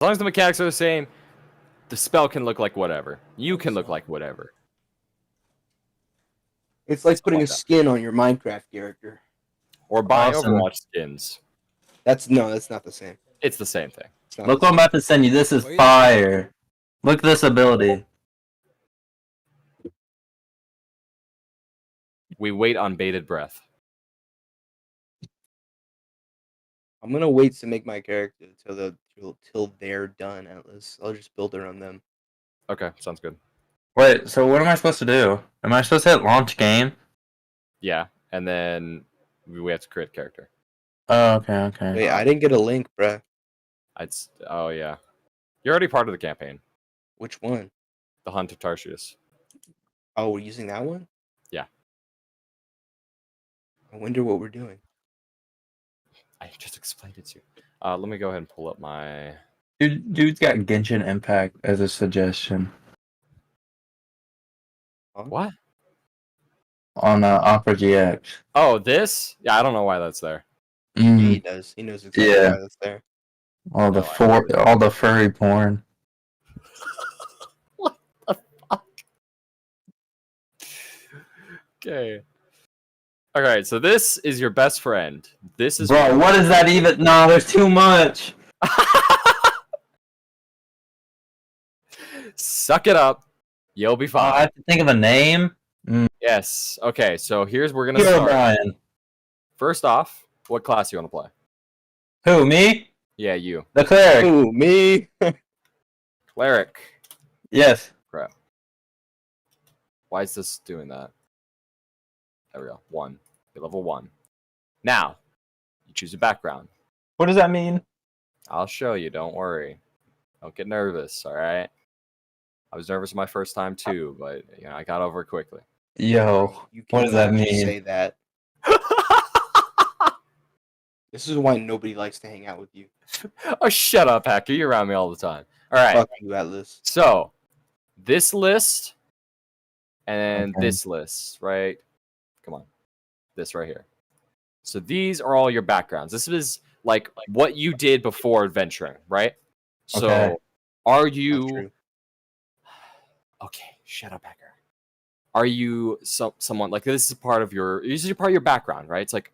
long as the mechanics are the same, the spell can look like whatever. You can look like whatever. It's like putting like a that. skin on your Minecraft character. Or buying Awesome. Overwatch skins. That's not the same. It's the same thing. It's not Look the what I'm about to send you. This is fire. Look at this ability. We wait on bated breath. I'm gonna wait to make my character till they're done. Atlas, I'll just build around them. Okay, sounds good. Wait, so what am I supposed to do? Am I supposed to hit launch game? Yeah, and then we have to create a character. Oh, okay. Wait, I didn't get a link, bruh. Oh yeah, you're already part of the campaign. Which one? The Hunt of Tarshish. Oh, we're using that one? Yeah. I wonder what we're doing. I just explained it to you. Let me go ahead and pull up my. Dude's got Genshin Impact as a suggestion Huh? What? on Opera GX. Oh, this? Yeah, I don't know why that's there. Yeah, he does. He knows exactly Yeah. why that's there. All No, all the furry porn. What the fuck? Okay. Alright, so this is your best friend. This is Bro, what is that even? No, there's too much. Suck it up. You'll be I fine. have to think of a name. Yes. Okay, so we're gonna Hero start. Brian. First off, what class you want to play? Who, me? Yeah, you. The cleric. Ooh, me. Cleric. Yes. Crap. Why is this doing that? There we go. 1. You're level 1. Now, you choose a background. What does that mean? I'll show you. Don't worry. Don't get nervous. All right. I was nervous my first time too, but I got over it quickly. Yo, You what does that cannot just mean? say that. This is why nobody likes to hang out with you. Oh, shut up, hacker. You're around me all the time. All right. Fuck you, Atlas. So, this list and Okay. this list, right? Come on. This right here. So these are all your backgrounds. This is like what you did before adventuring, right? So, Okay. are Not you true. okay? Shut up, hacker. Are you someone like this is part of your background, right? It's like,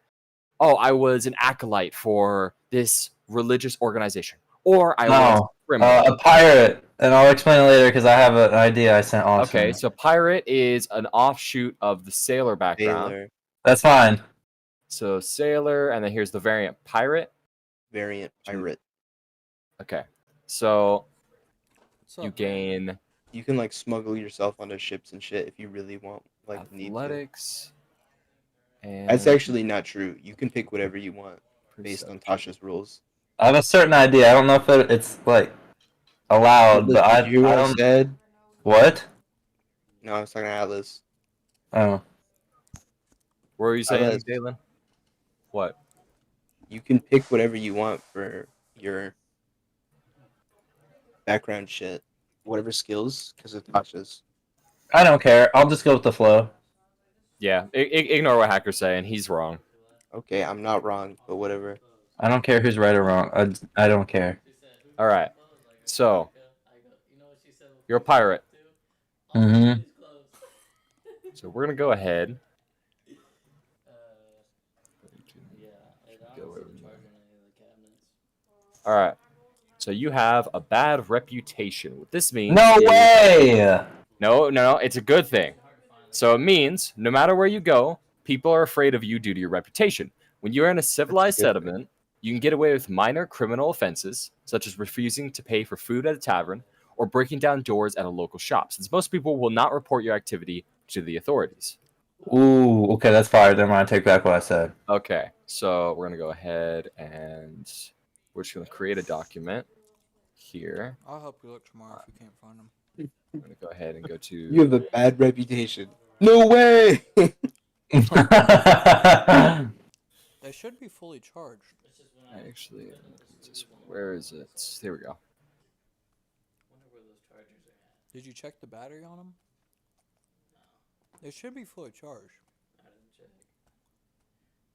oh, I was an acolyte for this religious organization, or I was a criminal. A pirate, and I'll explain it later because I have an idea I sent Austin. Okay, so pirate is an offshoot of the sailor background. Sailor, That's fine. So sailor, and then here's the variant pirate. variant, pirate. Okay, so What's up, you man? gain You can like smuggle yourself onto ships and shit if you really want. Like need to. athletics, and That's actually not true. You can pick whatever you want based on Tasha's rules. I have a certain idea. I don't know if it's like allowed, Atlas, but I did you hear what I don't. said? What? No, I was talking to Atlas. Oh, What were you saying, Atlas. Galen? What? You can pick whatever you want for your background shit, whatever skills, because of Tasha's. I don't care. I'll just go with the flow. Yeah, ignore what hacker's saying. He's wrong. Okay, I'm not wrong, but whatever. I don't care who's right or wrong. I don't care. All right, so you're a pirate. Mm-hmm. So we're gonna go ahead. All right. So you have a bad reputation. What this means? No is- way. No. It's a good thing. So it means no matter where you go, people are afraid of you due to your reputation. When you're in a civilized That's a good settlement, you can get away with minor criminal offenses, such as refusing to pay for food at a tavern or breaking down doors at a local shop, since most people will not report your activity to the authorities. Ooh, okay, that's fire. Never mind. I take back what I said. Okay, so we're going to go ahead and we're just going to create a document here. I'll help you look tomorrow if you can't find them. I'm going to go ahead and go to... You have a bad reputation. No way! They should be fully charged. Actually, where is it? There we go. Did you check the battery on them? They should be fully charged.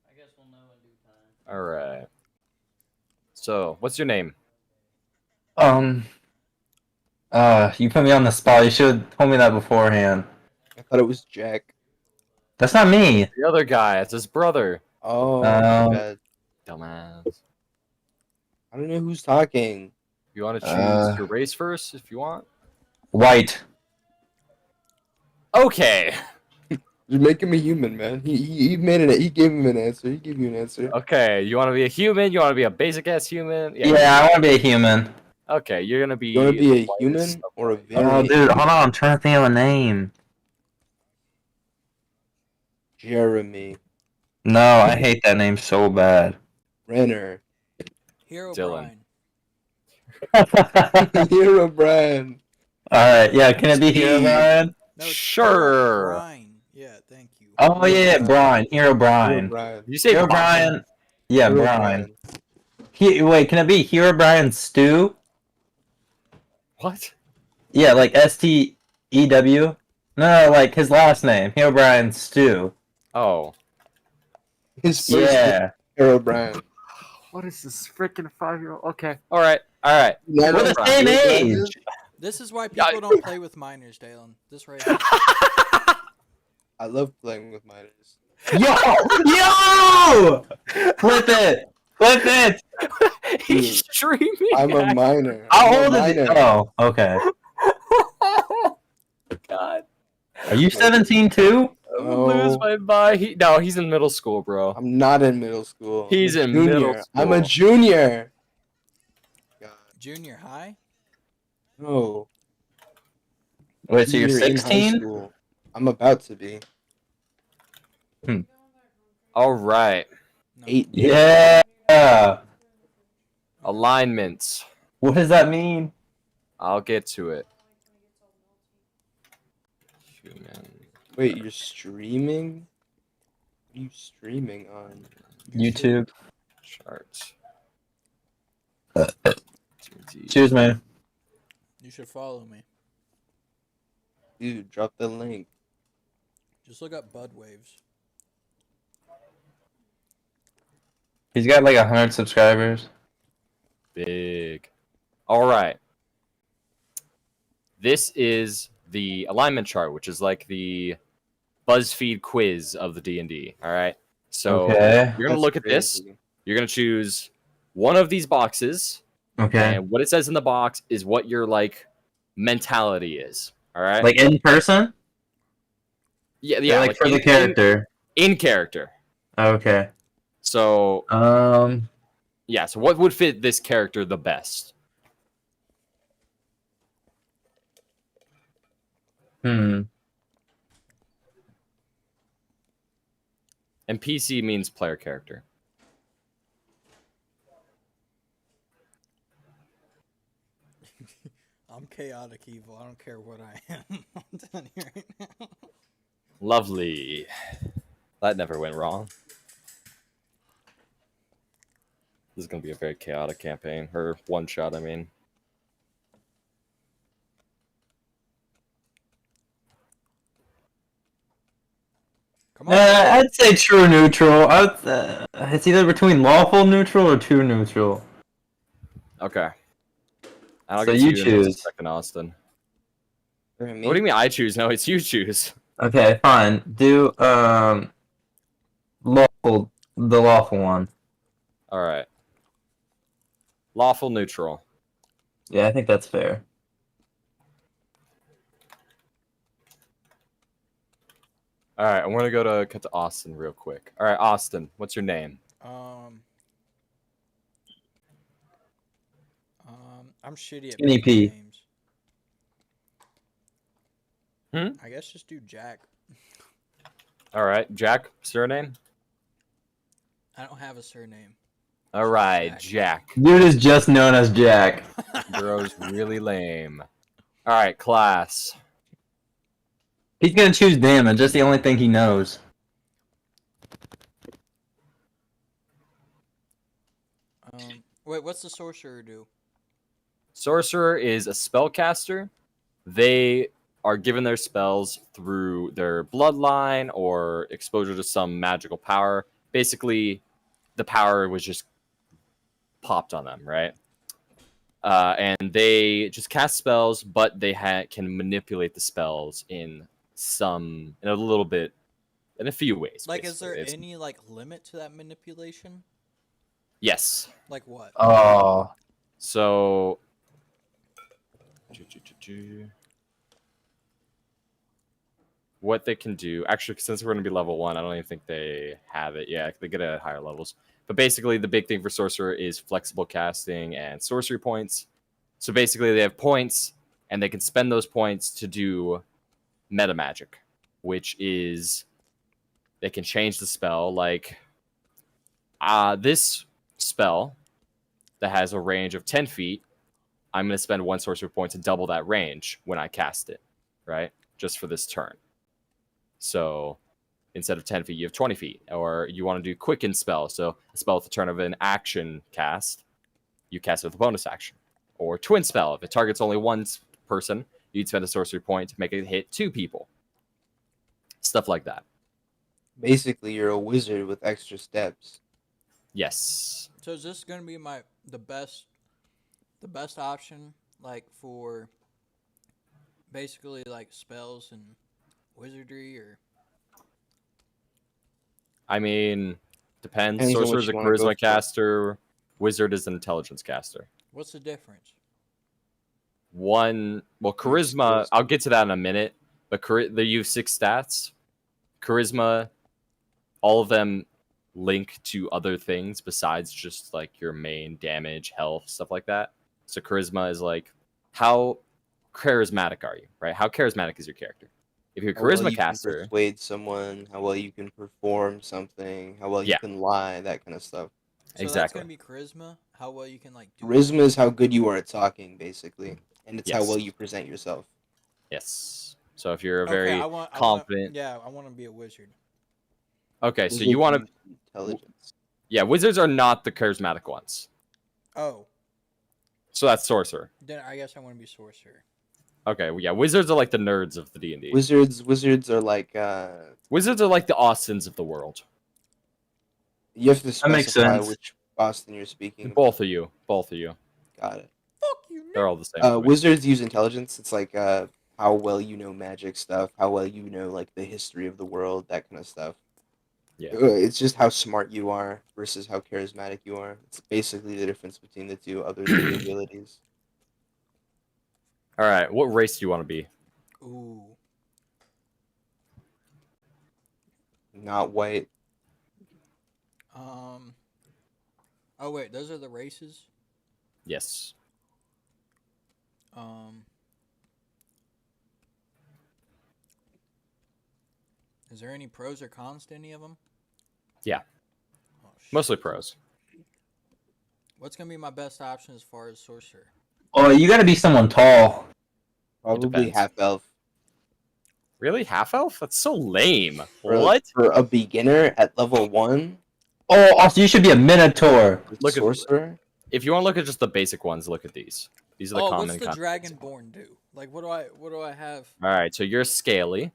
I guess we'll know in due time. All right. So, what's your name? You put me on the spot. You should have told me that beforehand. I thought it was Jack. That's not me. The other guy, it's his brother. Oh, my bad. Dumbass. I don't know who's talking. You want to choose Uh. your race first if you want? White. Okay. Just make him a human, man. He made it. He gave him an answer. He gave you an answer. Okay. You want to be a human? You want to be a basic ass human? Yeah, I want to be a human. Okay. You're gonna be. You want to be a the human whitest of or a white. very Oh, dude, hold on. I'm trying to think of a name. Jeremy No, I hate that name so bad. Renner? Hero Dylan. Brian. Hero Brian. Alright, yeah, can it be Hero Steve. Brian? No, it's Sure. Brian. Yeah, thank you. Oh, yeah, Brian. Hero Hero Brian. Brian. You say Hero Brian. Yeah, Hero Brian. Wait, can it be Hero Brian Stew? What? Yeah, like Stew? No, like his last name. Hero Brian Stew. Oh. His first name, Yeah. Hero Brian. What is this freaking 5-year-old? Okay. All right. All right. Yeah, We're the Brian. same age. This is why Yeah, people don't play with minors, Dalen. This right here. I love playing with minors. Yo! Yo! Flip it! Flip it! He's streaming. I'm a at- minor. How I'm a old is he? minor. Oh, okay. God. Are you 17 too? I'm gonna lose my mind. No, he's in middle school, bro. I'm not in middle school. He's I'm a in middle junior. I'm a school. junior. God, Junior high? no. Wait, so you're Junior in high 16? school. I'm about to be. All right. No. 8. Yeah. Alignments. What does that mean? I'll get to it. Human. Wait, you're streaming? What are you streaming on? YouTube. Charts. Choose me. You should follow me. Dude, drop the link. Just look up Bud Waves. He's got like 100 subscribers. Big. All right. This is the alignment chart, which is like the BuzzFeed quiz of the D&D. All right. So Okay. you're gonna That's look at this. crazy. You're gonna choose one of these boxes, Okay. and what it says in the box is what your like mentality is. All right. Like in person? yeah, Or, yeah. like for the in character. character. Okay. So yeah. So what would fit this character the best? Hmm. And PC means player character. I'm chaotic evil. I don't care what I am. I'm telling you right now. Lovely. That never went wrong. This is going to be a very chaotic campaign. Or one shot, I mean. Come on. I'd say true neutral. It's either between lawful neutral or true neutral. Okay. I'll So get you to in just a choose. second, Austin. For me? What do you mean I choose? No, it's you choose. Okay, fine. Do lawful, the lawful one. All right. Lawful neutral. Yeah, I think that's fair. All right, I'm going to cut to Austin real quick. All right, Austin, what's your name? I'm shitty at Skinny picking P. names. I guess just do Jack. All right, Jack, surname? I don't have a surname. All right, Jack. Dude is just known as Jack. Bro's really lame. All right, class. He's gonna choose damage. That's the only thing he knows. Wait, what's the sorcerer do? Sorcerer is a spellcaster. They are given their spells through their bloodline or exposure to some magical power. Basically, the power was just popped on them, right? and they just cast spells, but they can manipulate the spells in a few ways. Like, is there basically. any like limit to that manipulation? Yes. Like what? Oh, So. What they can do, actually, since we're going to be level 1, I don't even think they have it. Yeah, they get it at higher levels. But basically, the big thing for Sorcerer is flexible casting and sorcery points. So basically, they have points, and they can spend those points to do meta magic, which is they can change the spell. Like this spell that has a range of 10 feet, I'm going to spend 1 sorcery point to double that range when I cast it, right? Just for this turn. So instead of 10 feet, you have 20 feet. Or you want to do quicken spell. So a spell at the turn of an action cast, you cast it with a bonus action. Or twin spell. If it targets only one person, you'd spend a sorcery point to make it hit 2 people. Stuff like that. Basically, you're a wizard with extra steps. Yes. So is this gonna be the best option, like for basically like spells and wizardry, or I mean, depends. Depends on what Sorcerer's a you wanna go charisma for. caster. Wizard is an intelligence caster. what's the difference? Charisma, I'll get to that in a minute. But they use 6 stats. Charisma, all of them link to other things besides just like your main damage, health, stuff like that. So charisma is like, how charismatic are you, right? How charismatic is your character? If you're a How well charisma you can caster, persuade someone, how well you can perform something, how well you Yeah. can lie, that kind of stuff. So that's exactly. gonna be charisma. How well you can like do Charisma is how good you are at talking, basically, and it's how Yes. well you present yourself. Yes. So if you're a Okay, very confident, I want to be a wizard. okay, so Wizards you want to, use intelligence. yeah, wizards are not the charismatic ones. Oh, So that's sorcerer. then I guess I want to be sorcerer. Okay, well, yeah, wizards are like the nerds of the D&D. Wizards are like Wizards are like the Austins of the world. you have to That makes specify sense. which Boston you're speaking. Both of you. Got it. Fuck you. They're all the same. to me. Wizards use intelligence. It's like how well you know magic stuff, how well you know like the history of the world, that kind of stuff. Yeah. It's just how smart you are versus how charismatic you are. It's basically the difference between the two, other than the abilities. All right, what race do you want to be? Ooh. Not white. Oh wait, those are the races. Yes. Is there any pros or cons to any of them? Yeah. Oh, shit. Mostly pros. What's gonna be my best option as far as sorcerer? Oh, you gotta be someone tall. Probably depends. half elf. Really? Half elf? That's so lame. For, What? For a beginner at level 1, Oh, also you should be a minotaur. Look at- sorcerer. If you want to look at just the basic ones, look at these. These are the common what's the kinds. dragonborn do? Like, what do I have? All right, so you're scaly.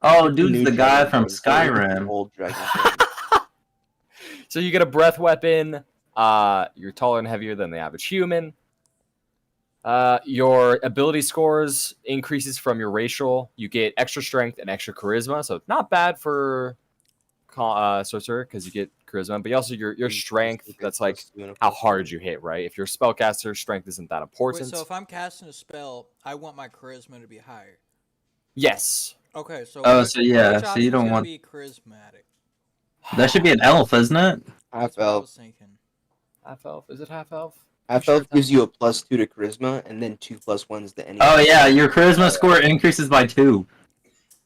Oh, The dude's new the guy from Dragonborn, so it's the Skyrim. Old Dragonborn. So you get a breath weapon. You're taller and heavier than the average human. Your ability scores increases from your racial. You get extra strength and extra charisma, so not bad for sorcerer because you get charisma. But you also your strength. That's like how hard you hit, right? If you're a spellcaster, strength isn't that Wait, important. so if I'm casting a spell, I want my charisma to be higher. Yes. Okay, so Oh, which- so yeah, which so you option's don't gonna want- be charismatic. That should be an elf, isn't it? Half That's what I elf. was thinking. Half elf? Is it half elf? Half sure elf it's gives you a +2 to charisma, and then 2 +1s to any. Oh other yeah, stat. your charisma score increases by 2.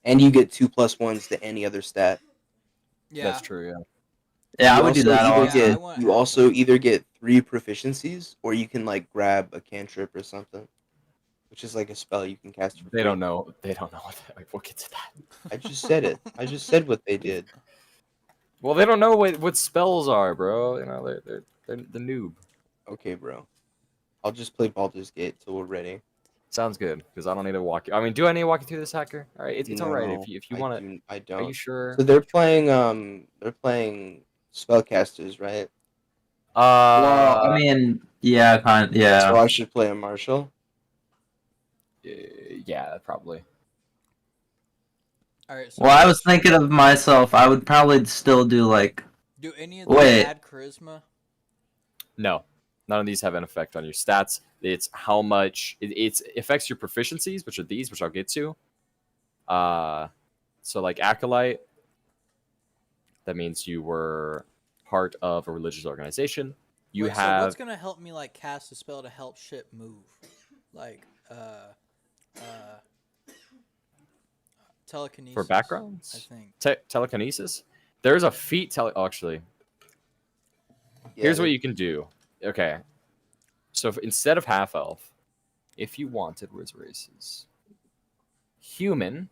And you get 2 +1s to any other stat. Yeah, That's true. Yeah. Yeah, I You would do also that. either Also. Yeah, I get- want you half also elf. either get 3 proficiencies, or you can like grab a cantrip or something, which is like a spell you can cast for They free. don't know. They don't know. Like, we'll get to that. I just said it. I just said what they did. Well, they don't know what spells are, bro. You know, they're the noob. Okay, bro. I'll just play Baldur's Gate till we're ready. Sounds good, because I don't need to walk you. I mean, do I need to walk you through this, hacker? All right, it's all right No, if you want to. I Are don't. you sure? So they're playing spellcasters, right? Well, I mean, yeah, So I should play a marshal. Yeah, probably. All right. So Well, I was thinking of myself. I would probably still do like. do any of these Wait. add charisma? No, none of these have an effect on your stats. It's how much it affects your proficiencies, which are these, which I'll get to. So like acolyte, that means you were part of a religious organization. You Wait, have So what's gonna help me like cast a spell to help shit move? Like telekinesis. for backgrounds. I think. Telekinesis. There's a feat. Actually, here's Yeah, what you can do. Okay, so instead of half elf, if you wanted, where's races? Human.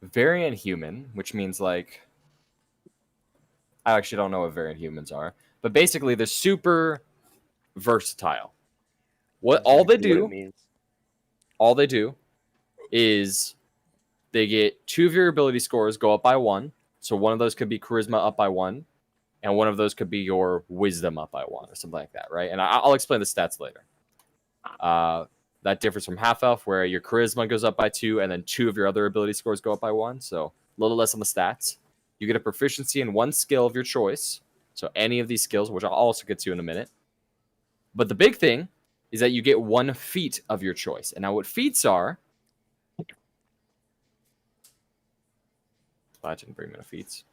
Variant human, which means like I actually don't know what variant humans are, but basically they're super versatile. What that's all they exactly what do, it means. all they do is they get 2 of your ability scores go up by 1. So one of those could be charisma up by 1, and one of those could be your wisdom up by 1 or something like that, right? And I'll explain the stats later. That differs from half elf, where your charisma goes up by 2, and then 2 of your other ability scores go up by 1. So a little less on the stats. You get a proficiency in 1 skill of your choice. So any of these skills, which I'll also get to in a minute. But the big thing is that you get 1 feat of your choice. And now what feats are... I didn't bring me no feats.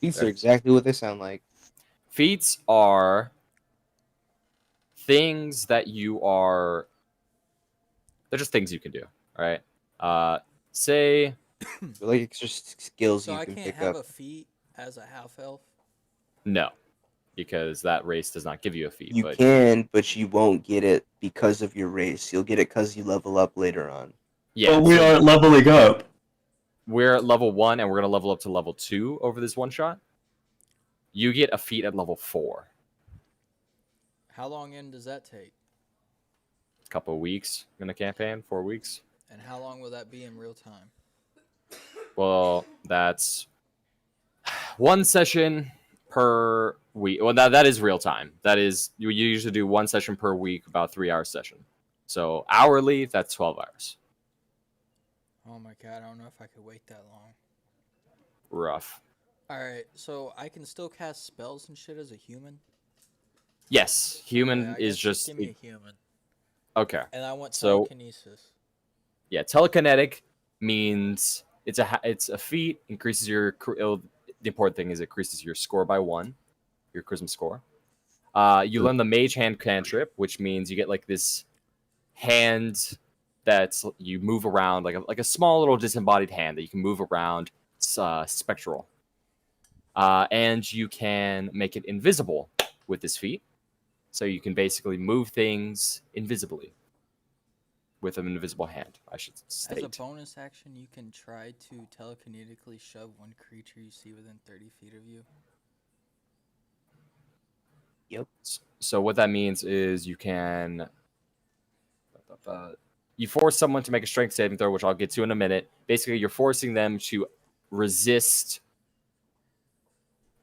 These There. are exactly what they sound like. Feats are things that you are... They're just things you can do, right? Say... They're like extra skills So you I can can't pick have up. a feat as a half elf. No, because that race does not give you a feat. You but can, but you won't get it because of your race. You'll get it because you level up later on. yeah, But we so aren't leveling up. we're at level 1 and we're going to level up to level 2 over this one shot. You get a feat at level 4. How long in does that take? A couple of weeks in the campaign, 4 weeks. And how long will that be in real time? Well, that's 1 session per week. Well, that is real time. That is, you usually do 1 session per week, about 3-hour session. So hourly, that's 12 hours. Oh my god, I don't know if I could wait that long. Rough. Alright, so I can still cast spells and shit as a human? Yes, human Yeah, I is guess just... give me a human. Okay. And I want So- telekinesis. Yeah, telekinetic means it's a feat, increases your... The important thing is it increases your score by 1, your charisma score. You learn the mage hand cantrip, which means you get like this hand that's you move around like a small little disembodied hand that you can move around. It's spectral, and you can make it invisible with this feat, so you can basically move things invisibly with an invisible hand. I should As a state. bonus action, you can try to telekinetically shove one creature you see within 30 feet of you. So what that means is you can you force someone to make a strength saving throw, which I'll get to in a minute. Basically, you're forcing them to resist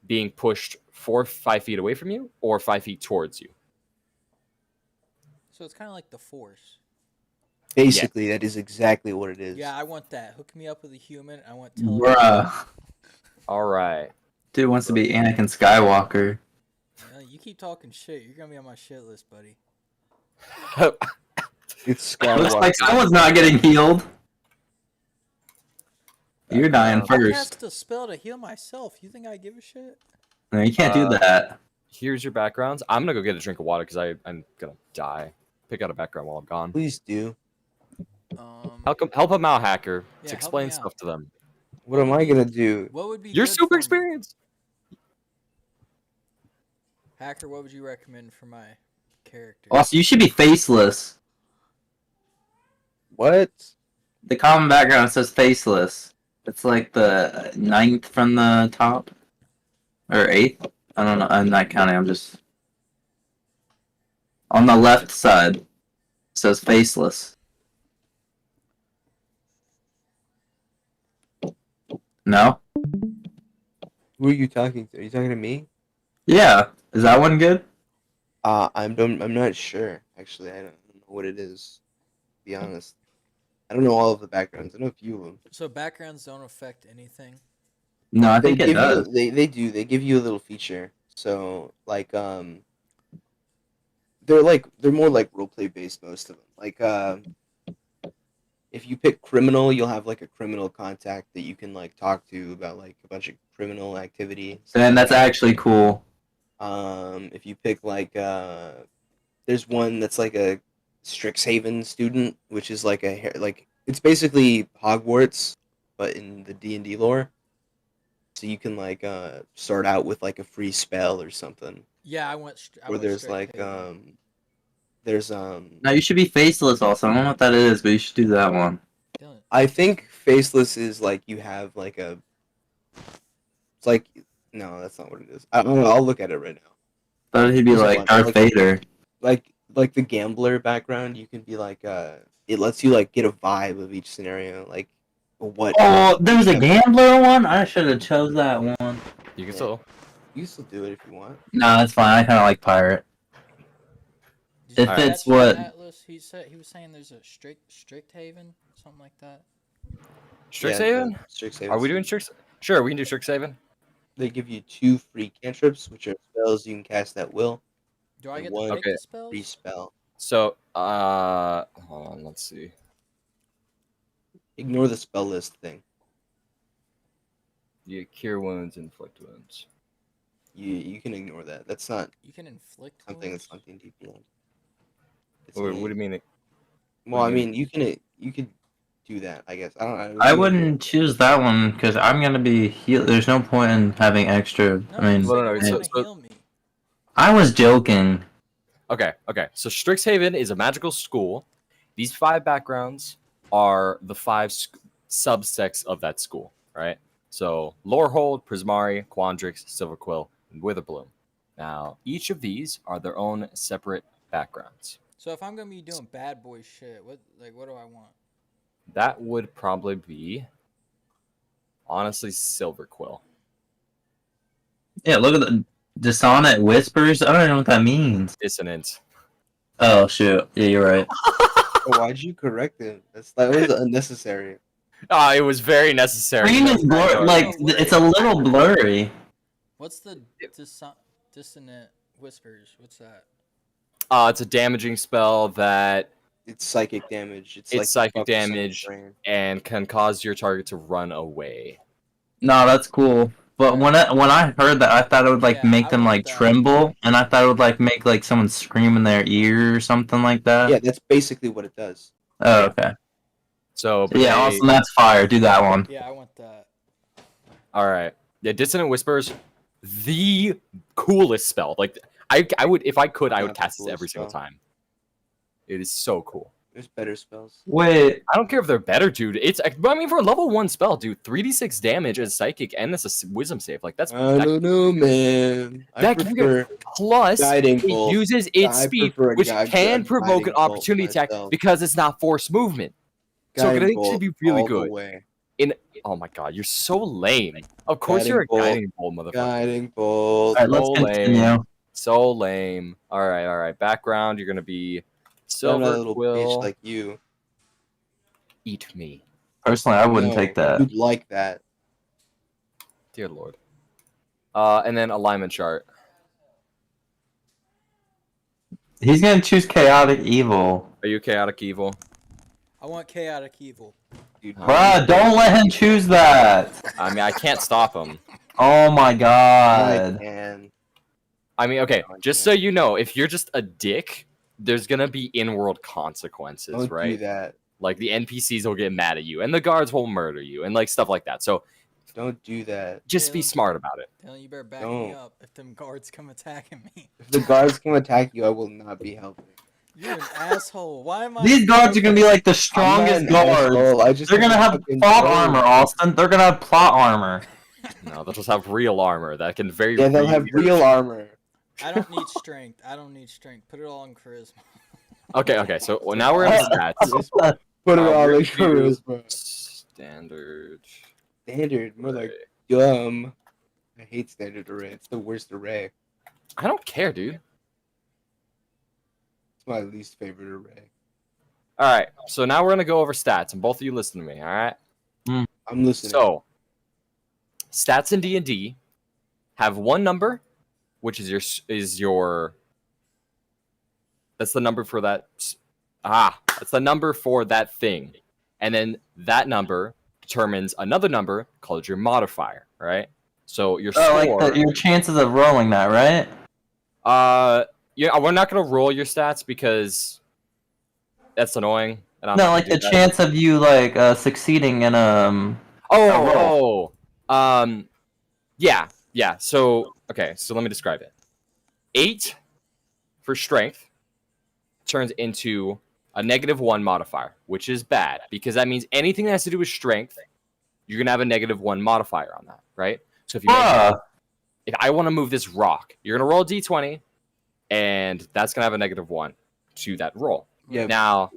being pushed 4 or 5 feet away from you or 5 feet towards you. So it's kind of like the Force. Basically, that is exactly what it is. Yeah, I want that. Hook me up with a human. I want Bruh. All right. Dude wants to be Anakin Skywalker. You keep talking shit. You're gonna be on my shit list, buddy. It's Looks like Skywalker. someone's not getting healed. You're dying I first. cast a spell to heal myself. You think I give a shit? No, you can't do that. Here's your backgrounds. I'm gonna go get a drink of water because I'm gonna die. Pick out a background while I'm gone. Please do. Help them out, hacker. Yeah, to help explain me out. stuff to them. What am I gonna do? What would be? You're good super for me? experienced. Hacker, what would you recommend for my character? Also, you should be faceless. What? The common background says faceless. It's like the 9th from the top. Or 8th? I don't know. I'm not counting. I'm just... On the left side, it says faceless. No? Who are you talking to? Are you talking to me? Yeah, is that one good? I'm not sure. Actually, I don't know what it is. To be honest, I don't know all of the backgrounds. I know a few of them. So backgrounds don't affect anything. No, I They think it give does. you they do. They give you a little feature. So like they're more like roleplay based, most of them. Like if you pick criminal, you'll have like a criminal contact that you can like talk to about like a bunch of criminal activity. Stuff And like that's that. actually cool. If you pick like there's one that's like a Strixhaven student, which is like like it's basically Hogwarts, but in the D&D lore. So you can like start out with like a free spell or something. Yeah, I Or went there's straight like Haven. there's Now you should be faceless also. I don't know what that is, but you should do that one. Dylan, I think faceless is like you have like a it's like no, that's not what it is. I don't know, I'll look at it right now. Thought he'd be There's like one, Darth like- Vader. Like the gambler background, you can be like it lets you like get a vibe of each scenario, like what Oh, there was a gambler one. I should have chose that one. You can Yeah. still. you can still do it if you want. No, that's fine. I kind of like pirate. did you If catch it's what- Atlas? He was saying there's a strict Haven, something like that. Strixhaven? Yeah, Strixhaven. Are we doing Strix? Sure, we can do Strixhaven. They give you 2 free cantrips, which are spells you can cast at will. Do I And get one- to pick Okay. the spells? Free spell. So, hold on, let's see. Ignore the spell list thing. You cure wounds, inflict wounds. You can ignore that. That's not You can inflict something wounds? that's something deep beyond. It's What, an what do you mean? Well, what I do you mean, you could do that. I guess I wouldn't choose that one because I'm gonna be heal. There's no point in having extra. No, I mean, you said no, you so- want to so- heal me. I was joking. Okay. So Strixhaven is a magical school. These 5 backgrounds are the 5 subsects of that school, right? So Lorehold, Prismari, Quandrix, Silverquill, and Witherbloom. Now, each of these are their own separate backgrounds. So if I'm gonna be doing bad boy shit, what do I want? That would probably be, honestly, Silverquill. Yeah, look at the dissonant whispers. I don't even know what that means. Dissonant. Oh shoot. Yeah, you're right. Oh, why'd you correct him? That was unnecessary. It was very necessary. Screen is blur. Like it's a little blurry. What's the dissonant whispers? What's that? It's a damaging spell that It's psychic damage. It's It's like psychic fuck with someone's damage. brain. and can cause your target to run away. No, that's cool. But when I heard that, I thought it would like Yeah, make I them want like that. tremble, and I thought it would like make like someone scream in their ear or something like that. Yeah, that's basically what it does. Oh, okay. So Yeah, they- awesome. That's fire. Do that one. Yeah, I want that. All right. Yeah, Dissonant Whispers, the coolest spell. Like I would, if I could, I would Not the cast this coolest every single spell. time. It is so cool. There's better spells. Wait. I don't care if they're better, dude. I mean, for a level 1 spell, dude, 3d6 damage as psychic, and that's a wisdom save. Like that's I don't know, man. I that can prefer plus guiding it bolt. uses its I speed, prefer a which guiding can provoke an bolt opportunity attack myself. because it's not forced movement. So it Guiding can actually bolt be really all the good. way. Oh my god, you're so lame. Of course you're a Guiding bolt. guiding bolt, motherfucker. Guiding bolt. All right, let's So continue. lame. So lame. All right. Background, you're gonna be Not a Silver little bitch Quill. like you. Eat me, Personally, I wouldn't No, take that. You'd like that. dear lord. And then alignment chart. He's gonna choose chaotic evil. Are you chaotic evil? I want chaotic evil. Dude, Bruh, don't let him choose that. I mean, I can't stop him. Oh my I god. can. I mean, okay, No, I just can't. so you know, if you're just a dick, there's gonna be in-world consequences, Don't do right? that. Like the NPCs will get mad at you, and the guards will murder you, and like stuff like that. So Don't do that. just be Yeah. smart about it. Dylan, you better back me Don't. up if them guards come attacking me. If the guards come attack you, I will not be helping. You're an asshole. Why am I? These guards are gonna be like the I'm strongest not an guards. asshole, I just They're gonna have fucking plot know. armor, Austin. They're gonna have plot armor. No, they'll just have real armor that can very. Yeah, they'll have real armor. I don't need strength. I don't need strength. Put it all on charisma. Okay. So now we're in stats. Put it Uh, all we're in gonna do charisma. Standard. Standard, more like Right. dumb. I hate standard array. It's the worst array. I don't care, dude. It's my least favorite array. All right, so now we're gonna go over stats, and both of you listen to me. All right. I'm listening. So, stats in D&D have one number, which is your. That's the number for that. That's the number for that thing, and then that number determines another number called your modifier. Right. So your score. Your chances of rolling that, right? Yeah, we're not gonna roll your stats because that's annoying. And I'm No, not gonna like do the that. chance of you succeeding in Yeah. So okay, so let me describe it. 8 for strength turns into a -1 modifier, which is bad because that means anything that has to do with strength, you're gonna have a -1 modifier on that, right? So if you if I want to move this rock, you're gonna roll a d20, and that's gonna have a -1 to that roll. Yeah. Now,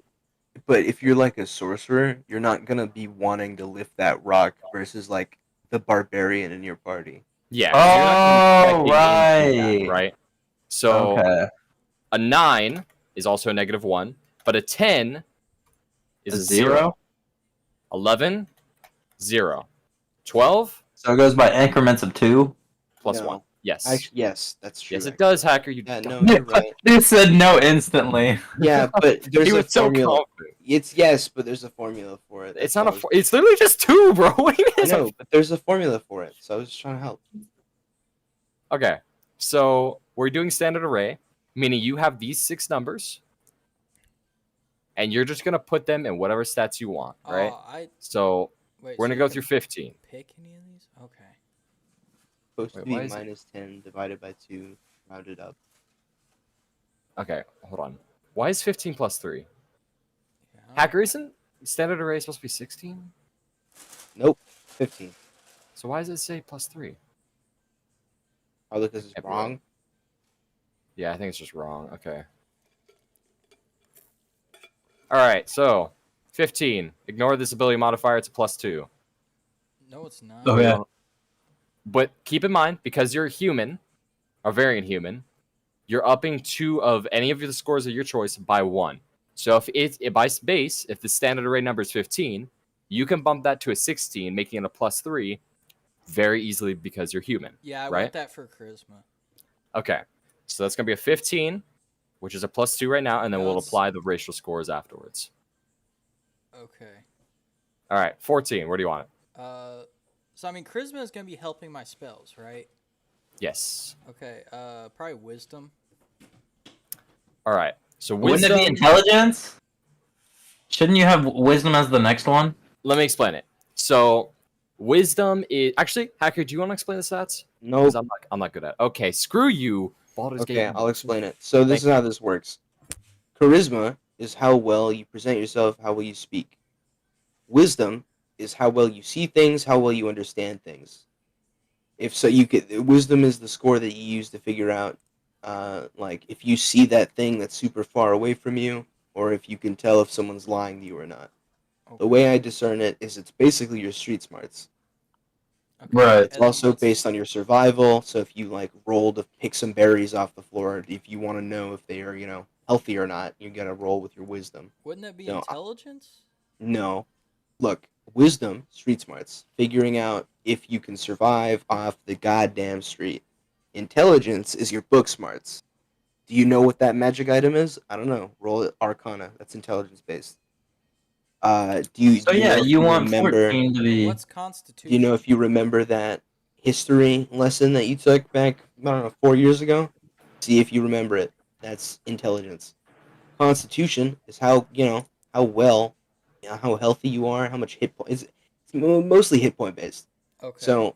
But if you're like a sorcerer, you're not gonna be wanting to lift that rock versus like the barbarian in your party. yeah. 'Cause you're not gonna be expecting anything right. right? So Okay. a 9 is also a -1, but a 10 is A a 0. 0? 11, 0. 12 So it goes by increments of 2? plus No. 1. Yes. Actually, yes, that's true. Yes, it does, Hacker. You Yeah, no, dumb- you're right. It said no instantly. Yeah, but there's He a was so formula. confident. It's yes, but there's a formula for it. It's That's not all I was- it's literally just 2, bro. What do you mean I it's a- know, but there's a formula for it, so I was just trying to help. Okay. So we're doing standard array, meaning you have these 6 numbers, and you're just gonna put them in whatever stats you want, right? So Wait, we're so gonna you go can through 15. Pick any of these? Okay. Supposed Wait, to be why is it- -10 divided by 2 rounded up. Okay, hold on. Why is 15 plus 3? Yeah. Hacker, isn't standard array supposed to be 16? Nope, 15. So why does it say plus 3? Probably because it's Everywhere. wrong. Yeah, I think it's just wrong. Okay. All right, so 15. Ignore this ability modifier. It's a +2. No, it's not. Oh, yeah. But keep in mind, because you're a human, a variant human, you're upping 2 of any of the scores of your choice by 1. So if by base, if the standard array number is 15, you can bump that to a 16, making it a +3 very easily because you're human. Yeah, I right? want that for charisma. Okay. So that's going to be a 15, which is a +2 right now, and then No, we'll it's- apply the racial scores afterwards. Okay. All right, 14. Where do you want it? So I mean, charisma is gonna be helping my spells, right? Yes. Okay. Probably wisdom. All right. So Wouldn't wisdom. it be intelligence? Shouldn't you have wisdom as the next one? Let me explain it. So wisdom is actually Hacker. Do you want to explain the stats? Nope. Because I'm not good at it. Okay, screw you. Baldur's Okay, Gate. I'll explain it. So this Thank is how this works. Charisma is how well you present yourself, how well you speak. Wisdom is how well you see things, how well you understand things. If so, you could wisdom is the score that you use to figure out, like if you see that thing that's super far away from you, or if you can tell if someone's lying to you or not. Okay. The way I discern it is it's basically your street smarts. Okay. Right. It's also based on your survival. So if you like roll to pick some berries off the floor, if you want to know if they are, healthy or not, you gotta roll with your wisdom. Wouldn't that be No, intelligence? No. Look, wisdom, street smarts, figuring out if you can survive off the goddamn street. Intelligence is your book smarts. Do you know what that magic item is? I don't know. Roll it Arcana. That's intelligence based. Do you? So do you yeah, know if you want remember? 14 to be. What's Do constitution? you know if you remember that history lesson that you took back, I don't know, 4 years ago? See if you remember it. That's intelligence. Constitution is how, how well, how healthy you are, how much hit point. It's mostly hit point based. Okay. So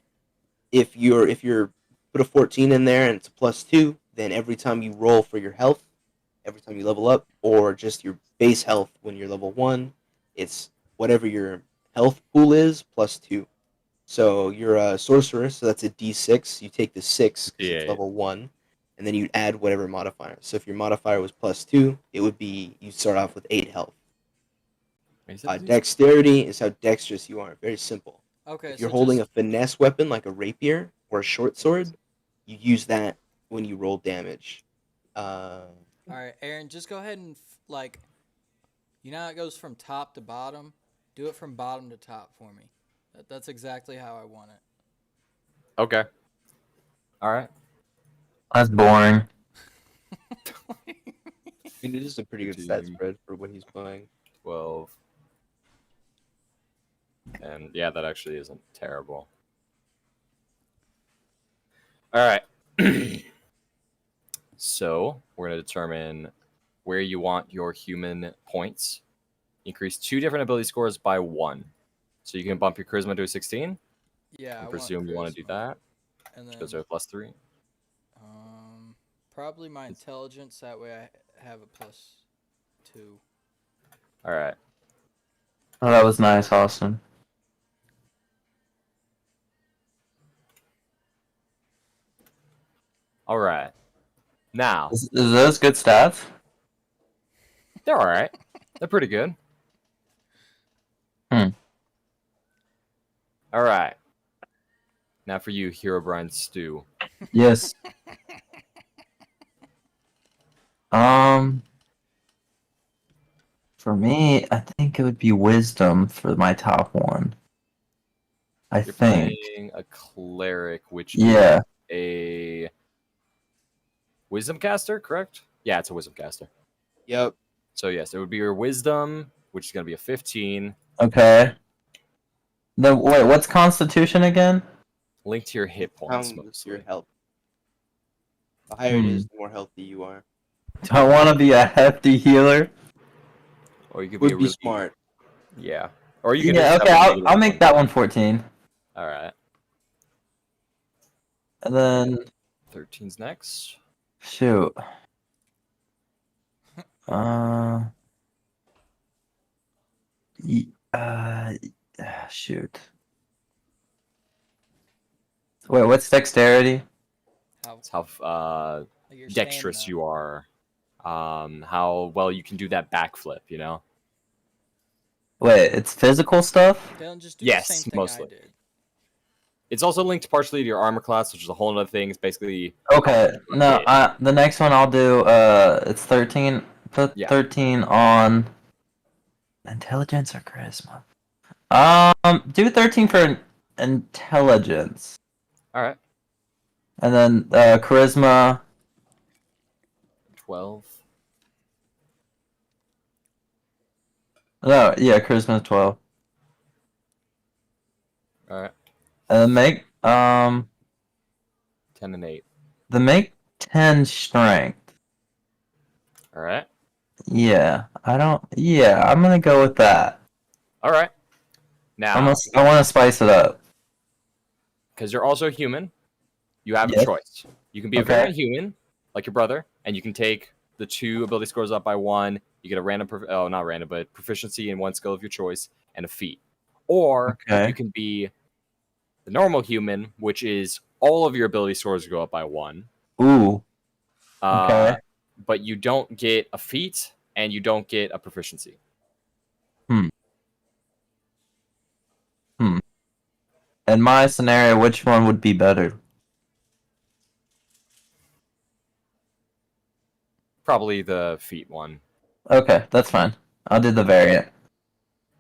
if you're put a 14 in there and it's a +2, then every time you roll for your health, every time you level up, or just your base health when you're level 1, it's whatever your health pool is +2. So you're a sorcerer, so that's a d6. You take the 6 'cause Yeah, it's yeah. level 1, and then you add whatever modifier. So if your modifier was +2, it would be you start off with 8 health. Is it- Dexterity is how dexterous you are. Very simple. Okay. If you're so holding just, a finesse weapon like a rapier or a short sword, you use that when you roll damage. All right, Aaron, just go ahead and like, you know how it goes from top to bottom. Do it from bottom to top for me. That's exactly how I want it. Okay. All right. That's boring. I mean, it is a pretty good stat 15. spread for what he's playing. 12. And yeah, that actually isn't terrible. All right. So we're going to determine where you want your human points. Increase 2 different ability scores by 1. So you can bump your charisma to a 16. Yeah, I presume you want to do that. And then Those are +3. probably my intelligence. That way I have a +2. All right. Oh, that was nice, Austin. All right. Now, Is those good stats? they're all right. They're pretty good. Hmm. All right. Now for you, Herobrine Stew. Yes. For me, I think it would be wisdom for my top one. I You're think. playing a cleric, which Yeah. is a wisdom caster, correct? Yeah, it's a wisdom caster. Yep. So yes, it would be your wisdom, which is going to be a 15, Okay. Wait, what's Constitution again? linked to your hit points Pounds your mostly. health. The higher it is, the more healthy you are. Do I want to be a hefty healer? Or you could be Would a be really smart. yeah. Or you could Yeah, just okay, have a I'll make that one 14. All right. And then 13's next. shoot. Uh, shoot. Wait, what's dexterity? How It's how like your dexterous stamina. you are. How well you can do that backflip, you know? Wait, it's physical stuff? Don't just do Yes, the same thing mostly. I did. It's also linked partially to your armor class, which is a whole other thing. It's basically Okay, no, Yeah. the next one I'll do, it's 13. Put Yeah. 13 on intelligence or charisma. Do 13 for intelligence. all right. And then, charisma, 12. no, yeah, charisma 12. All right. And then make, 10 and 8. then make 10 strength. All right. Yeah, I'm gonna go with that. All right. Now, I want to spice it up. because you're also human, you have Yes. a choice. You can be a Okay. variant human, like your brother, and you can take the 2 ability scores up by 1. You get a random, not random, but proficiency in 1 skill of your choice and a feat. Or Okay. you can be the normal human, which is all of your ability scores go up by 1. Ooh, Uh, Okay. But you don't get a feat and you don't get a proficiency. in my scenario, which one would be better? Probably the feat one. Okay, that's fine. I'll do the variant.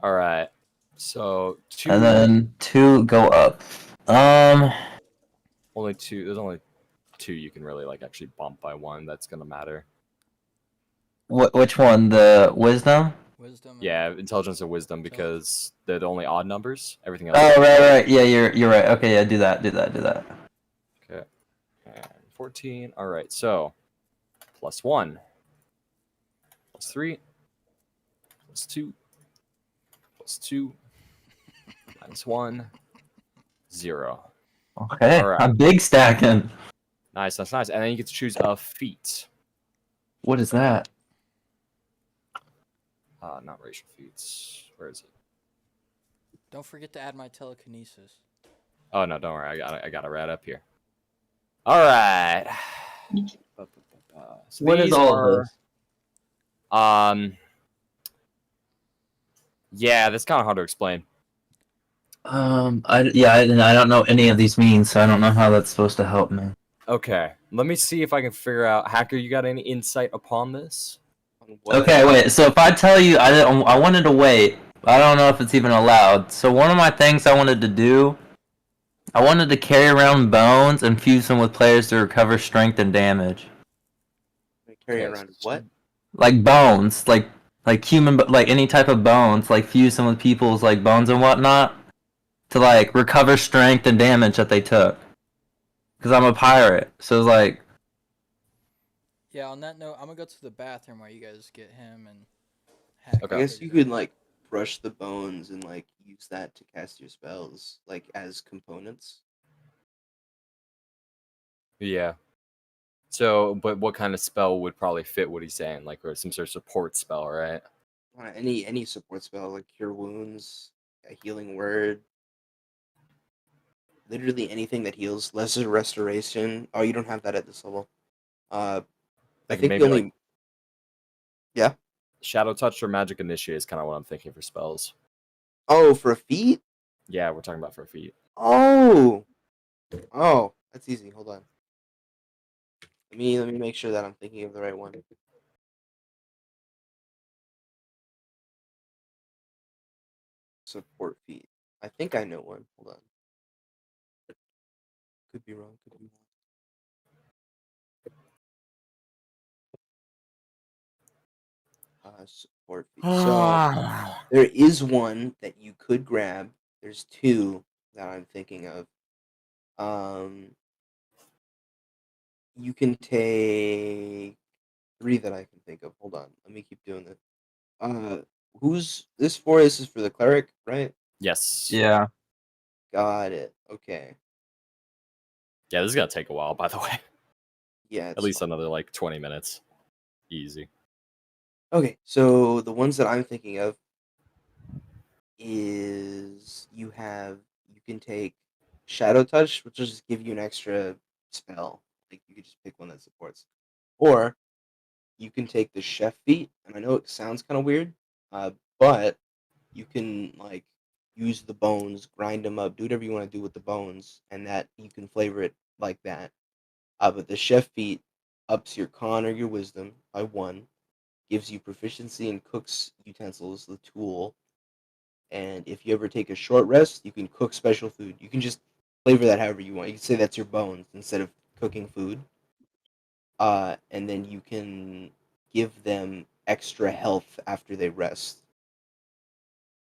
All right. So 2. And then 2 go up. Only 2. There's only 2 you can really like actually bump by 1. That's gonna matter. Which one? The wisdom? Wisdom. and- Yeah, intelligence or wisdom because they're the only odd numbers. Everything else. Oh, right. Yeah, you're right. Okay, yeah, do that. Okay. And 14. All right. So +1, +3, +2, +2, -1, 0. Okay, All right. I'm big stacking. Nice. That's nice. And then you get to choose a feat. What is that? Not racial feats. Where is it? Don't forget to add my telekinesis. Oh no, don't worry. I got it right up here. All right. So What is these all are, of this? Yeah, that's kind of hard to explain. I don't know any of these means, so I don't know how that's supposed to help me. Okay, let me see if I can figure out. Hacker, you got any insight upon this? On what? Okay, wait. So if I tell you I wanted to wait, I don't know if it's even allowed. So one of my things I wanted to do, I wanted to carry around bones and fuse them with players to recover strength and damage. Carry Okay, around what? Like bones, like human, like any type of bones, like fuse them with people's like bones and whatnot, to like recover strength and damage that they took. Because I'm a pirate, so it's like, Yeah, on that note, I'm gonna go to the bathroom while you guys get him and Hacker. Okay. I guess you figured could like brush the bones and like use that to cast your spells, like as components. Yeah. So, but what kind of spell would probably fit what he's saying? Like, or some sort of support spell, right? Any support spell like cure wounds, a healing word, literally anything that heals. Lesser restoration. Oh, you don't have that at this level. I Like think the maybe only like yeah. Shadow Touch or Magic Initiate is kind of what I'm thinking for spells. Oh, for a feat. Yeah, we're talking about for feet. Oh, that's easy. Hold on. Let me make sure that I'm thinking of the right one. Support feat. I think I know one. Hold on. Could be wrong. Could be wrong. Support feat. So there is one that you could grab. There's two that I'm thinking of. You can take three that I can think of. Hold on. Let me keep doing this. Who's this for? This is for the cleric, right? Yes. yeah. Got it. Okay. Yeah, this is gonna take a while, by the way. Yeah. At It's least fine. another like 20 minutes. Easy. Okay. So the ones that I'm thinking of is you can take Shadow Touch, which will just give you an extra spell. Like you could just pick one that supports. Or you can take the Chef Feat, and I know it sounds kind of weird, but you can like use the bones, grind them up, do whatever you want to do with the bones, and that you can flavor it like that. But the Chef Feat ups your con or your wisdom by one, gives you proficiency in cooks utensils, the tool, and if you ever take a short rest, you can cook special food. You can just flavor that however you want. You can say that's your bones instead of cooking food. And then you can give them extra health after they rest.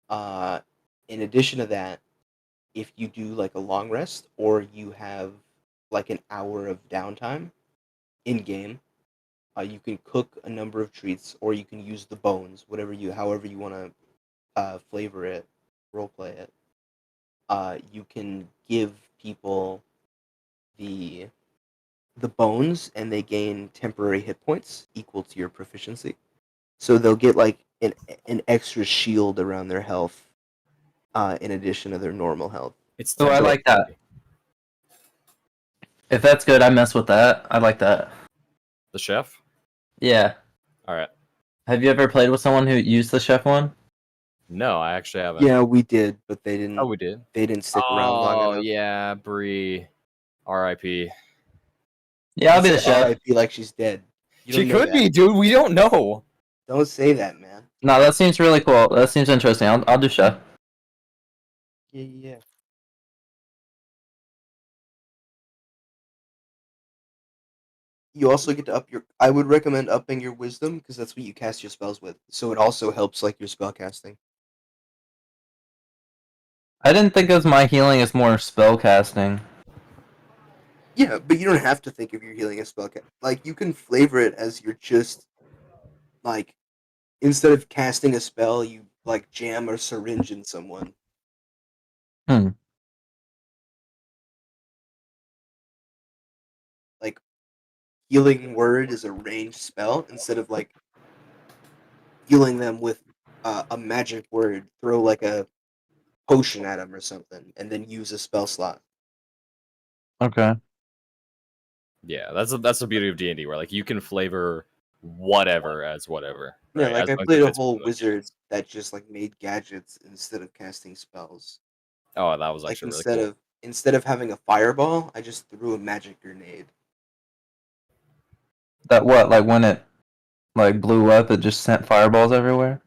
Uh, in addition to that, if you do like a long rest or you have like an hour of downtime in game, you can cook a number of treats or you can use the bones, however you want to flavor it, roleplay it. You can give people the bones and they gain temporary hit points equal to your proficiency. So they'll get like an extra shield around their health, in addition to their normal health. It's Oh, I temporary. like that. If that's good, I mess with that. I like that. The chef? Yeah. All right. Have you ever played with someone who used the chef one? No, I actually haven't. Yeah, we did, but they didn't. Oh, we did. They didn't stick around long Oh, enough. yeah, Bree. R.I.P. Yeah, I'll be You the say chef. RIP like she's dead. You She don't know could that. be, dude. We don't know. Don't say that, man. No, that seems really cool. That seems interesting. I'll do chef. Yeah. You also get to up your. I would recommend upping your wisdom because that's what you cast your spells with. So it also helps like your spell casting. I didn't think of my healing as more spell casting. Yeah, but you don't have to think of your healing as spell. Like you can flavor it as you're just like instead of casting a spell, you like jam a syringe in someone. Hmm. Like healing word is a ranged spell instead of like healing them with a magic word. Throw like a potion at them or something, and then use a spell slot. Okay. Yeah, that's the beauty of D&D, where like you can flavor whatever as whatever. Yeah, Right? like As I long as played it a fits whole within those wizard games. that just like made gadgets instead of casting spells. Oh, that was Like actually really cool. instead of having a fireball, I just threw a magic grenade. That what? Like when it like blew up, it just sent fireballs everywhere.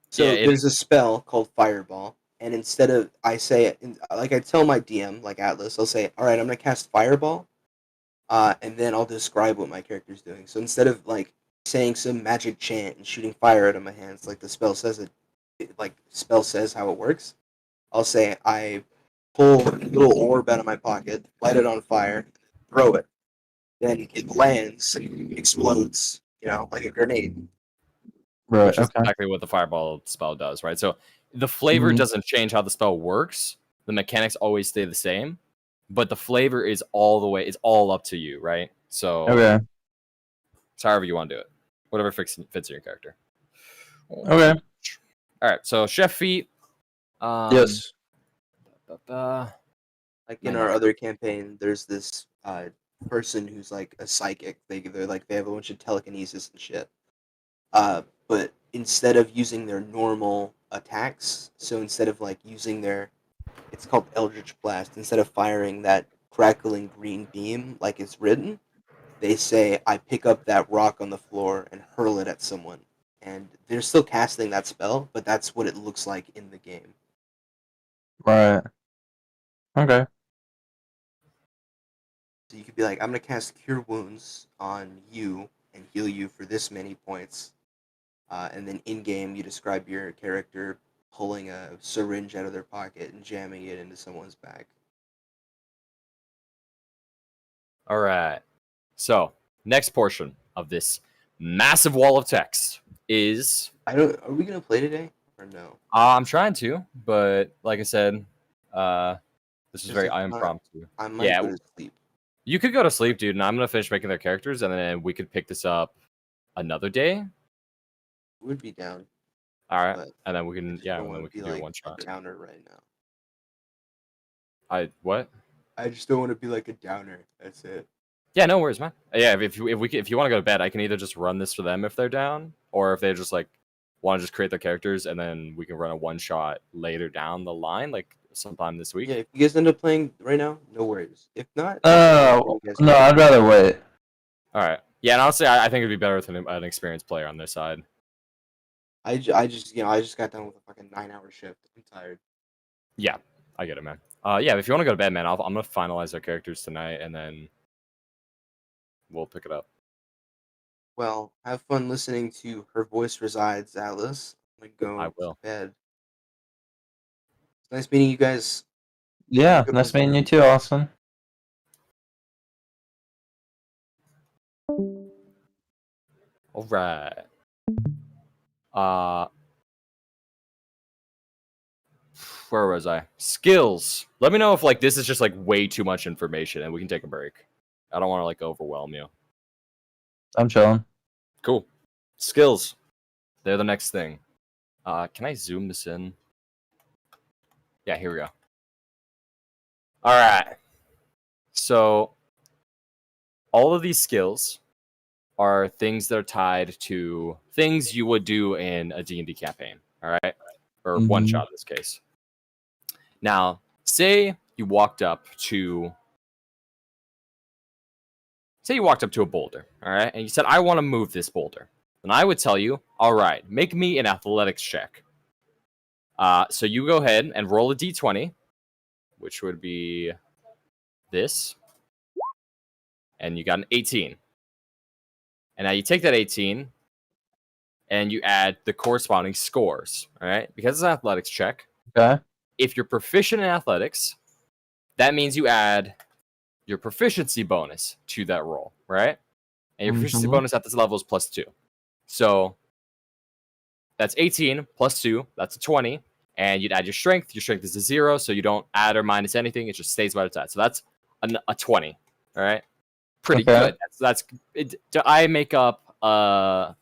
So Yeah, there's a spell called Fireball, and instead of I say like I tell my DM like Atlas, I'll say, all right, I'm gonna cast Fireball, and then I'll describe what my character's doing. So instead of like saying some magic chant and shooting fire out of my hands, like the spell says like spell says how it works, I'll say I pull a little orb out of my pocket, light it on fire, throw it. Then it lands, explodes, like a grenade. Right. which is Okay. exactly what the fireball spell does, right? So the flavor Mhm. doesn't change how the spell works. The mechanics always stay the same, but the flavor is all the way. It's all up to you, right? So Okay. it's however you want to do it, whatever fits in your character. Okay. All right. So chef feat. Yes. Like in our other campaign, there's this person who's like a psychic. They have a bunch of telekinesis and shit. But instead of using their normal attacks, so instead of like using it's called Eldritch Blast. Instead of firing that crackling green beam like it's written, they say I pick up that rock on the floor and hurl it at someone. And they're still casting that spell, but that's what it looks like in the game. Right. Okay. So you could be like, I'm gonna cast Cure Wounds on you and heal you for this many points. And then in game, you describe your character pulling a syringe out of their pocket and jamming it into someone's back. All right. So next portion of this massive wall of text is. Are we gonna play today or no? I'm trying to, but like I said, this is Just very if not, impromptu. I might Yeah, go to sleep. you could go to sleep, dude, and I'm gonna finish making their characters, and then we could pick this up another day. Would be down. All right, But and then we can, just yeah, don't and then want we to be can do like one a shot. downer right now. What? I just don't want to be like a downer. That's it. Yeah, no worries, man. Yeah, if you want to go to bed, I can either just run this for them if they're down, or if they just like want to just create their characters, and then we can run a one shot later down the line, like sometime this week. Yeah, if you guys end up playing right now, no worries. If not, Oh you guys no, can- I'd rather wait. All right. Yeah, and honestly, I think it'd be better with an experienced player on their side. I just got done with a fucking 9-hour shift. I'm tired. Yeah, I get it, man. Yeah, if you want to go to bed, man, I'm gonna finalize our characters tonight, and then we'll pick it up. Well, have fun listening to Her Voice Resides, Atlas. I'm gonna I go will. to bed. It's nice meeting you guys. Yeah, Good nice one. meeting you too, Austin. All right. Where was I? Skills. Let me know if like this is just like way too much information, and we can take a break. I don't want to like overwhelm you. I'm chilling. Cool. Skills. They're the next thing. Can I zoom this in? Yeah, here we go. All right. So all of these skills are things that are tied to things you would do in a D&D campaign, all right? Or one shot in this case. Now, say you walked up to a boulder, all right? And you said, I want to move this boulder. And I would tell you, all right, make me an athletics check. So you go ahead and roll a d20, which would be this. And you got an 18. And now you take that 18 and you add the corresponding scores, all right? Because it's an athletics check. Okay. If you're proficient in athletics, that means you add your proficiency bonus to that roll, right? And your proficiency bonus at this level is +2. So that's 18 plus 2, that's a 20. And you'd add your strength. Your strength is a 0, so you don't add or minus anything. It just stays by its at. So that's a 20, all right? Pretty good. That's it. I make up a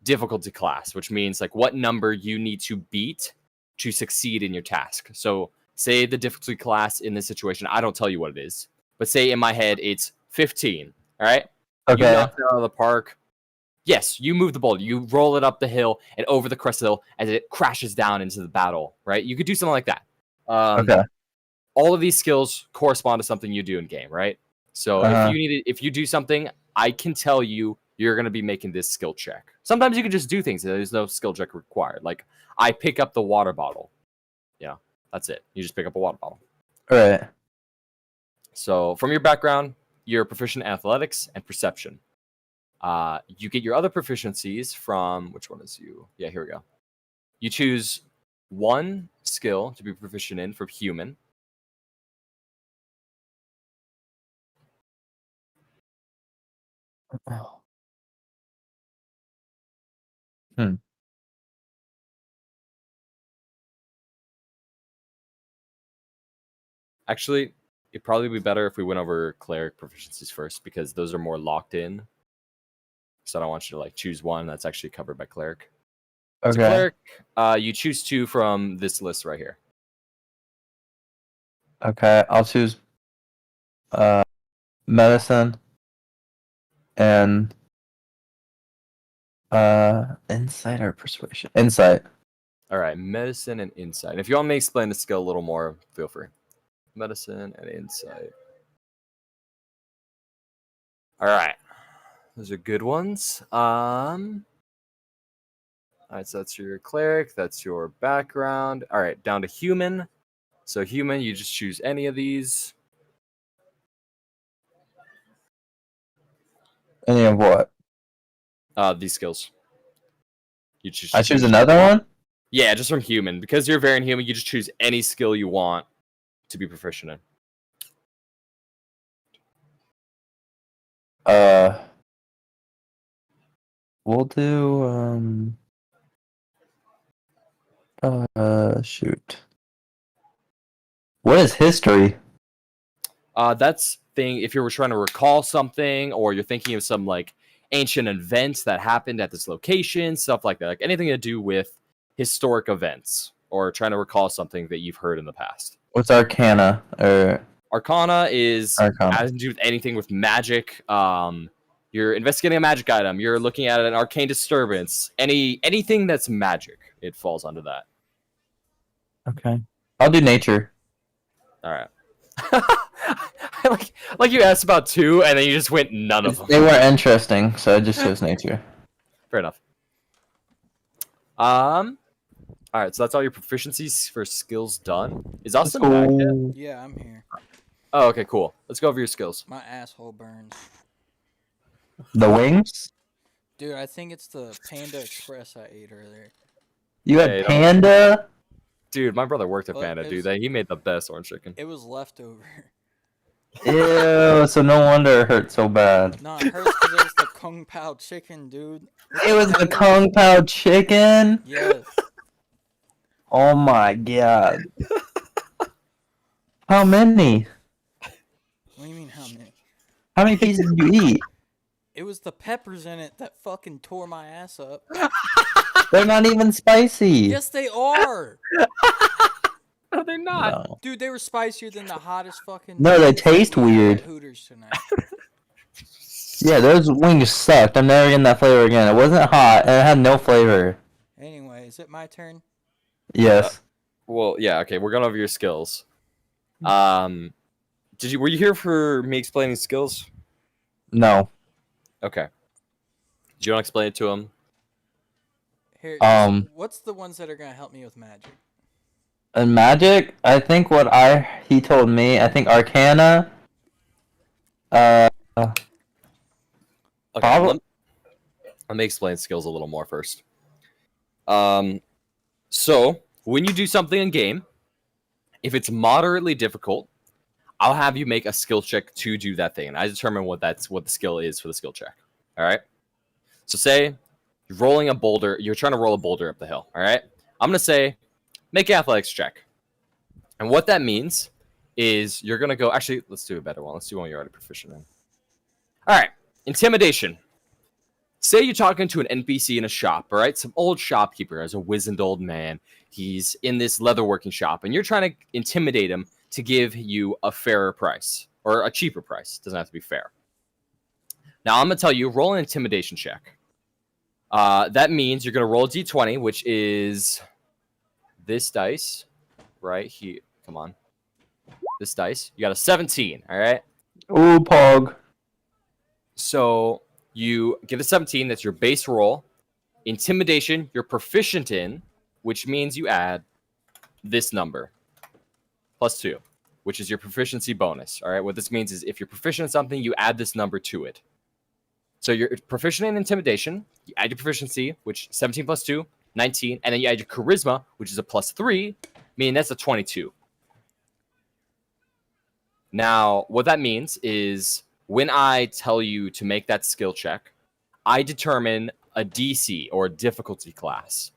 difficulty class, which means like what number you need to beat to succeed in your task. So say the difficulty class in this situation, I don't tell you what it is, but say in my head it's 15. All right. Okay. You knocked it out of the park. Yes, you move the boulder. You roll it up the hill and over the crest of the hill as it crashes down into the battle. Right. You could do something like that. Okay. all of these skills correspond to something you do in game, right? So Uh-huh. if you do something, I can tell you you're going to be making this skill check. Sometimes you can just do things. There's no skill check required. Like I pick up the water bottle. Yeah, that's it. You just pick up a water bottle. Right. So from your background, you're proficient in athletics and perception. You get your other proficiencies from, which one is you? Yeah, here we go. You choose one skill to be proficient in for human. Hmm. Actually, it'd probably be better if we went over cleric proficiencies first because those are more locked in. So I don't want you to like choose one that's actually covered by cleric. So Okay. cleric, you choose two from this list right here. Okay. I'll choose medicine and insight or persuasion. Insight. All right, medicine and insight. If you want me to explain the skill a little more, feel free. Medicine and insight. All right, those are good ones. All right, so that's your cleric. That's your background. All right, down to human. So human, you just choose any of these. Any of what? These skills. You choose. I choose another one? Yeah, just from human. Because you're variant human, you just choose any skill you want to be proficient in. We'll do shoot. What is history? That's thing if you were trying to recall something or you're thinking of some like ancient events that happened at this location, stuff like that. Like anything to do with historic events or trying to recall something that you've heard in the past. What's arcana or Arcana is Arcana. has to do with anything with magic. You're investigating a magic item. You're looking at an arcane disturbance. Anything that's magic, it falls under that. Okay. I'll do nature. All right. like you asked about two, and then you just went none of them. They weren't interesting, so I just chose nature. Fair enough. All right, so that's all your proficiencies for skills done. Is Austin back yet? Yeah, I'm here. Oh, okay, cool. Let's go over your skills. My asshole burns. The wings? Dude, I think it's the Panda Express I ate earlier. You had Hey, don't- panda? Dude, my brother worked at Well, Panda, it dude. was- He made the best orange chicken. It was leftover. Ew, so no wonder it hurt so bad. No, it hurts because it was the Kung Pao chicken, dude. It was the Kung Pao chicken? Yes. Oh my god. How many? What do you mean how many? How many pieces did you eat? It was the peppers in it that fucking tore my ass up. They're not even spicy. Yes, they are. No, they're not. No. Dude, they were spicier than the hottest fucking. No, they wings that taste we had at weird. Hooters tonight. Yeah, those wings sucked. I'm never getting that flavor again. It wasn't hot and it had no flavor. Anyway, is it my turn? Yes. Well, yeah, okay, we're going over your skills. Were you here for me explaining skills? No. Okay. Do you want to explain it to him? Here. What's the ones that are gonna help me with magic? And magic, I think he told me, I think Arcana. Okay, Probably- let me explain skills a little more first. So when you do something in game, if it's moderately difficult, I'll have you make a skill check to do that thing, and I determine what the skill is for the skill check. All right. So say you're rolling a boulder, you're trying to roll a boulder up the hill. All right. I'm gonna say make an athletics check, and what that means is you're gonna go. Actually, let's do a better one. Let's do one you're already proficient in. All right. Intimidation. Say you're talking to an NPC in a shop, all right? Some old shopkeeper as a wizened old man. He's in this leatherworking shop, and you're trying to intimidate him to give you a fairer price or a cheaper price. Doesn't have to be fair. Now, I'm going to tell you, roll an intimidation check. That means you're going to roll a d20, which is this dice right here. Come on. this dice. You got a 17. All right. Ooh, Pog. So you get a 17. That's your base roll. Intimidation, you're proficient in, which means you add this number +2, which is your proficiency bonus. All right. What this means is if you're proficient in something, you add this number to it. So you're proficient in intimidation. You add your proficiency, which 17 + 2, 19, and then you add your charisma, which is a +3, meaning that's a 22. Now, what that means is when I tell you to make that skill check, I determine a DC or a difficulty class.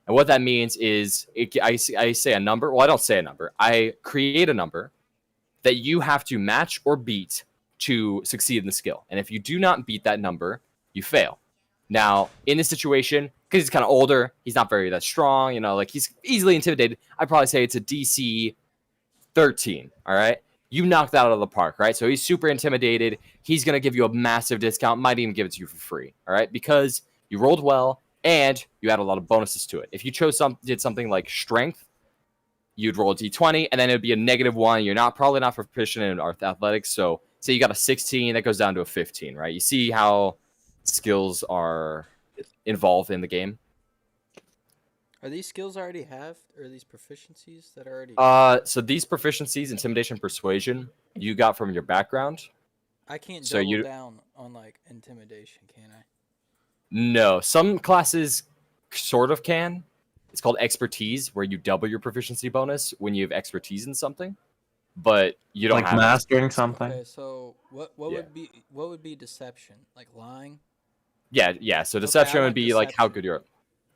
And what that means is I say a number. Well, I don't say a number. I create a number that you have to match or beat to succeed in the skill. And if you do not beat that number, you fail. Now, in this situation, because he's kind of older, he's not very that strong, you know, like he's easily intimidated, I'd probably say it's a DC 13, all right? You knocked that out of the park, right? So he's super intimidated. He's going to give you a massive discount, might even give it to you for free, all right? Because you rolled well and you add a lot of bonuses to it. If you did something like strength, you'd roll a d20 and then it would be a -1. You're probably not proficient in athletics, so say you got a 16, that goes down to a 15, right? You see how skills are involved in the game. Are these skills I already have, or are these proficiencies that are already? So these proficiencies, intimidation, persuasion, you got from your background. I can't so double you- down on like intimidation, can I? No, some classes sort of can. It's called expertise, where you double your proficiency bonus when you have expertise in something, but you don't Like have mastering something. Okay, so what Yeah. would be deception? Like lying? Yeah. So deception I would want be like how deception. good you're.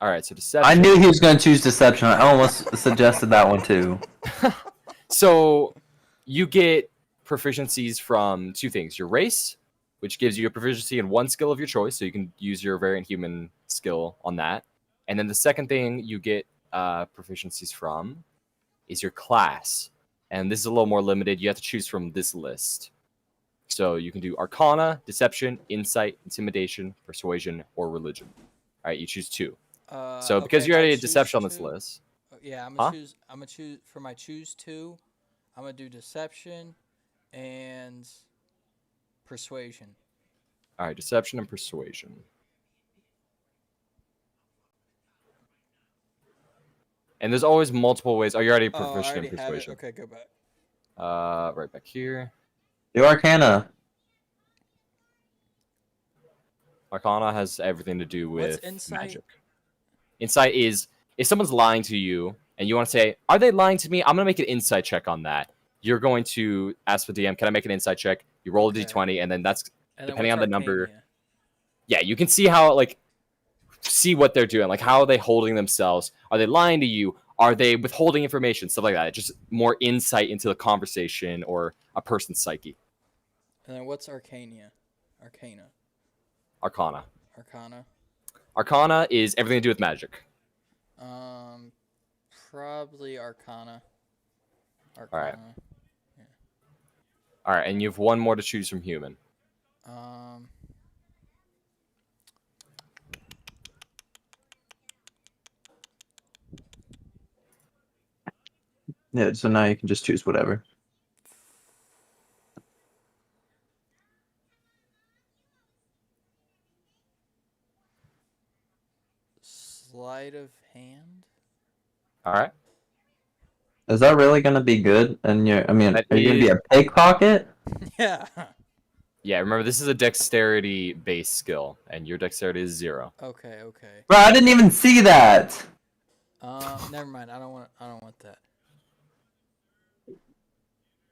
All right, so deception. I knew he was going to choose deception. I almost suggested that one too. So you get proficiencies from two things: your race, which gives you a proficiency in one skill of your choice, so you can use your variant human skill on that. And then the second thing you get proficiencies from is your class, and this is a little more limited. You have to choose from this list. So you can do Arcana, Deception, Insight, Intimidation, Persuasion, or Religion. All right, you choose two. So because Okay, you're if I already a choose deception on this two- list, Yeah, I'm Huh? gonna choose for my choose two. I'm gonna do deception and persuasion. all right, deception and persuasion. And there's always multiple ways. Oh, you're already Oh, I proficient already in have it. persuasion. Okay, go back. Right back here. Do Arcana. Arcana has everything to do What's with insight? magic. Insight is if someone's lying to you and you want to say, "Are they lying to me?" I'm gonna make an insight check on that. You're going to ask the DM, "Can I make an insight check?" You roll a Okay. d20, and then that's And then depending what's on the number. Arcania? Yeah, you can see how see what they're doing. Like, how are they holding themselves? Are they lying to you? Are they withholding information? Stuff like that. Just more insight into the conversation or a person's psyche. And then what's Arcania? Arcana. Arcana. Arcana. Arcana is everything to do with magic. Probably Arcana. right. Arcana. All right, and you have one more to choose from human. Yeah, so now you can just choose whatever. Sleight of hand. All right. Is that really going to be good? And I mean, That are you going to be is- a pickpocket? Yeah. Yeah, remember this is a dexterity based skill, and your dexterity is 0. Okay. Okay. Bro, I didn't even see that. Never mind. I don't want that.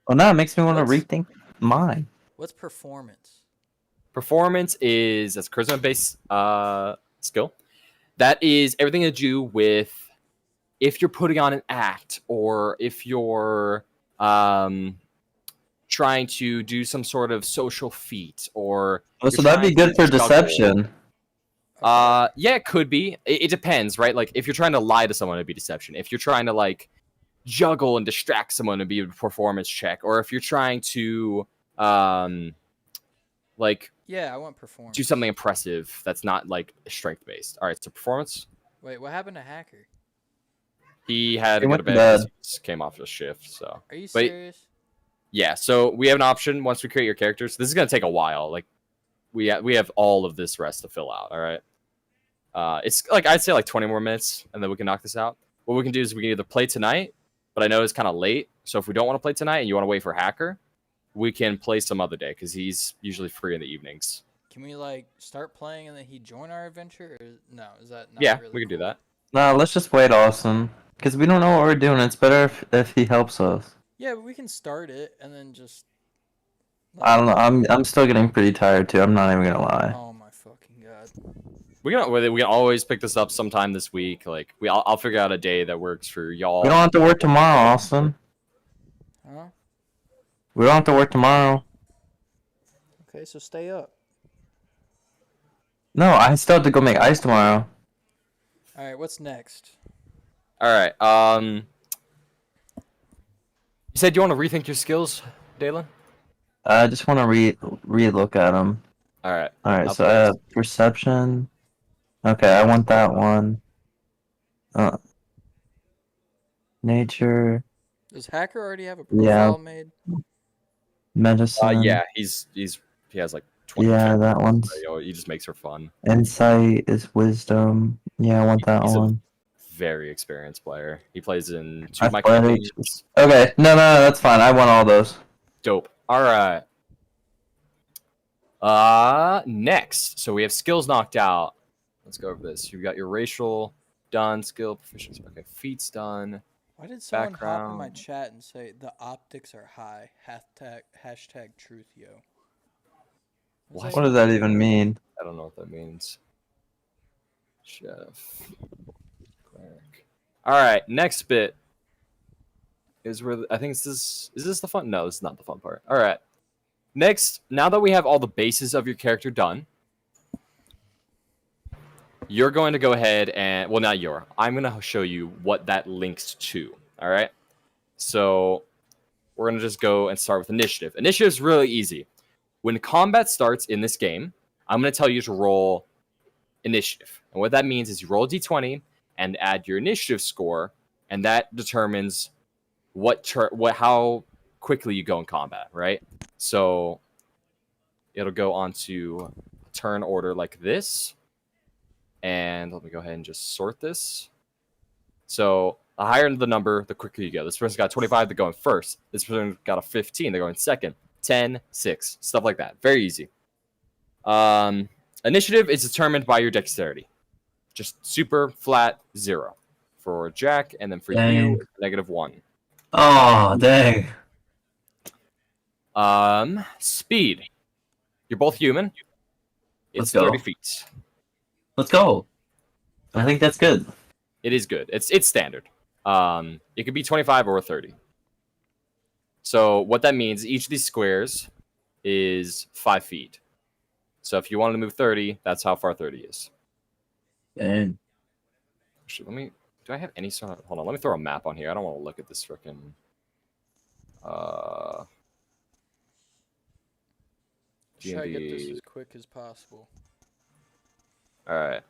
Well, now it makes me want to What's- rethink mine. What's performance? Performance is that's charisma based skill. That is everything to do with if you're putting on an act or if you're trying to do some sort of social feat or Oh, so you're that'd be trying good for to juggle. deception. Yeah, it could be. It depends, right? Like if you're trying to lie to someone, it'd be deception. If you're trying to like juggle and distract someone, it'd be a performance check. Or if you're trying to like Yeah, I want performance. do something impressive that's not like strength based. All right, so performance. Wait, what happened to Hacker? He had He to go went to to bed. 'cause bed. he just came off a shift, so Are you Wait. serious? Yeah, so we have an option once we create your characters. This is gonna take a while. Like we have all of this rest to fill out. All right. It's like I'd say like 20 more minutes, and then we can knock this out. What we can do is we can either play tonight, but I know it's kind of late. So if we don't want to play tonight and you want to wait for Hacker, we can play some other day because he's usually free in the evenings. Can we like start playing and then he join our adventure? Or no, is that not Yeah, really we can do cool? that. No, let's just wait, Austin. Because we don't know what we're doing. It's better if he helps us. Yeah, but we can start it and then just. I don't know. I'm still getting pretty tired too. I'm not even gonna lie. Oh my fucking god. We can always pick this up sometime this week. Like I'll figure out a day that works for y'all. We don't have to work tomorrow, Austin. Huh? We don't have to work tomorrow. Okay, so stay up. No, I still have to go make ice tomorrow. All right, what's next? All right. You said you want to rethink your skills, Dalen? I just want to re-look at them. All right. All right, I'll so put I this. have perception. Okay, I want that one. Nature, Does Hacker already have a Yeah. profile made? medicine. Yeah, he has like 20. Yeah, that one's. He just makes her fun. Insight is wisdom. Yeah, I want that He's a one. very experienced player. He plays in 2 of my Athletics. campaigns. Okay, no, that's fine. I want all those. Dope. All right. Next. So we have skills knocked out. Let's go over this. You've got your racial done, skill proficiency. Okay, feats done. Why did someone hop in my Background. chat and say the optics are high? Hashtag truth, yo. What? What does that even mean? I don't know what that means. Chef. Cleric. All right, next bit is where I think is this the fun? No, this is not the fun part. All right. Next, now that we have all the bases of your character done, you're going to go ahead and I'm going to show you what that links to. All right. So we're going to just go and start with initiative. Initiative is really easy. When combat starts in this game, I'm going to tell you to roll initiative. And what that means is you roll a d20 and add your initiative score, and that determines how quickly you go in combat, right? So it'll go on to turn order like this. And let me go ahead and just sort this. So the higher the number, the quicker you go. This person's got 25, they're going first. This person got a 15, they're going second. 10, 6, stuff like that. Very easy. Initiative is determined by your dexterity. Just super flat 0 for Jack, and then for Dang. you, -1. Oh, dang. Speed. You're both human. It's Let's go. 30 feet. Let's go. I think that's good. It is good. It's standard. It could be 25 or 30. So what that means, each of these squares is 5 feet. So if you wanted to move 30, that's how far 30 is. Dang. Actually, do I have any sort of, hold on, let me throw a map on here. I don't want to look at this frickin' Try to get this D&D. as quick as possible. Alright.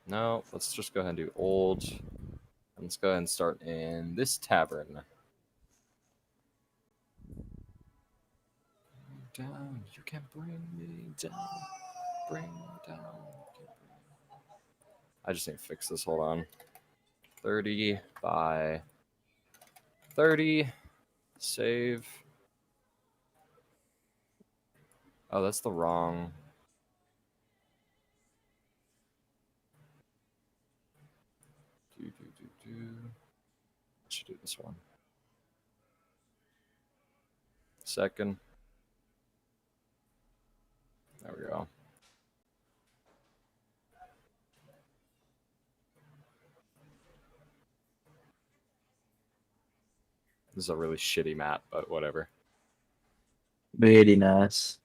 No, let's just go ahead and do old. And let's go ahead and start in this tavern. Down, you can bring me down. Bring me down. I just need to fix this. Hold on. 30 by 30. Save. Oh, that's the wrong. I should do this one. Second. There we go. This is a really shitty map, but whatever. Very nice.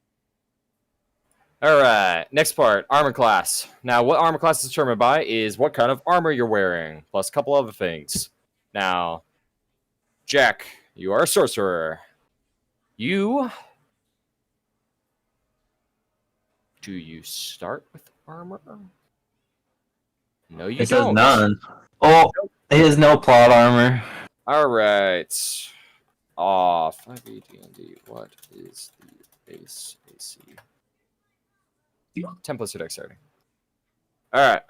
All right, next part, armor class. Now, what armor class is determined by is what kind of armor you're wearing, plus a couple other things. Now, Jack, you are a sorcerer. Do you start with armor? No, you It says don't. none. Oh, he has no plot armor. All right. Ah, 5e D&D. What is the base AC? 10 plus 2 dexterity. All right.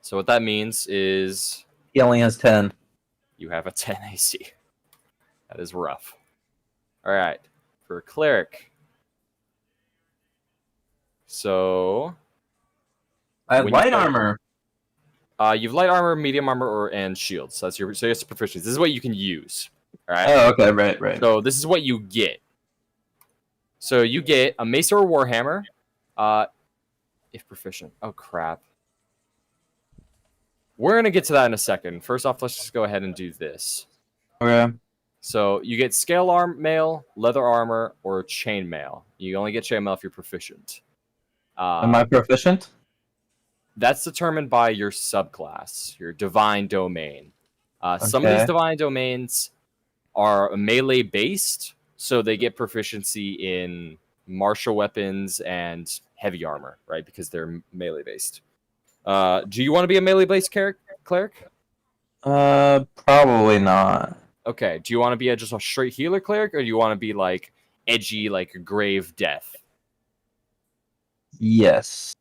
So what that means is He only has 10. you have a 10 AC. That is rough. All right. For cleric. So I have When you light start- armor. you've light armor, medium armor, and shields. So that's your proficiency. This is what you can use. All right. Oh, okay, right. So this is what you get. So you get a mace or a warhammer, if proficient. Oh crap. We're gonna get to that in a second. First off, let's just go ahead and do this. Okay. So you get scale arm mail, leather armor, or chain mail. You only get chain mail if you're proficient. Am I proficient? That's determined by your subclass, your divine domain. Some of these Okay. divine domains are melee based, so they get proficiency in martial weapons and heavy armor, right? Because they're melee based. Do you want to be a melee based cleric? Probably not. Okay. Do you want to be just a straight healer cleric, or do you want to be like edgy, like grave death? Yes.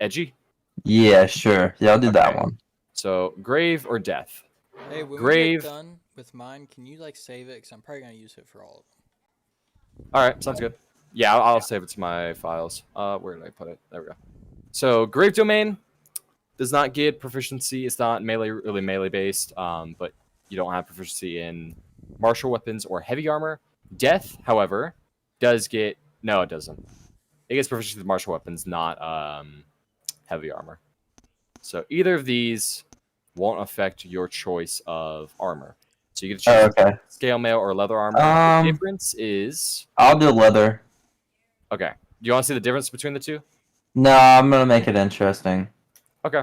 Edgy. Yeah, sure. Yeah, I'll do that Okay. one. So grave or death. Hey, when we Grave. get done with mine, can you like save it? Because I'm probably gonna use it for all of them. All right, sounds good. Yeah, I'll save it to my files. Where did I put it? There we go. So grave domain does not get proficiency. It's not really melee based. But you don't have proficiency in martial weapons or heavy armor. Death, however, does get no, it doesn't. It gets proficiency with martial weapons, not heavy armor. So either of these won't affect your choice of armor. So you get to choose Oh, okay. scale mail or leather armor. The difference is I'll do leather. okay. Do you want to see the difference between the two? No, I'm gonna make it interesting. Okay.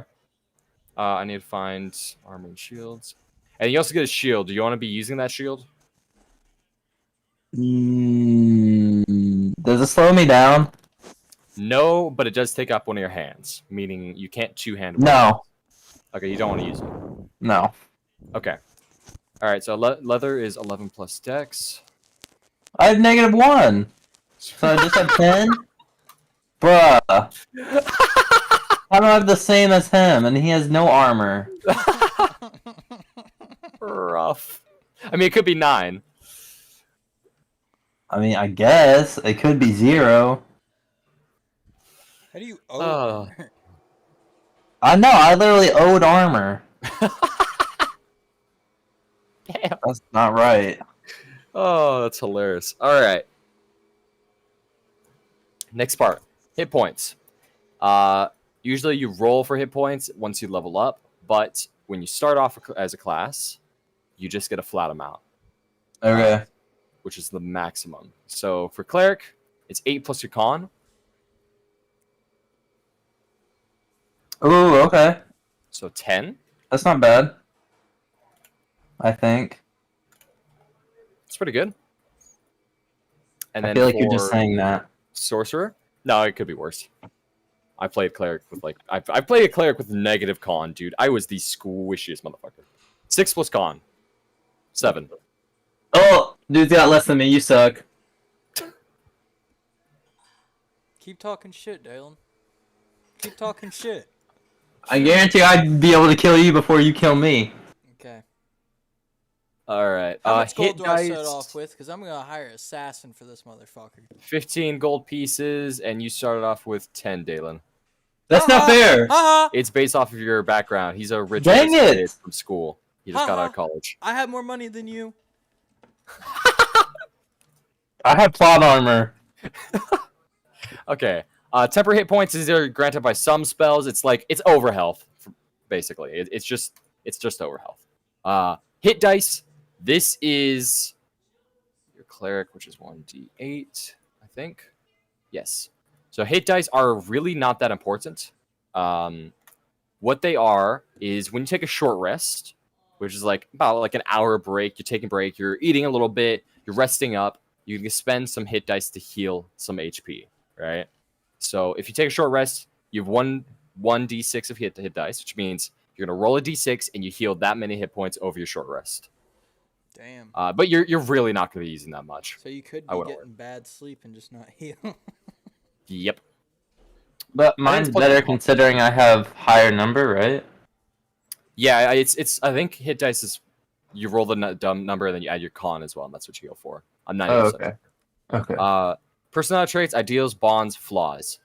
I need to find armor and shields. And you also get a shield. Do you want to be using that shield? Does it slow me down? No, but it does take up one of your hands, meaning you can't two-hand. No. Okay, you don't want to use it. No. Okay. All right, so leather is 11 plus dex. I have -1. So I just have 10? Bruh. How do I have the same as him and he has no armor? Rough. I mean, it could be 9. I mean, I guess. It could be 0. How do you Oh. I know, I literally owed armor. Damn. That's not right. Oh, that's hilarious. All right. Next part. Hit points. Usually you roll for hit points once you level up, but when you start off as a class, you just get a flat amount. Okay. Which is the maximum. So for cleric, it's 8 plus your con. Ooh, okay. So 10. That's not bad. I think. It's pretty good. And I then feel like you're just for saying that. sorcerer, no, it could be worse. I played cleric with like I played a cleric with negative con, dude. I was the squishiest motherfucker. 6 plus con. 7. Oh, dude's got less than me. You suck. Keep talking shit, Dalen. Keep talking shit. I guarantee I'd be able to kill you before you kill me. Okay. All right. How much Hit gold do I dice, start off with? Because I'm gonna hire an assassin for this motherfucker. 15 gold pieces, and you started off with 10, Dalen. That's not fair. Haha! It's based off of your background. He's a rich Dang it! kid from school. He just got out of college. I have more money than you. I have plot armor. Okay. Temporary hit points is either granted by some spells. It's like it's over health, basically. It's just over health. Hit dice. This is your cleric, which is 1d8, I think. Yes. So hit dice are really not that important. What they are is when you take a short rest, which is like about like an hour break. You're taking a break. You're eating a little bit. You're resting up. You can spend some hit dice to heal some HP, right? So if you take a short rest, you have one d6 of hit dice, which means you're gonna roll a d6 and you heal that many hit points over your short rest. Damn. But you're really not going to be using that much. So you could I be wouldn't getting bad sleep and just not heal. Yep. But mine's better considering I have higher number, right? Yeah, it's. I think hit dice is you roll the dumb number and then you add your con as well, and that's what you go for. I'm 90%. Oh, okay. Okay. Personality traits, ideals, bonds, flaws.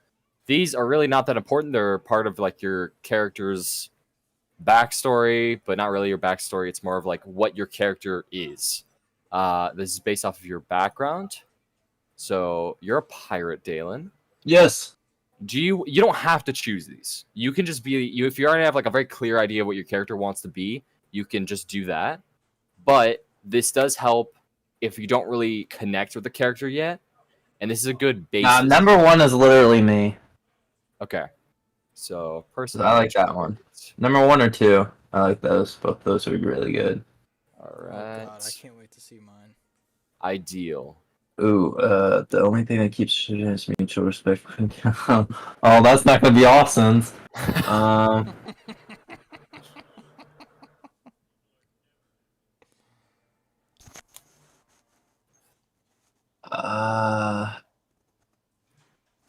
These are really not that important. They're part of like your character's backstory, but not really your backstory. It's more of like what your character is. This is based off of your background. So you're a pirate, Dalen. Yes. You don't have to choose these. You can just be you if you already have like a very clear idea of what your character wants to be, you can just do that. But this does help if you don't really connect with the character yet. And this is a good basis. Number 1 is literally me. Okay. So I like that one. Number 1 or 2. I like those. Both those are really good. All Oh right. god, I can't wait to see mine. Ideal. Ooh, the only thing that keeps shit is mutual respect. Oh, that's not gonna be Austin's.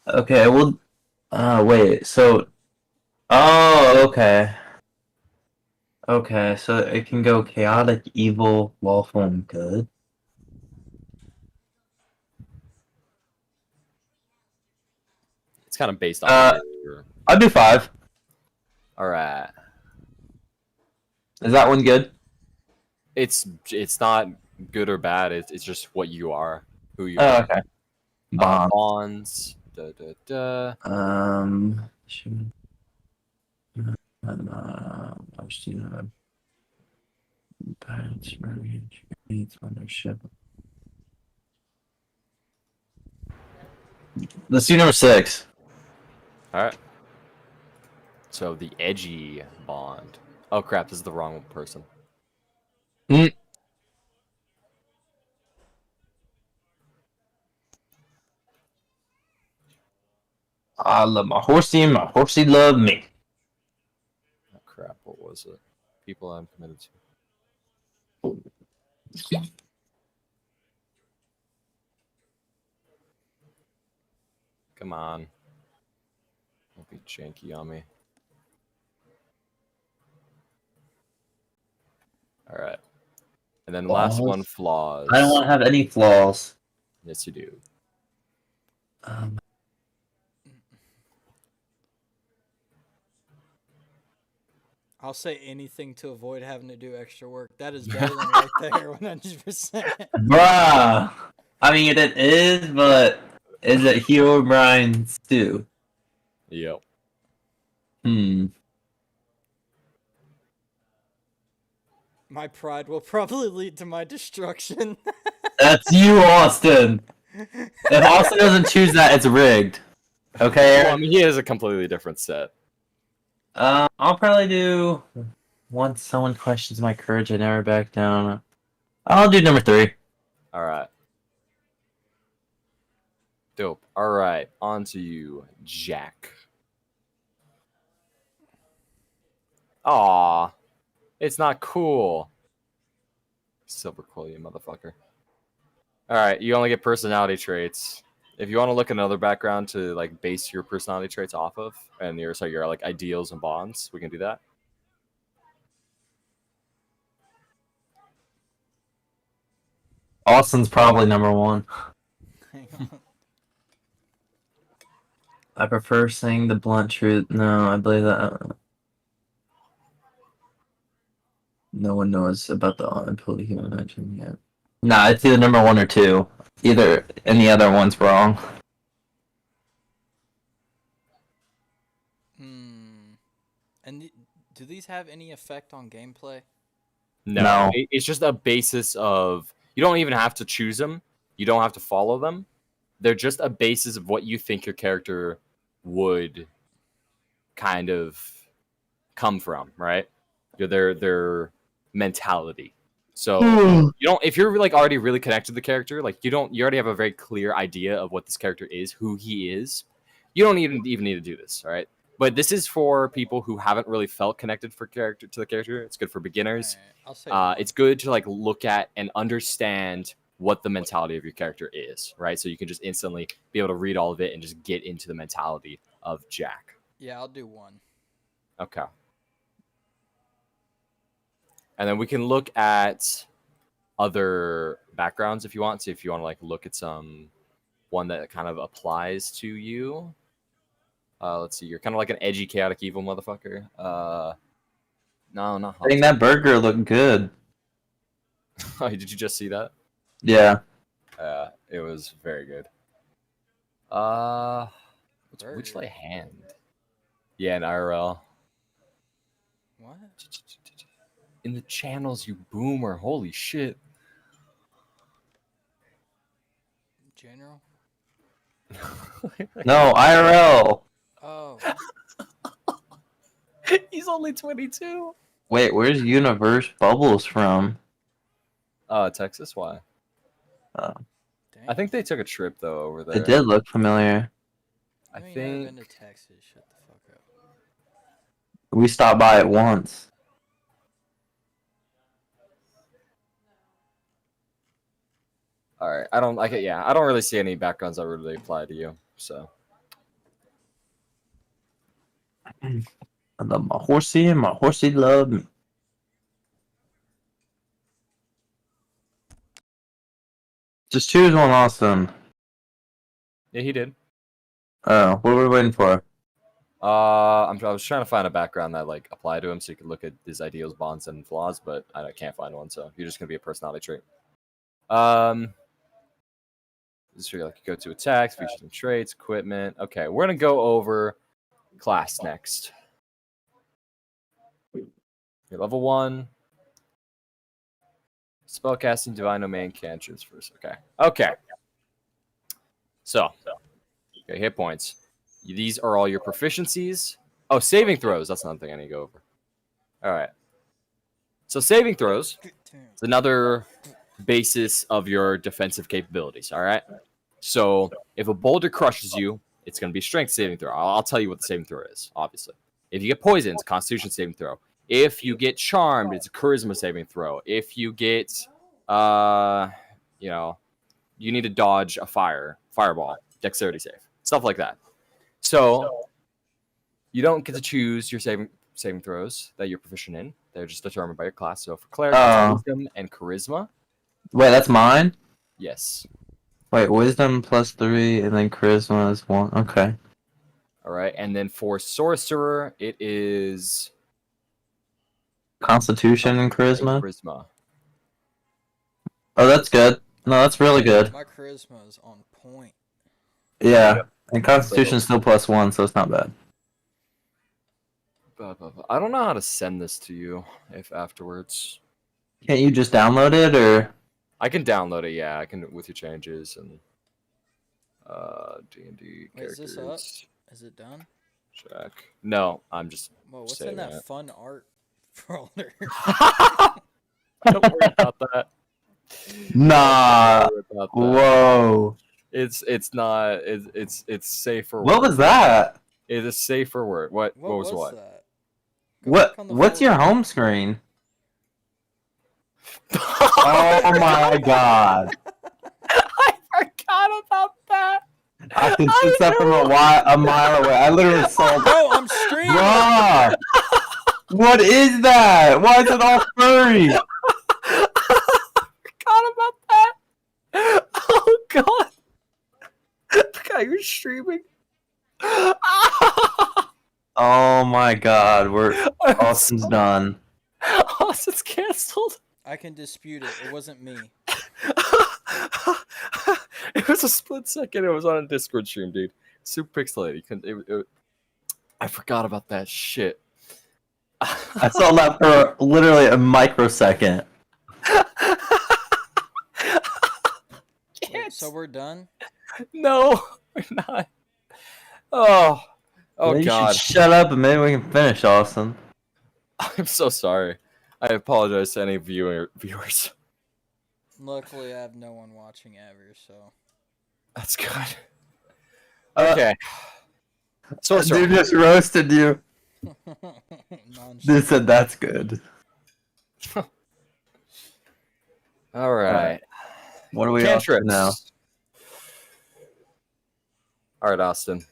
Okay, well, wait, so, oh, okay. Okay, so it can go chaotic, evil, lawful, and good. It's kind of based on I'll do 5. All right. Is that one good? It's not good or bad. It's just what you are, who you Oh, are. okay. Bond. Bonds. I've seen parents, marriage, needs, ownership. Let's do number 6. All right. So the edgy bond. Oh crap! This is the wrong person. I love my horsey, and my horsey love me. Oh crap! What was it? People I'm committed to. Come on. Don't be janky on me. All right. And then last one, flaws. I don't want to have any flaws. Yes, you do. I'll say anything to avoid having to do extra work. That is better than right there, 100%. Bruh. I mean, it is, but is it Hero Brian Stew? Yep. My pride will probably lead to my destruction. That's you, Austin. If Austin doesn't choose that, it's rigged. Okay, Well, I mean, he has a completely different set. I'll probably do once someone questions my courage, I never back down. I'll do number 3. All right. Dope. All right. On to you, Jack. Aw. It's not cool. Silver quill, you motherfucker. All right. You only get personality traits. If you want to look at another background to like base your personality traits off of, and your like ideals and bonds, we can do that. Austin's probably number 1. Hang on. I prefer saying the blunt truth. No, I believe that. No one knows about the unpolite human mention yet. Nah, it's either number 1 or 2. Either any other one's wrong. And do these have any effect on gameplay? No. It's just a basis of you don't even have to choose them. You don't have to follow them. They're just a basis of what you think your character would kind of come from, right? Their mentality. So you don't if you're like already really connected to the character, like you already have a very clear idea of what this character is, who he is. You don't even need to do this, all right? But this is for people who haven't really felt connected to the character. It's good for beginners. Alright, I'll say one. It's good to like look at and understand what the mentality of your character is, right? So you can just instantly be able to read all of it and just get into the mentality of Jack. Yeah, I'll do 1. Okay. And then we can look at other backgrounds if you want. See if you want to like look at one that kind of applies to you. Let's see. You're kind of like an edgy, chaotic, evil motherfucker. No, not. I think that burger looked good. Oh, did you just see that? Yeah. It was very good. Which Burger. hand? Yeah, in IRL. What? In the channels, you boomer. Holy shit. General? No, IRL. Oh. He's only 22. Wait, where's Universe Bubbles from? Texas. Why? Dang. I think they took a trip though over there. It did look familiar. I You ain't never been think. to Texas. Shut the fuck up. We stopped by it once. All right. I don't like it. Yeah, I don't really see any backgrounds that really apply to you. So. I love my horsey and my horsey love me. Just choose one, Austin. Yeah, he did. Oh, what are we waiting for? I was trying to find a background that like applied to him, so you could look at his ideals, bonds, and flaws, but I can't find one. So you're just gonna be a personality trait. This is where like you go to attacks, features and traits, equipment. Okay, we're gonna go over class next. You're level 1. Spellcasting, divine domain, cantrips first. Okay. So, okay, hit points. These are all your proficiencies. Oh, saving throws. That's another thing I need to go over. All right. So saving throws is another basis of your defensive capabilities. All right. So if a boulder crushes you, it's going to be strength saving throw. I'll tell you what the saving throw is, obviously. If you get poisoned, it's a constitution saving throw. If you get charmed, it's a charisma saving throw. If you get, you need to dodge a fireball, dexterity save, stuff like that. So you don't get to choose your saving throws that you're proficient in. They're just determined by your class. So for cleric, it's wisdom and charisma. Wait, that's mine? Yes. Wait, wisdom +3 and then charisma is 1. Okay. All right. And then for sorcerer, it is Constitution and charisma? charisma. Oh, that's good. No, that's really good. My charisma is on point. Yeah. And Constitution's still +1, so it's not bad. I don't know how to send this to you if afterwards. Can't you just download it, or? I can download it, yeah. I can with your changes and D&D Wait, is characters. this up? Is it done? Check. No, I'm just Whoa, what's saving in that it. fun art folder? Don't worry about that. Nah. Don't worry about that. Whoa. It's not it's safer. What was that? It's a safer word. What was what? that? Go back on the What's your folder. home screen? Oh my god. I forgot about that. I can see that from a mile away. I literally saw Bro, I'm streaming. Bruh! What is that? Why is it all furry? Forgot about that. Oh god. God, you're streaming. Oh my god, Austin's done. Austin's canceled. I can dispute it. It wasn't me. It was a split second. It was on a Discord stream, dude. Super pixelated. I forgot about that shit. I saw that for literally a microsecond. Wait, so we're done? No, we're not. Oh You god. should shut up and maybe we can finish, Austin. I'm so sorry. I apologize to any viewers. Luckily, I have no one watching ever, so. That's good. Okay. Sorcerer. Dude just roasted you. Non-shit. Dude said that's good. All right. What are we up to Cantrips. now? All right, Austin.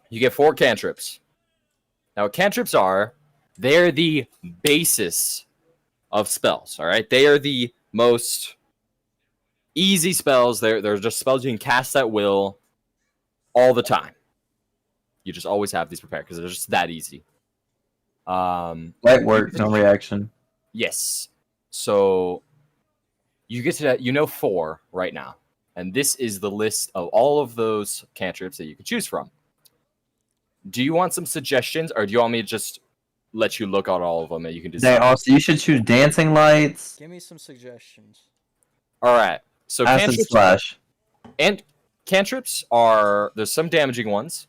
You get 4 cantrips. Now, what cantrips are, they're the basis of spells, all right? They are the most easy spells. They're just spells you can cast at will all the time. You just always have these prepared because they're just that easy. Light work, no reaction. Yes. So you get to that. You know 4 right now, and this is the list of all of those cantrips that you can choose from. Do you want some suggestions, or do you want me to just let you look at all of them and you can They decide? also, you should choose dancing lights, Give me some suggestions. All right. So acid cantrips splash. and cantrips are there's some damaging ones.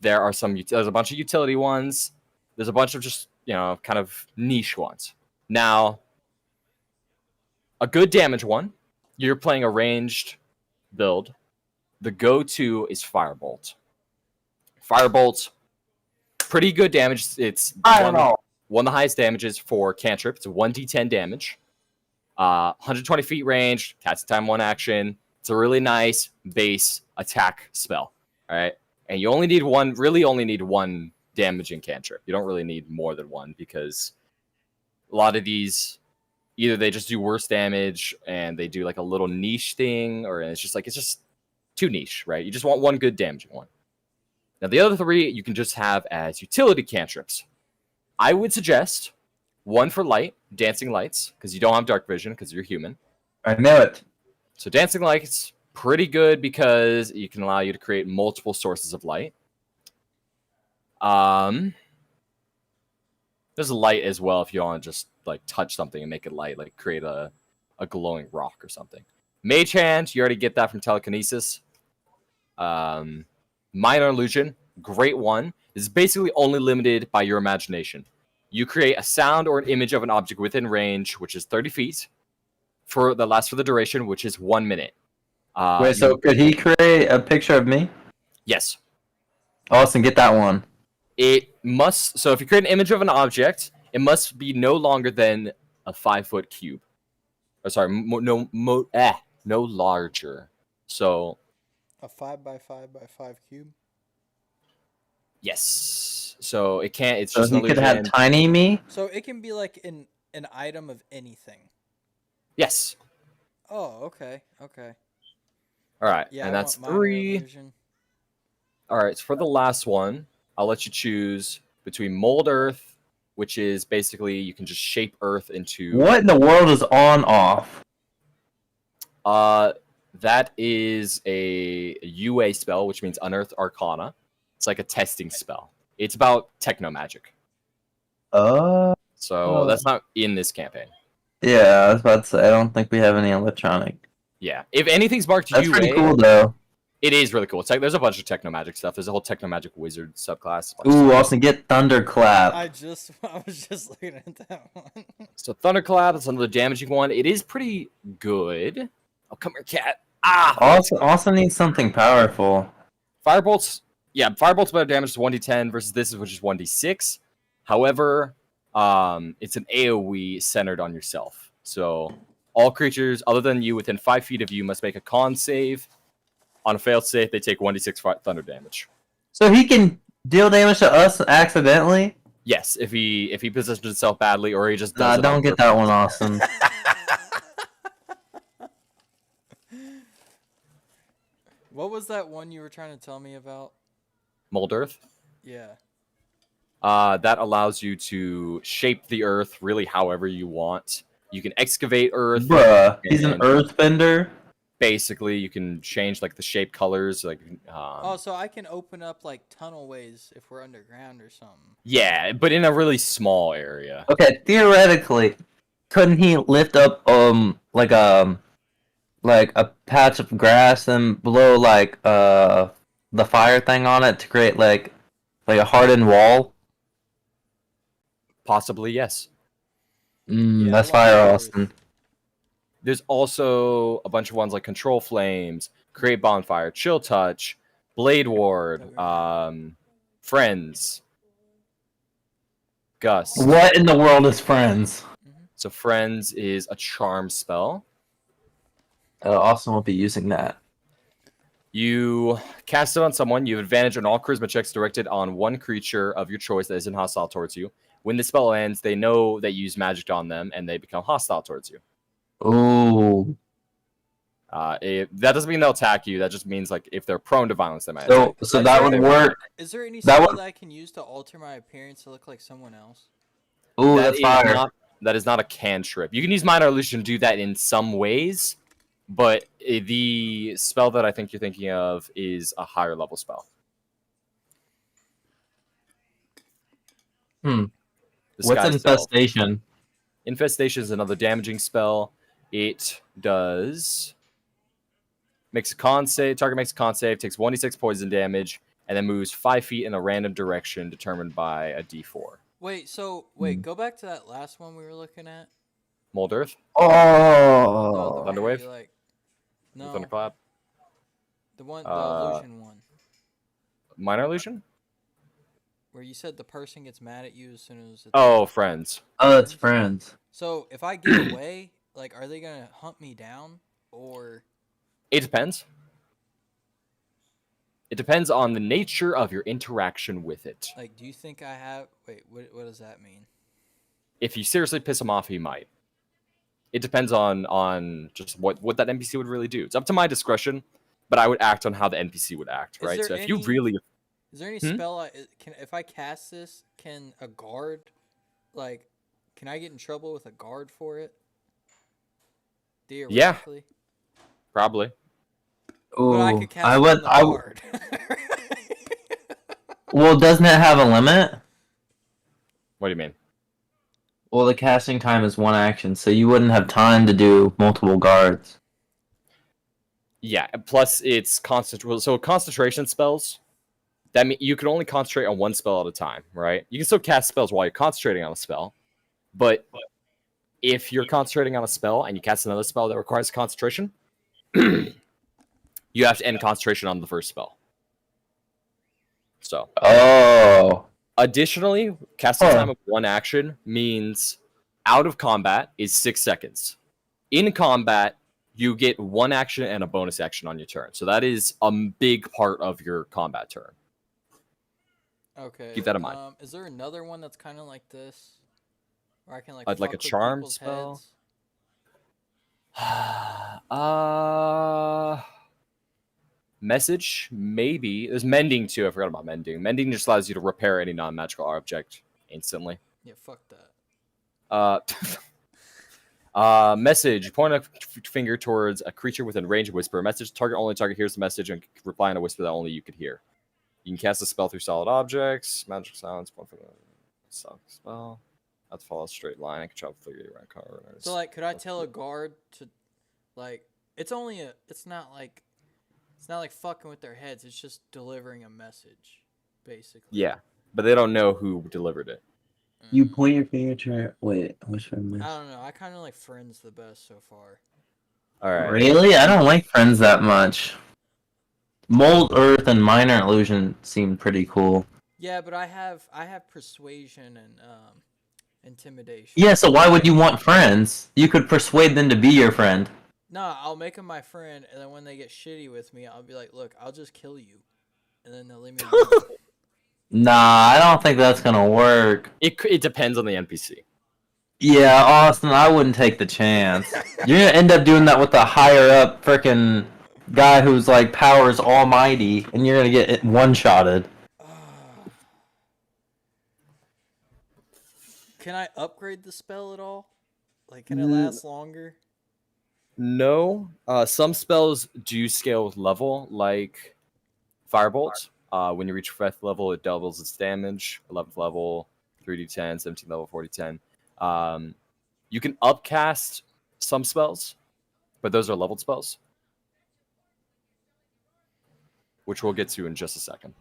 There are there's a bunch of utility ones. There's a bunch of just, kind of niche ones. Now, a good damage one, you're playing a ranged build. The go-to is Firebolt. Firebolt, pretty good damage. It's one of the highest damages for cantrip. It's a 1d10 damage. 120 feet range, cast time 1 action. It's a really nice base attack spell. All right. And you only need one damaging cantrip. You don't really need more than one because a lot of these, either they just do worse damage and they do like a little niche thing, or it's just too niche, right? You just want one good damaging one. Now, the other 3 you can just have as utility cantrips. I would suggest 1 for light, Dancing Lights, because you don't have dark vision because you're human. I knew it. So Dancing Lights, pretty good because it can allow you to create multiple sources of light. There's a light as well if you want to just like touch something and make it light, like create a glowing rock or something. Mage Hand, you already get that from telekinesis. Minor Illusion, great one. This is basically only limited by your imagination. You create a sound or an image of an object within range, which is 30 feet, that lasts for the duration, which is 1 minute. Wait, so could he create a picture of me? Yes. Austin, get that one. So if you create an image of an object, it must be no longer than a 5-foot cube. Or sorry, no larger. So A 5x5x5 cube. yes. So it can't. It's So just he an could have illusion. tiny me. So it can be like an item of anything. Yes. Oh, okay. Okay. All right. Yeah, And I that's want minor 3. illusion. All right. So for the last one, I'll let you choose between Mold Earth, which is basically you can just shape Earth into. What in the world is on off? That is a UA spell, which means Unearthed Arcana. It's like a testing spell. It's about techno magic. So Oh. that's not in this campaign. Yeah, I was about to say, I don't think we have any electronic. Yeah. If anything's marked That's UA, pretty cool, though. it is really cool. It's like there's a bunch of techno magic stuff. There's a whole techno magic wizard subclass. Ooh, Austin, get Thunderclap. I was just looking at that one. So Thunderclap is another damaging one. It is pretty good. Oh, come here, cat. Ah! Austin needs something powerful. Firebolt's better damage to 1d10 versus this, which is 1d6. However, it's an AoE centered on yourself. So all creatures other than you within 5 feet of you must make a con save. On a failed save, they take 1d6 thunder damage. So he can deal damage to us accidentally? Yes, if he positions himself badly or he just Nah, does it don't on get that one, Austin. What was that one you were trying to tell me about? Mold Earth. Yeah. That allows you to shape the earth really however you want. You can excavate earth. Bruh, he's an and earthbender? Basically, you can change like the shape colors. Like, Oh, so I can open up like tunnel ways if we're underground or something. yeah, but in a really small area. Okay, theoretically, couldn't he lift up like a patch of grass and blow like the fire thing on it to create like a hardened wall? Possibly, yes. Yeah, That's I fire, like Austin. There's also a bunch of ones like Control Flames, Create Bonfire, Chill Touch, Blade Ward, Okay. Friends, Gust. What in the world is friends? So Friends is a charm spell. Austin won't be using that. You cast it on someone. You have advantage on all charisma checks directed on one creature of your choice that isn't hostile towards you. When the spell ends, they know that you used magic on them, and they become hostile towards you. Ooh. That doesn't mean they'll attack you. That just means like if they're prone to violence, they might So attack. so Is that there would any- work. Is there any That spell would- that I can use to alter my appearance to look like someone else? Ooh, That that's is fire. that is not a cantrip. You can use minor illusion to do that in some ways, but the spell that I think you're thinking of is a higher level spell. Hmm. The What's Sky Self. infestation? Infestation is another damaging spell. It does makes a con save. Target makes a con save, takes 1d6 poison damage, and then moves 5 feet in a random direction determined by a d4. Wait, go back to that last one we were looking at. Mold Earth, No, the Oh. one where you, Thunderwave? like, no, Thunderclap, the one, the Uh, illusion one, minor illusion. where you said the person gets mad at you as soon as. Oh, Friends. Oh, it's friends. So if I get away, like, are they gonna hunt me down, or? It depends. It depends on the nature of your interaction with it. Like, do you think I have? Wait, what does that mean? If you seriously piss him off, he might. It depends on just what that NPC would really do. It's up to my discretion, but I would act on how the NPC would act, Is right? there So if you any- really Is there any Hmm? spell can if I cast this, can a guard, like, can I get in trouble with a guard for it? Theoretically. probably. Ooh, But I could cast I it would. on the I would. guard. Well, doesn't it have a limit? What do you mean? Well, the casting time is one action, so you wouldn't have time to do multiple guards. Yeah, and plus it's so concentration spells. That mean you can only concentrate on one spell at a time, right? You can still cast spells while you're concentrating on a spell, but if you're concentrating on a spell and you cast another spell that requires concentration, you have to end concentration on the first spell. So, Oh. additionally, casting Huh. time of one action means out of combat is 6 seconds. In combat, you get one action and a bonus action on your turn. So that is a big part of your combat turn. Okay. Keep that in mind. Is there another one that's kind of like this, where I can like Like a fuck with charm people's spell? heads? Message, maybe. There's mending too. I forgot about mending. Mending just allows you to repair any non-magical object instantly. Yeah, fuck that. Message. Point a finger towards a creature within range of whisper. Message. Target hears the message and reply in a whisper that only you could hear. You can cast a spell through solid objects. Magic silence. Point finger. Spell. That's follow a straight line. I can travel through your right corners. So like, could I tell a guard to, like, it's not like fucking with their heads. It's just delivering a message, basically. Yeah, but they don't know who delivered it. You point your finger to wait, which one? I don't know. I kind of like Friends the best so far. All right. Really? I don't like friends that much. Mold Earth and Minor Illusion seem pretty cool. Yeah, but I have persuasion and intimidation. Yeah, so why would you want friends? You could persuade them to be your friend. No, I'll make them my friend, and then when they get shitty with me, I'll be like, "Look, I'll just kill you," and then they'll leave me alone. Nah, I don't think that's gonna work. It depends on the NPC. Yeah, Austin, I wouldn't take the chance. You're gonna end up doing that with the higher up frickin' guy who's like powers almighty, and you're gonna get it one-shotted. Can I upgrade the spell at all? Like, can it last longer? No. Some spells do scale with level, like Firebolt. When you reach 5th level, it doubles its damage. 11th level, 3d10. 17th level, 4d10. You can upcast some spells, but those are leveled spells, which we'll get to in just a second.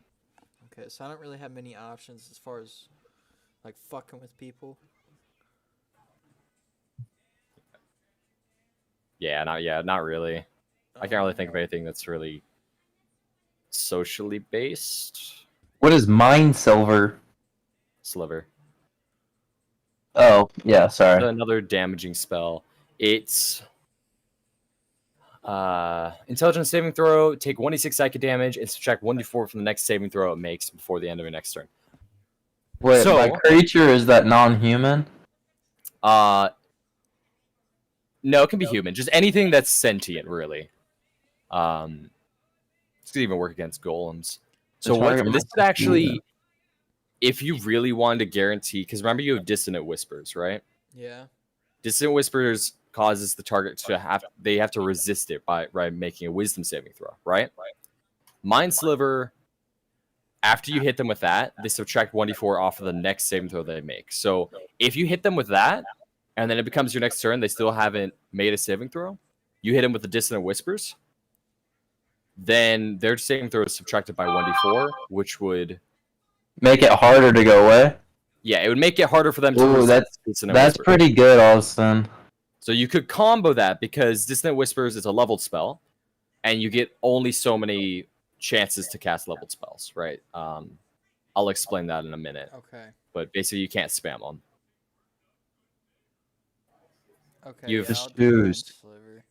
Okay, so I don't really have many options as far as like fucking with people. Yeah, not really. I can't really think of anything that's really socially based. What is Mind Silver? Sliver. Oh, yeah, sorry. Another damaging spell. It's intelligence saving throw, take 1d6 psychic damage, and subtract 1d4 from the next saving throw it makes before the end of your next turn. Wait, So- by creature, is that non-human? No, it can be human. Just anything that's sentient, really. This could even work against golems. So The what target this must could be actually, human. if you really wanted to guarantee, because remember you have dissonant whispers, right? Yeah. Dissonant whispers causes the target to have to resist it by making a wisdom saving throw, right? Mind Sliver, after you hit them with that, they subtract 1d4 off of the next saving throw they make. So if you hit them with that, and then it becomes your next turn, they still haven't made a saving throw, you hit them with the dissonant whispers, then their saving throw is subtracted by 1d4, which would Make it harder to go away? it would make it harder for them to Ooh, resist dissonant That's whispers. pretty good, Austin. So you could combo that because Dissonant Whispers is a leveled spell, and you get only so many chances to cast leveled spells, right? I'll explain that in a minute, Okay. but basically you can't spam them. Okay. You've yeah, I'll do Mind choose. Sliver.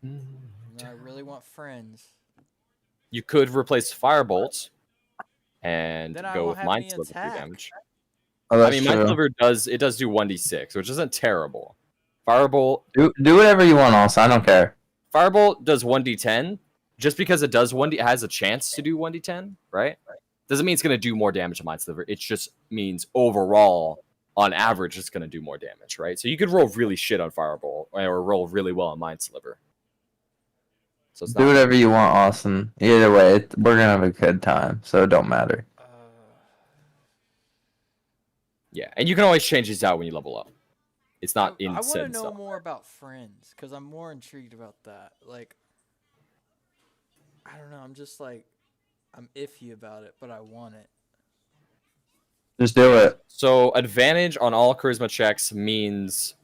No, I really want friends. You could replace Firebolt and Then I go won't with have Mind any Sliver for attack. damage. Oh, I that's mean, true. Mind Sliver does do 1d6, which isn't terrible. Firebolt Do whatever you want, Austin. I don't care. Firebolt does 1d10. Just because it does it has a chance to do 1d10, right? Doesn't mean it's going to do more damage to Mind Sliver. It just means overall, on average, it's going to do more damage, right? So you could roll really shit on Firebolt or roll really well on Mind Sliver. So it's Do not whatever you want, Austin. Either way, we're gonna have a good time, so it don't matter. yeah, and you can always change these out when you level up. It's not I in want to set know stuff. more about friends because I'm more intrigued about that. Like, I don't know. I'm just like, I'm iffy about it, but I want it. Just do it. So advantage on all charisma checks means.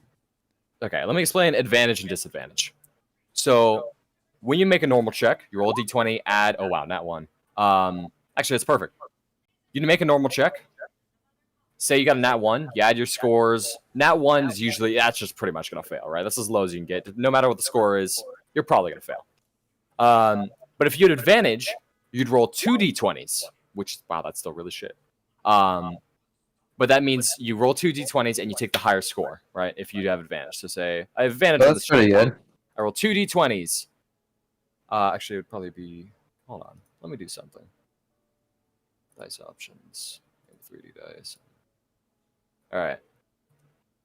Okay, let me explain advantage and disadvantage. So when you make a normal check, you roll a d20, add. Oh wow, nat one. Actually, it's perfect. You make a normal check. Say you got a nat one, you add your scores. Nat one's usually that's just pretty much gonna fail, right? That's as low as you can get. No matter what the score is, you're probably gonna fail. But if you had advantage, you'd roll 2 d20s, which wow, that's still really shit. But that means you roll 2 d20s and you take the higher score, right? If you have advantage. So say I have advantage on That's this pretty check. good. I roll 2 d20s. Actually, it would probably be. Hold on, let me do something. Dice options, 3D dice. All right.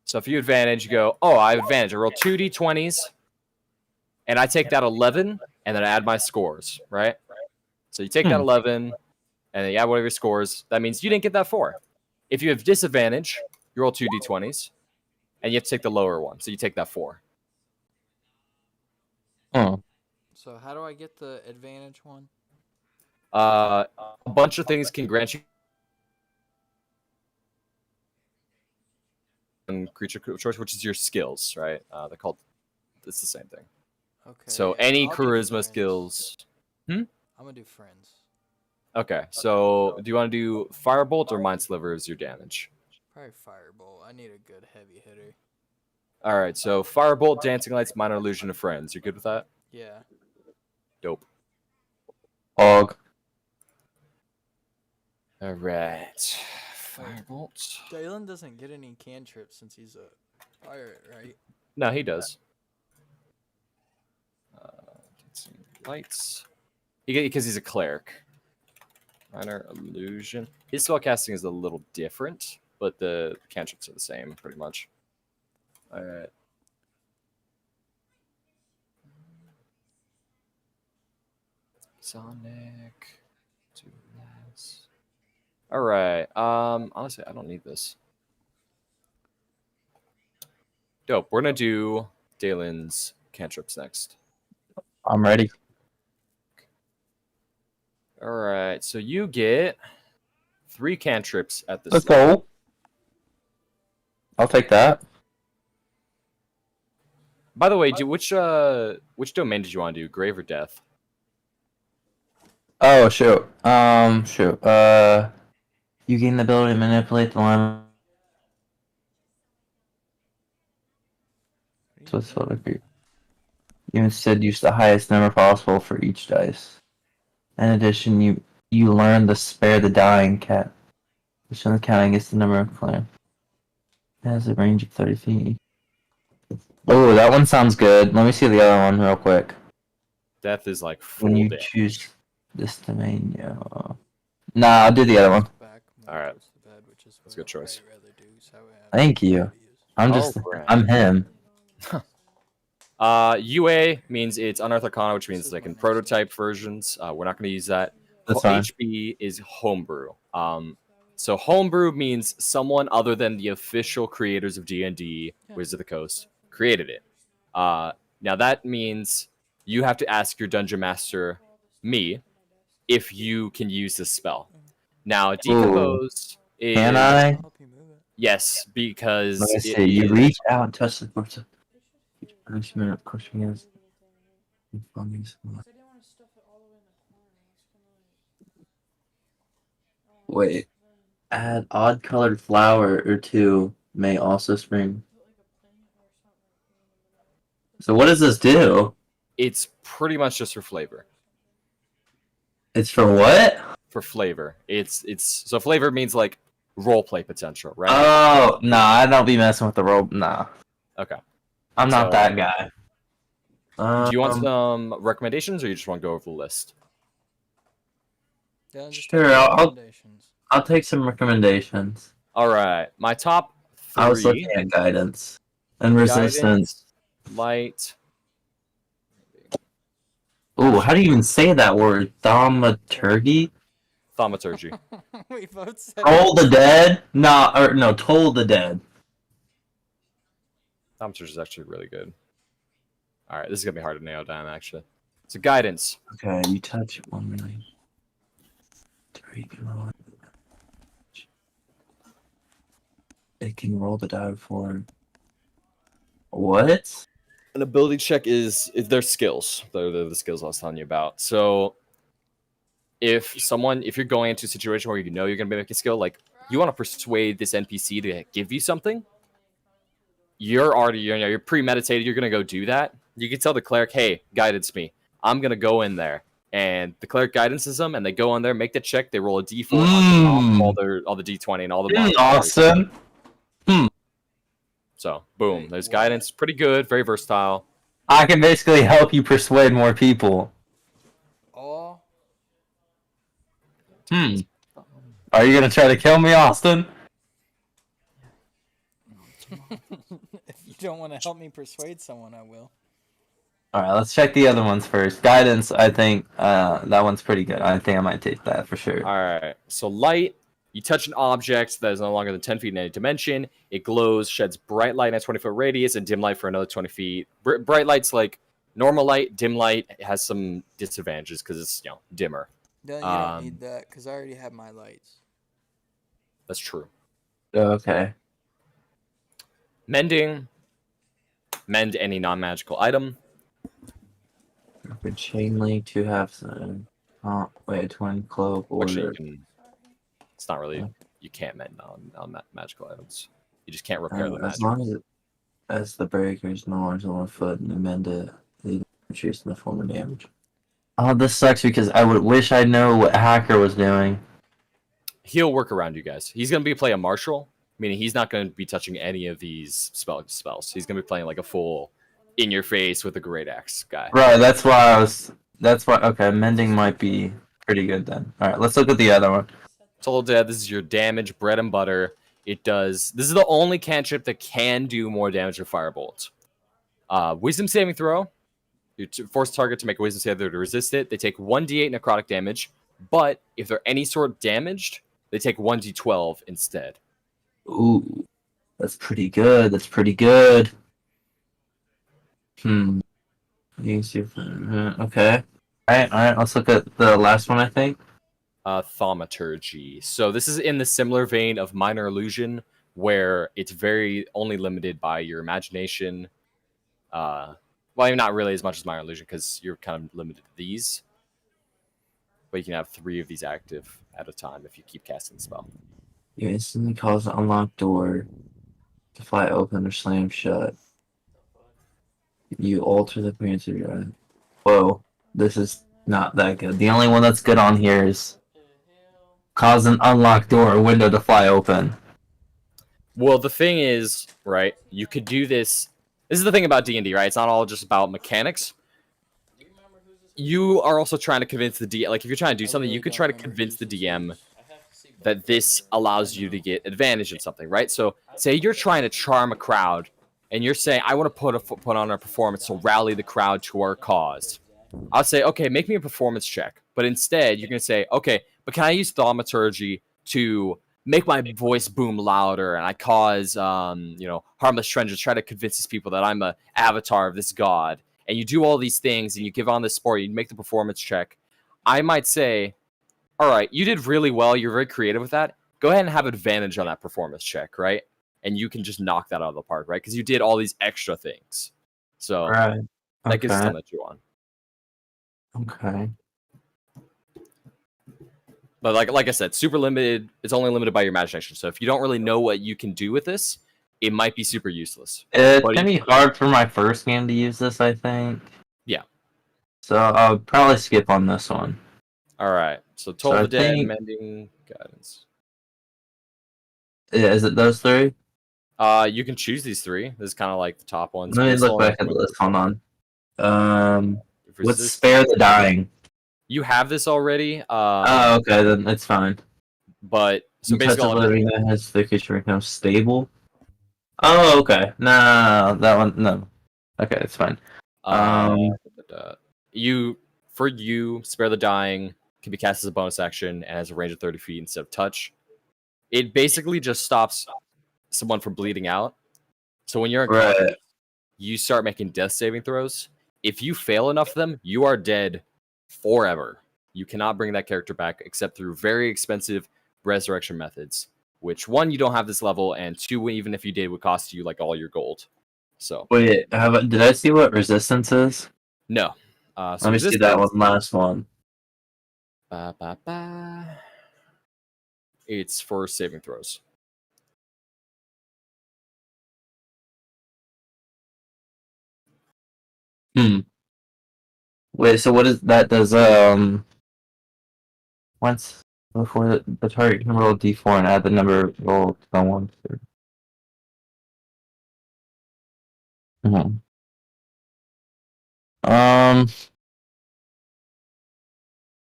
So if you advantage, you go, oh, I have advantage. I roll 2 d20s, and I take that 11, and then I add my scores, right? So you take that 11, and then you add whatever your scores. That means you didn't get that 4. If you have disadvantage, you roll 2 d20s, and you have to take the lower one. So you take that 4. Oh. So how do I get the advantage one? A bunch of things can grant you creature choice, which is your skills, right? They're called. It's the same thing. Okay. So any I'll do charisma friends. skills. I'm gonna do friends. Okay, so do you want to do Firebolt or Mind Sliver as your damage? Probably Firebolt. I need a good heavy hitter. All right, so Firebolt, Dancing Lights, Minor Illusion of Friends. You're good with that? Yeah. Dope. Og. All right, Firebolt. Dalen doesn't get any cantrips since he's a pirate, right? No, he does. Dancing Lights. Because he's a cleric. Minor Illusion. His spellcasting is a little different, but the cantrips are the same, pretty much. All right. Sonic. Do this. All right. Honestly, I don't need this. Dope. We're gonna do Dalen's cantrips next. I'm ready. All right. So you get 3 cantrips at this. Let's go. I'll take that. By the way, which domain did you want to do? Grave or Death? Oh shoot. Shoot. You gain the ability to manipulate the line. So it's what you instead use the highest number possible for each dice. In addition, you learn to spare the dying cat, which on the counting is the number of clan. It has a range of 30 feet. Oh, that one sounds good. Let me see the other one real quick. Death is like full When you damage. choose this domain, yeah. Nah, I'll do the other one. Alright. That's a good choice. Thank you. I'm him. UA means it's Unearthed Arcana, which means like in prototype versions. We're not going to use that. That's fine. HB is homebrew. So homebrew means someone other than the official creators of D&D, Wizards of the Coast, created it. Now that means you have to ask your dungeon master, me, if you can use this spell. Now decompose is Can I? yes, because Let me it see. You is- reach out and touch the person. Punishment of crushing his. Wait. Add odd colored flower or two may also spring. So what does this do? it's pretty much just for flavor. It's for what? For flavor, it's so flavor means like role play potential, right? Oh, no, I don't be messing with the rope. Nah. Okay. I'm not So- that guy. Do you want some recommendations, or you just want to go over the list? Yeah, just Sure, take I'll- recommendations. I'll take some recommendations. All right, my top I was three: looking at guidance and resistance. Guidance, light. Ooh, how do you even say that word? Thaumaturgy? Thaumaturgy. We both said Toll the dead? No, Toll the dead. Thaumaturgy is actually really good. All right, this is gonna be hard to nail down, actually. So guidance. Okay, you touch 1 million. 3 kilowatt. It can roll the die for. What? An ability check is their skills. They're the skills I was telling you about. So if you're going into a situation where you know you're gonna be making a skill, like you want to persuade this NPC to give you something, you're premeditated. You're gonna go do that. You can tell the cleric, "Hey, guidance me. I'm gonna go in there." And the cleric guidances them, and they go in there, make the check. They roll a D4 on top of all the D20 and all the modifiers. Awesome. So boom, there's guidance. Pretty good, very versatile. I can basically help you persuade more people. Oh, Are you gonna try to kill me, Austin? if you don't want to help me persuade someone, I will. Alright, let's check the other ones first. Guidance, I think that one's pretty good. I think I might take that for sure. All right. So light, you touch an object that is no longer than 10 feet in any dimension. It glows, sheds bright light in a 20-foot radius, and dim light for another 20 feet. Bright light's like normal light. Dim light has some disadvantages because it's dimmer. No, you don't need that because I already have my lights. That's true. Okay. Mending. Mend any non-magical item. Good chain link, 2 halves. Twin cloak Actually, you order. can. It's not really. You can't mend on magical items. You just can't repair the As magic. long as the breaker is no larger than 1 foot and amend it, they increase in the form of damage. Oh, this sucks because I would wish I know what Hacker was doing. He'll work around you guys. He's gonna play a martial, meaning he's not gonna be touching any of these spells. He's gonna be playing like a full, in your face with a great axe guy. Right, that's why. Okay, mending might be pretty good then. Alright, let's look at the other one. Total Dead, this is your damage, bread and butter. This is the only cantrip that can do more damage than Firebolt. Wisdom saving throw. You force target to make a wisdom saving throw to resist it. They take 1d8 necrotic damage, but if they're any sort damaged, they take 1d12 instead. Ooh, that's pretty good. That's pretty good. You can see okay. Alright, let's look at the last one, I think. Thaumaturgy. So this is in the similar vein of Minor Illusion, where it's very only limited by your imagination. Well, not really as much as Minor Illusion, because you're kind of limited to these. but you can have 3 of these active at a time if you keep casting the spell. You instantly cause an unlocked door to fly open or slam shut. You alter the appearance of your. Whoa, this is not that good. The only one that's good on here is cause an unlocked door or window to fly open. Well, the thing is, right, you could do this. This is the thing about D&D, right? It's not all just about mechanics. You are also trying to convince the DM, like if you're trying to do something, you could try to convince the DM that this allows you to get advantage in something, right? So say you're trying to charm a crowd and you're saying, I want to put on a performance to rally the crowd to our cause. I'll say, okay, make me a performance check. But instead, you're going to say, okay, but can I use thaumaturgy to make my voice boom louder and I cause, harmless strangers, try to convince these people that I'm a avatar of this god. And you do all these things and you give on this sport, you make the performance check. I might say, all right, you did really well. You're very creative with that. Go ahead and have advantage on that performance check, right? And you can just knock that out of the park, right? Because you did all these extra things. So Right. that gives Okay. something that you want. Okay. But like I said, super limited. It's only limited by your imagination. So if you don't really know what you can do with this, it might be super useless. It's But gonna be hard for my first game to use this, I think. Yeah. So I'll probably skip on this one. All right. So Toll So I the Dead, think- Mending, Guidance. Yeah, is it those 3? You can choose these 3. This is kind of like the top ones. Let me This look all back at the list. Hold on. What's resist- Spare the Dying? You have this already. Oh, okay, then it's fine. But so So basically, all of it- living that has the creature becomes stable. Oh, okay. No, that one. No. Okay, it's fine. you Spare the Dying can be cast as a bonus action and has a range of 30 feet instead of touch. It basically just stops someone from bleeding out. So when you're unconscious, Right. you start making death saving throws. If you fail enough of them, you are dead forever. You cannot bring that character back except through very expensive resurrection methods. Which 1, you don't have this level, and 2, even if you did, would cost you like all your gold. So Wait, did I see what resistance is? no. So Let me see that one. Last one. It's for saving throws. Wait, so what is that? Does once before the target can roll d4 and add the number rolled to the one.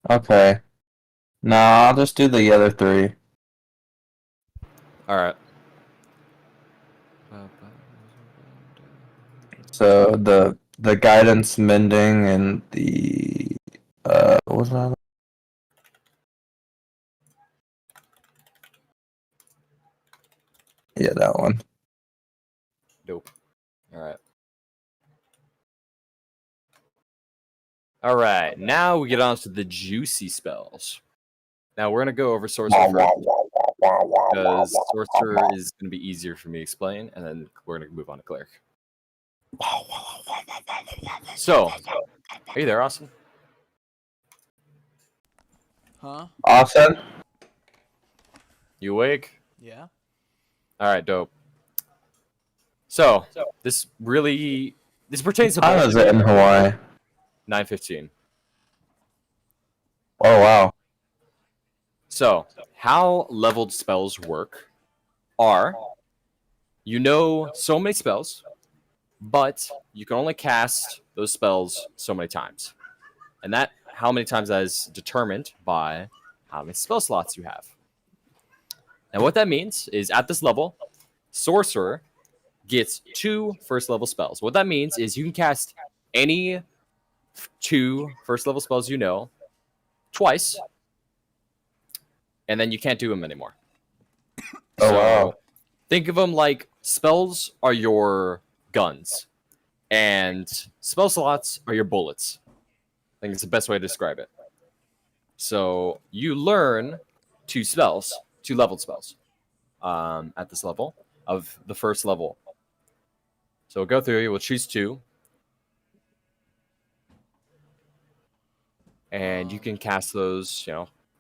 Okay. No, I'll just do the other 3. All right. So the guidance mending and the what was that? Yeah, that one. Nope. All right. All right. Now we get on to the juicy spells. Now we're gonna go over sorcerer first, because sorcerer is gonna be easier for me to explain, and then we're gonna move on to cleric. So, are you there, Austin? Huh? Austin? You awake? Yeah. All right, dope. So this pertains to How both is it in Hawaii? 9:15. Oh wow. So how leveled spells work are, you know, so many spells, but you can only cast those spells so many times, and that how many times that is determined by how many spell slots you have. And what that means is at this level, sorcerer gets 2 first level spells. What that means is you can cast any 2 first level spells you know twice, and then you can't do them anymore. Oh, wow. Think of them like spells are your guns, and spell slots are your bullets. I think it's the best way to describe it. So you learn 2 leveled spells, at this level of the first level. So we'll go through. You will choose 2. and you can cast those,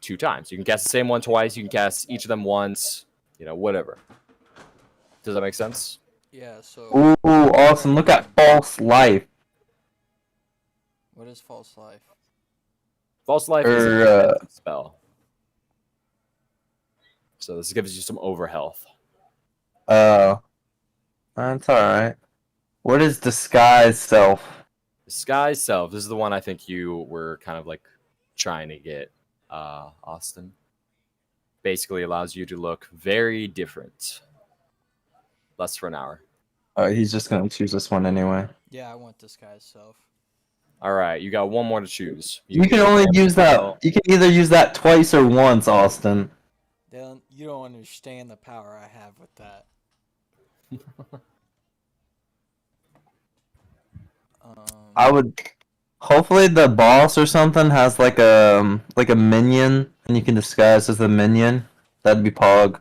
2 times. You can cast the same one twice. You can cast each of them once. Whatever. Does that make sense? Yeah. So. Ooh, awesome! Look at False Life. What is false life? False Life is Or, a defensive spell. So this gives you some over health. Oh, that's all right. What is Disguise Self? Disguise Self. This is the one I think you were kind of like trying to get, Austin. Basically allows you to look very different. Less for an hour. He's just gonna choose this one anyway. Yeah, I want disguise self. All right, you got one more to choose. You can only use that. You can either use that twice or once, Austin. Dylan, you don't understand the power I have with that. I would. Hopefully, the boss or something has like a minion, and you can disguise as the minion. That'd be Pog.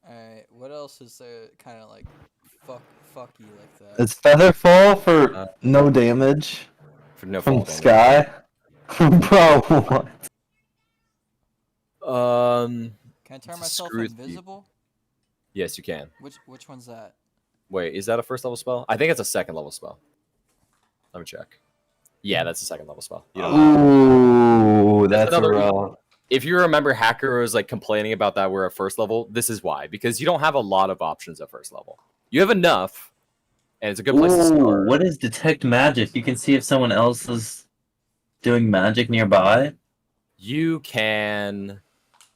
Alright, what else is there kind of like fucky like that? It's Featherfall for no damage For no from fault. Sky. Bro, what? Can I turn it's a myself screw with you. invisible? Yes, you can. Which one's that? Wait, is that a first level spell? I think it's a second level spell. Let me check. Yeah, that's a second level spell. You don't Ooh, that's another rough. If you remember, Hacker was like complaining about that we're at first level. This is why, because you don't have a lot of options at first level. You have enough, and it's a good place to Ooh, start. what is Detect Magic? You can see if someone else is doing magic nearby. You can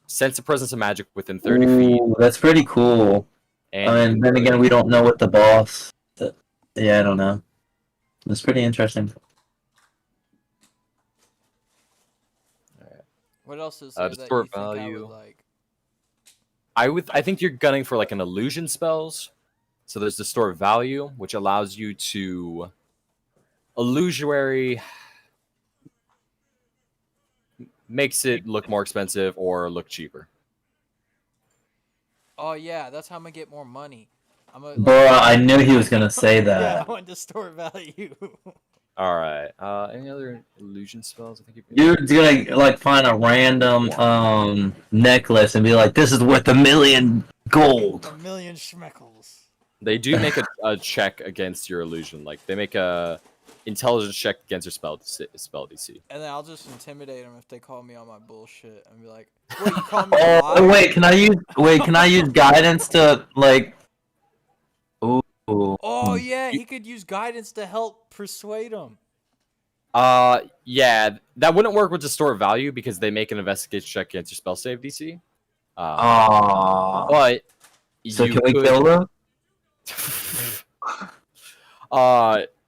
sense the presence of magic within 30 feet. Ooh, that's pretty cool. And then again, we don't know what the boss. Yeah, I don't know. It's pretty interesting. What else is there that you distort think I value. would like? I think you're gunning for like an illusion spells. So there's distort value, which allows you to illusory makes it look more expensive or look cheaper. Oh yeah, that's how I'm gonna get more money. I'm gonna, Bro, I knew he was gonna say yeah, that. I want distort value. All right. Any other illusion spells? I think You're gonna like find a random necklace and be like, "This is worth $1 million gold." 1 million schmeckles. they do make a check against your illusion. Like they make a intelligence check against your spell DC. And then I'll just intimidate them if they call me on my bullshit and be like, "What you call me?" a Oh liar?" wait, can I use guidance to like? Ooh. Oh yeah, he could use guidance to help persuade him. Yeah, that wouldn't work with distort value because they make an investigation check against your spell save DC. But So you can we could, kill them?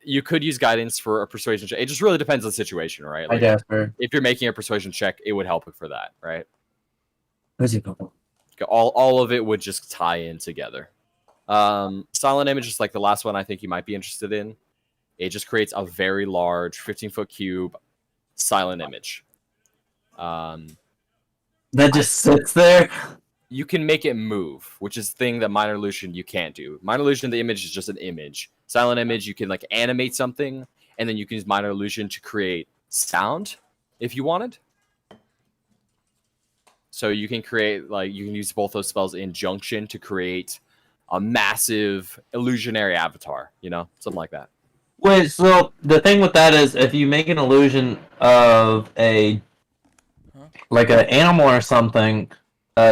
you could use guidance for a persuasion check. It just really depends on the situation, right? I Like, guess. Sir. if you're making a persuasion check, it would help for that, right? Where's he going? All of it would just tie in together. Silent image is like the last one I think you might be interested in. It just creates a very large 15-foot cube silent image. That just sits there. You can make it move, which is the thing that minor illusion you can't do. Minor illusion, the image is just an image. Silent image, you can like animate something, and then you can use minor illusion to create sound if you wanted. So you can create you can use both those spells in junction to create a massive illusionary avatar, something like that. Wait, so the thing with that is, if you make an illusion of an animal or something,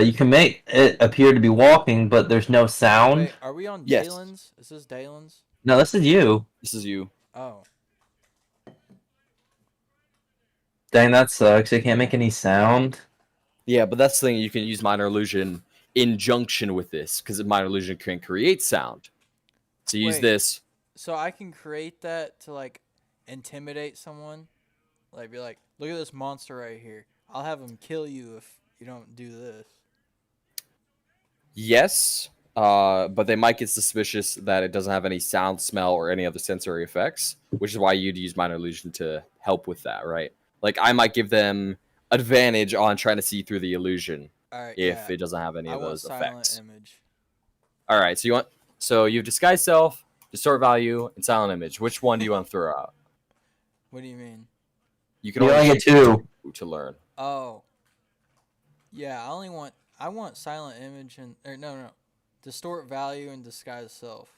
you can make it appear to be walking, but there's no sound. Wait, are we on Yes. Dalen's? Is this Dalen's? No, this is you. This is you. Oh. Dang, that sucks. You can't make any sound. Yeah, but that's the thing. You can use minor illusion in junction with this because minor illusion can create sound. So use Wait. this. So I can create that to like intimidate someone, like be like, "Look at this monster right here. I'll have him kill you if you don't do this." Yes, but they might get suspicious that it doesn't have any sound, smell, or any other sensory effects, which is why you'd use minor illusion to help with that, right? Like I might give them advantage on trying to see through the illusion All right. if yeah. it doesn't have any I of want those silent effects. image. All right, so you have disguise self, distort value, and silent image. Which one do you want to throw out? What do you mean? You can You only only get two. to learn? Oh. Yeah, I want silent image and or no. Distort value and disguise self.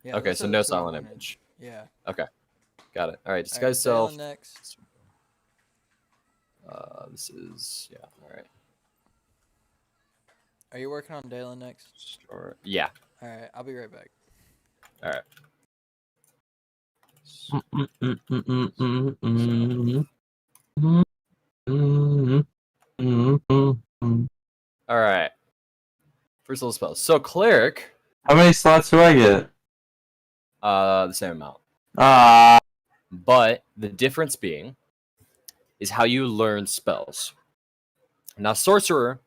Yeah, Okay, those so are the no two I silent wanted. image. Yeah. Okay, got it. All right, All right, disguise self. Dalen next. This is yeah. All right. Are you working on Dalen next? Start. Yeah. All right, I'll be right back. All right. All right. First level spells. So cleric, How many slots do I get? the same amount. Ah, But the difference being is how you learn spells. Now, sorcerer,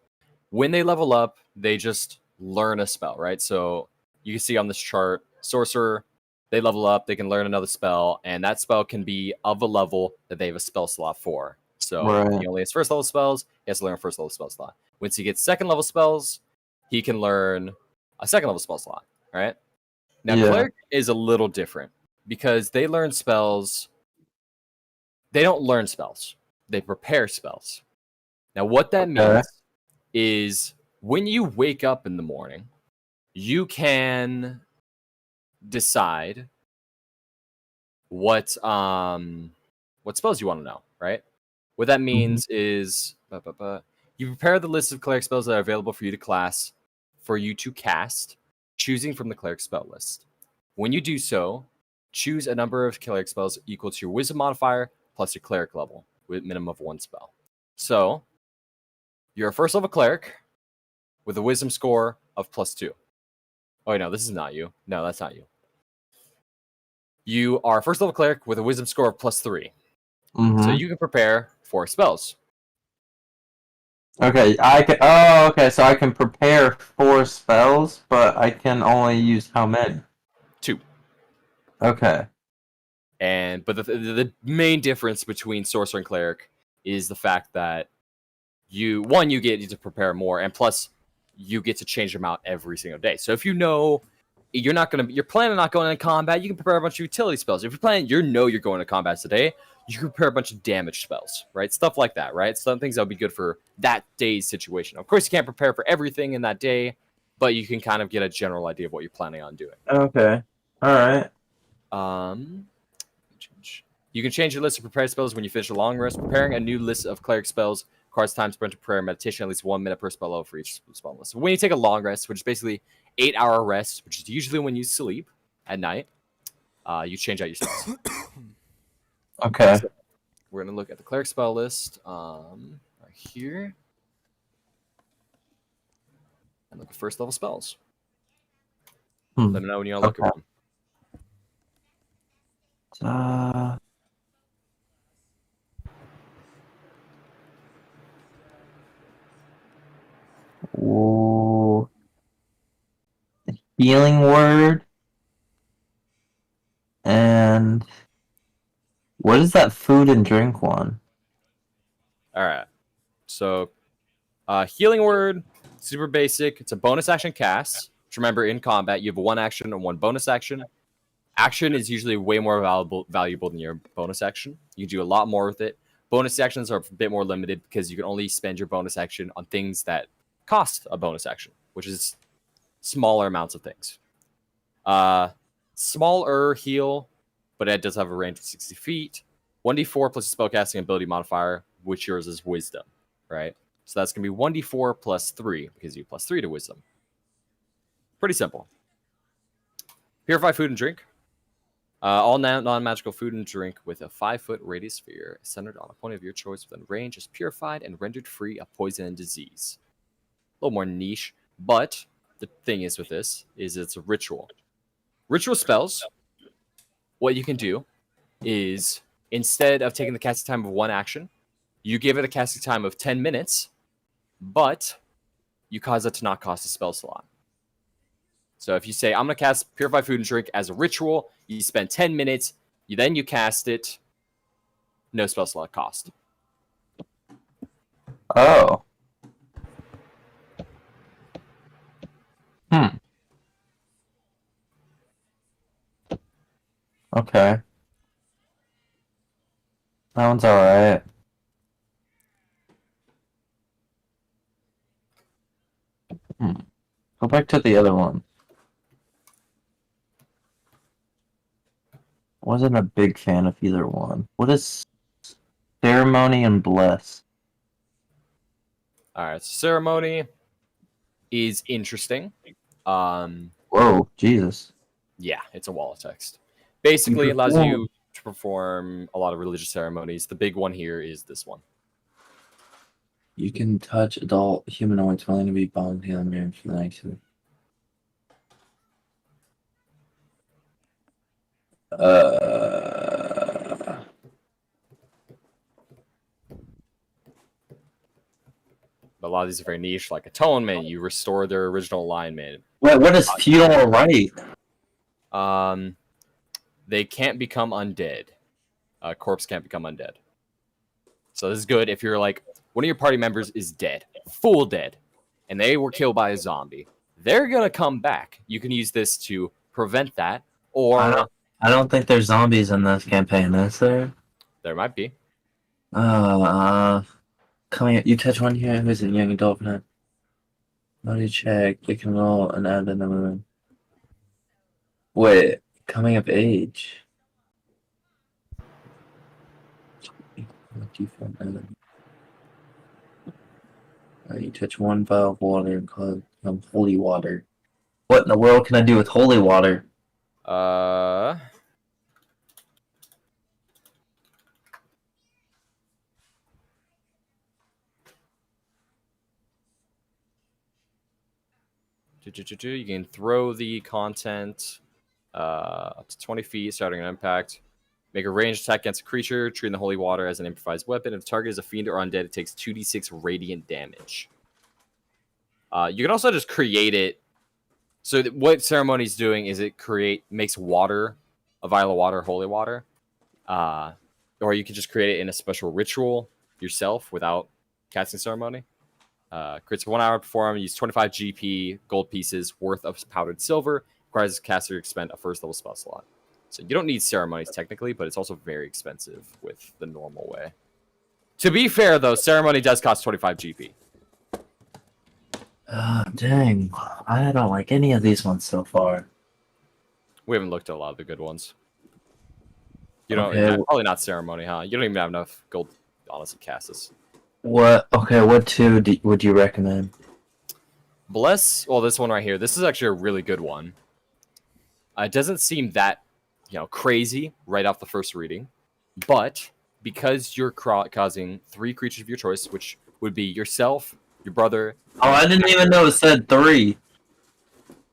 when they level up, they just learn a spell, right? So you can see on this chart, sorcerer, they level up, they can learn another spell, and that spell can be of a level that they have a spell slot for. So Right. he only has first level spells, he has to learn a first level spell slot. Once he gets second level spells, he can learn a second level spell slot, right? Now, Yeah. cleric is a little different because they learn spells. They don't learn spells, they prepare spells. Now, what that means is when you wake up in the morning, you can decide what spells you want to know, right? What that means is you prepare the list of cleric spells that are available for you to cast, choosing from the cleric spell list. When you do so, choose a number of cleric spells equal to your wisdom modifier plus your cleric level with a minimum of 1 spell. So you're a first level cleric with a wisdom score of +2. Oh, wait, no, this is not you. No, that's not you. You are a first level cleric with a wisdom score of +3. So you can prepare 4 spells. Okay, I can. Oh, okay. So I can prepare 4 spells, but I can only use how many? 2. Okay. But the main difference between sorcerer and cleric is the fact that you get to prepare more, and plus you get to change them out every single day. So if you know you're planning on not going into combat, you can prepare a bunch of utility spells. If you're going to combat today, you can prepare a bunch of damage spells, right? Stuff like that, right? Some things that would be good for that day's situation. Of course, you can't prepare for everything in that day, but you can kind of get a general idea of what you're planning on doing. Okay. All right. You can change your list of prepared spells when you finish a long rest. Preparing a new list of cleric spells requires time spent to prayer and meditation, at least 1 minute per spell level for each spell list. So when you take a long rest, which is basically 8-hour rest, which is usually when you sleep at night, you change out your spells. Okay. So we're going to look at the cleric spell list right here. And look at first level spells. Let me know when you want to look at them. Ooh. Healing word. And what is that food and drink one? All right. So, healing word, super basic. It's a bonus action cast. Which remember, in combat, you have 1 action and 1 bonus action. Action is usually way more valuable than your bonus action. You can do a lot more with it. Bonus actions are a bit more limited because you can only spend your bonus action on things that cost a bonus action, which is smaller amounts of things. Smaller heal, but it does have a range of 60 feet. 1d4 plus a spellcasting ability modifier, which yours is wisdom, right? So that's going to be 1d4 plus 3, because you have +3 to wisdom. Pretty simple. Purify food and drink. All non-magical food and drink with a 5-foot radius sphere centered on a point of your choice within range is purified and rendered free of poison and disease. A little more niche, but the thing is with this is it's a ritual. Ritual spells, what you can do is instead of taking the casting time of 1 action, you give it a casting time of 10 minutes, but you cause it to not cost a spell slot. So if you say, I'm going to cast Purify Food and Drink as a ritual, you spend 10 minutes, then you cast it, no spell slot cost. Oh. Okay. That one's alright. Go back to the other one. Wasn't a big fan of either one. What is ceremony and bless? All right, so ceremony is interesting. Whoa, Jesus. Yeah, it's a wall of text. Basically, it allows you to perform a lot of religious ceremonies. The big one here is this one. You can touch adult humanoids willing to be bound to the marriage for the next week. But a lot of these are very niche, like atonement. You restore their original alignment. Wait, what is feudal right? They can't become undead. A corpse can't become undead. So this is good if you're like one of your party members is dead, full dead, and they were killed by a zombie. They're gonna come back. You can use this to prevent that, or I don't think there's zombies in this campaign, is there? there might be. Coming up, you touch one here who's a young adult for body check, they can roll and add another. Wait, coming of age. What do you find? You touch one vial of water and call it holy water. What in the world can I do with holy water? You can throw the content up to 20 feet, starting an impact. Make a ranged attack against a creature, treating the holy water as an improvised weapon. If the target is a fiend or undead, it takes 2d6 radiant damage. You can also just create it. So what ceremony's doing is it makes water, a vial of water, holy water. Or you can just create it in a special ritual yourself without casting ceremony. Crits for 1 hour perform, use 25 GP gold pieces worth of powdered silver. Requires the caster to expend a first level spell slot. So you don't need ceremonies technically, but it's also very expensive with the normal way. To be fair though, ceremony does cost 25 GP. Dang. I don't like any of these ones so far. We haven't looked at a lot of the good ones. You don't Okay. probably not ceremony, huh? You don't even have enough gold, honestly, cast this. What two would you recommend? Bless, well, this one right here. This is actually a really good one. It doesn't seem that, crazy right off the first reading, but because you're causing 3 creatures of your choice, which would be yourself, your brother. Oh, I didn't even know it said 3.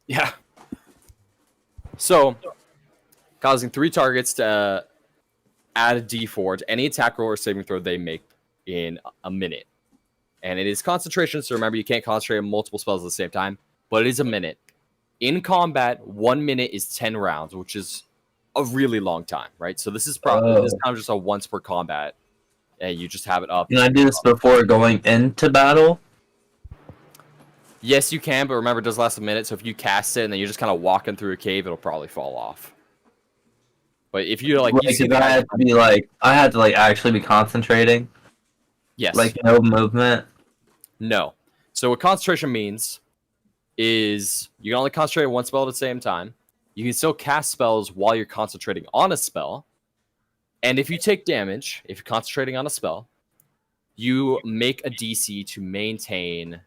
Yeah. So, causing 3 targets to add a D4 to any attack roll or saving throw they make in a minute. And it is concentration, so remember you can't concentrate on multiple spells at the same time, but it is a minute. In combat, 1 minute is 10 rounds, which is a really long time, right? So this is probably this time just a once per combat, and you just have it up. Can I do this before going into battle? Yes, you can, but remember it does last a minute, so if you cast it and then you're just kind of walking through a cave, it'll probably fall off. But if you Right, 'cause I had to actually be concentrating. yes, Like no movement. no. So what concentration means is you can only concentrate on one spell at the same time. You can still cast spells while you're concentrating on a spell. And if you take damage, if you're concentrating on a spell, you make a DC to maintain.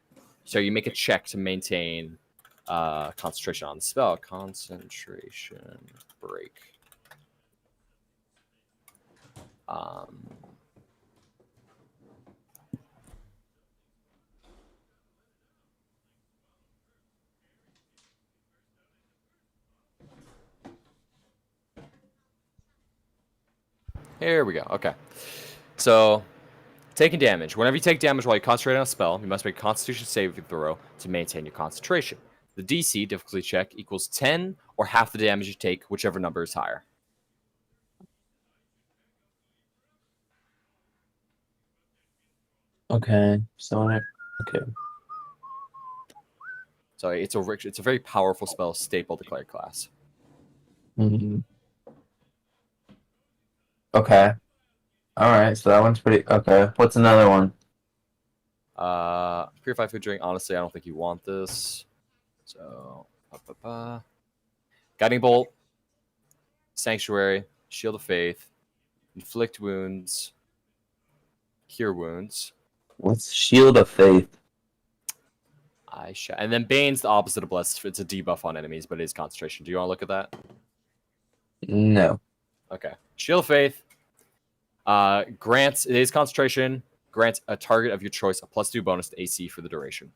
So you make a check to maintain concentration on the spell. Concentration break. Here we go. Okay. So, taking damage. Whenever you take damage while you concentrate on a spell, you must make a Constitution saving throw to maintain your concentration. The DC, difficulty check, equals 10 or half the damage you take, whichever number is higher. Okay, So it's a very powerful spell, staple to cleric class. Mm-hmm. Okay. Alright, so that one's pretty... Okay, what's another one? Purify food drink. Honestly, I don't think you want this. So, Guiding Bolt, Sanctuary, Shield of Faith, Inflict Wounds, Cure Wounds. What's Shield of Faith? And then Bane's the opposite of Bless. It's a debuff on enemies, but it is concentration. Do you want to look at that? No. Okay. Shield of Faith grants, it is concentration, grants a target of your choice a +2 bonus to AC for the duration.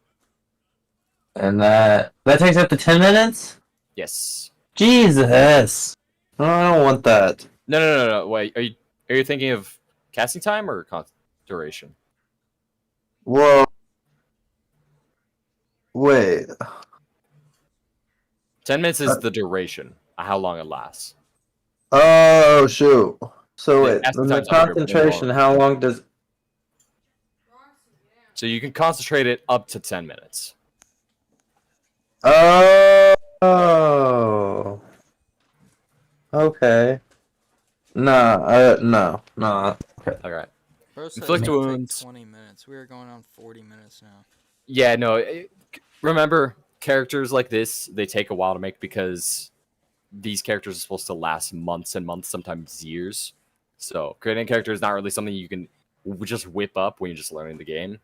And that takes up to 10 minutes? Yes. Jesus. Oh, I don't want that. No. Wait, are you thinking of casting time or duration? Whoa. Wait. 10 minutes is the duration, how long it lasts. Oh, shoot. So The wait, casting then the time's a bigger concentration, more. how long does... So you can concentrate it up to 10 minutes. Oh. Okay. No. Okay. All right. Bro said Inflict it's gonna take wounds. 20 minutes. We are going on 40 minutes now. Yeah, no. Remember, characters like this, they take a while to make because these characters are supposed to last months and months, sometimes years. So creating a character is not really something you can just whip up when you're just learning the game.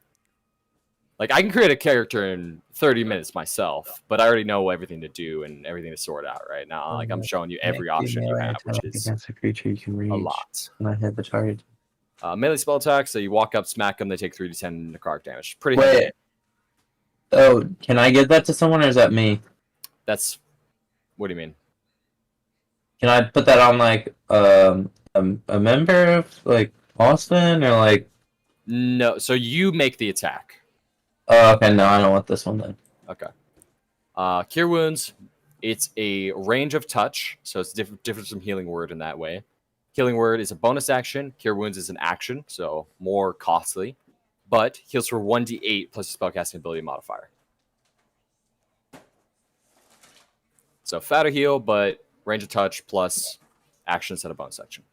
Like, I can create a character in 30 minutes myself, but I already know everything to do and everything to sort out right now. Like, I'm showing you every option you have, which is against a creature you can reach. a lot. When I hit the target. Melee spell attack, so you walk up, smack them, they take 3d10 necrotic damage. Pretty Wait. heavy. Oh, can I give that to someone or is that me? That's... What do you mean? Can I put that on, like, a member of, like, Austin or, like... No, so you make the attack. Oh, okay, no, I don't want this one then. Okay. Cure Wounds, it's a range of touch, so it's different from Healing Word in that way. Healing Word is a bonus action. Cure Wounds is an action, so more costly. But heals for 1d8 plus your spellcasting ability modifier. So fatter heal, but range of touch plus action instead of bonus action.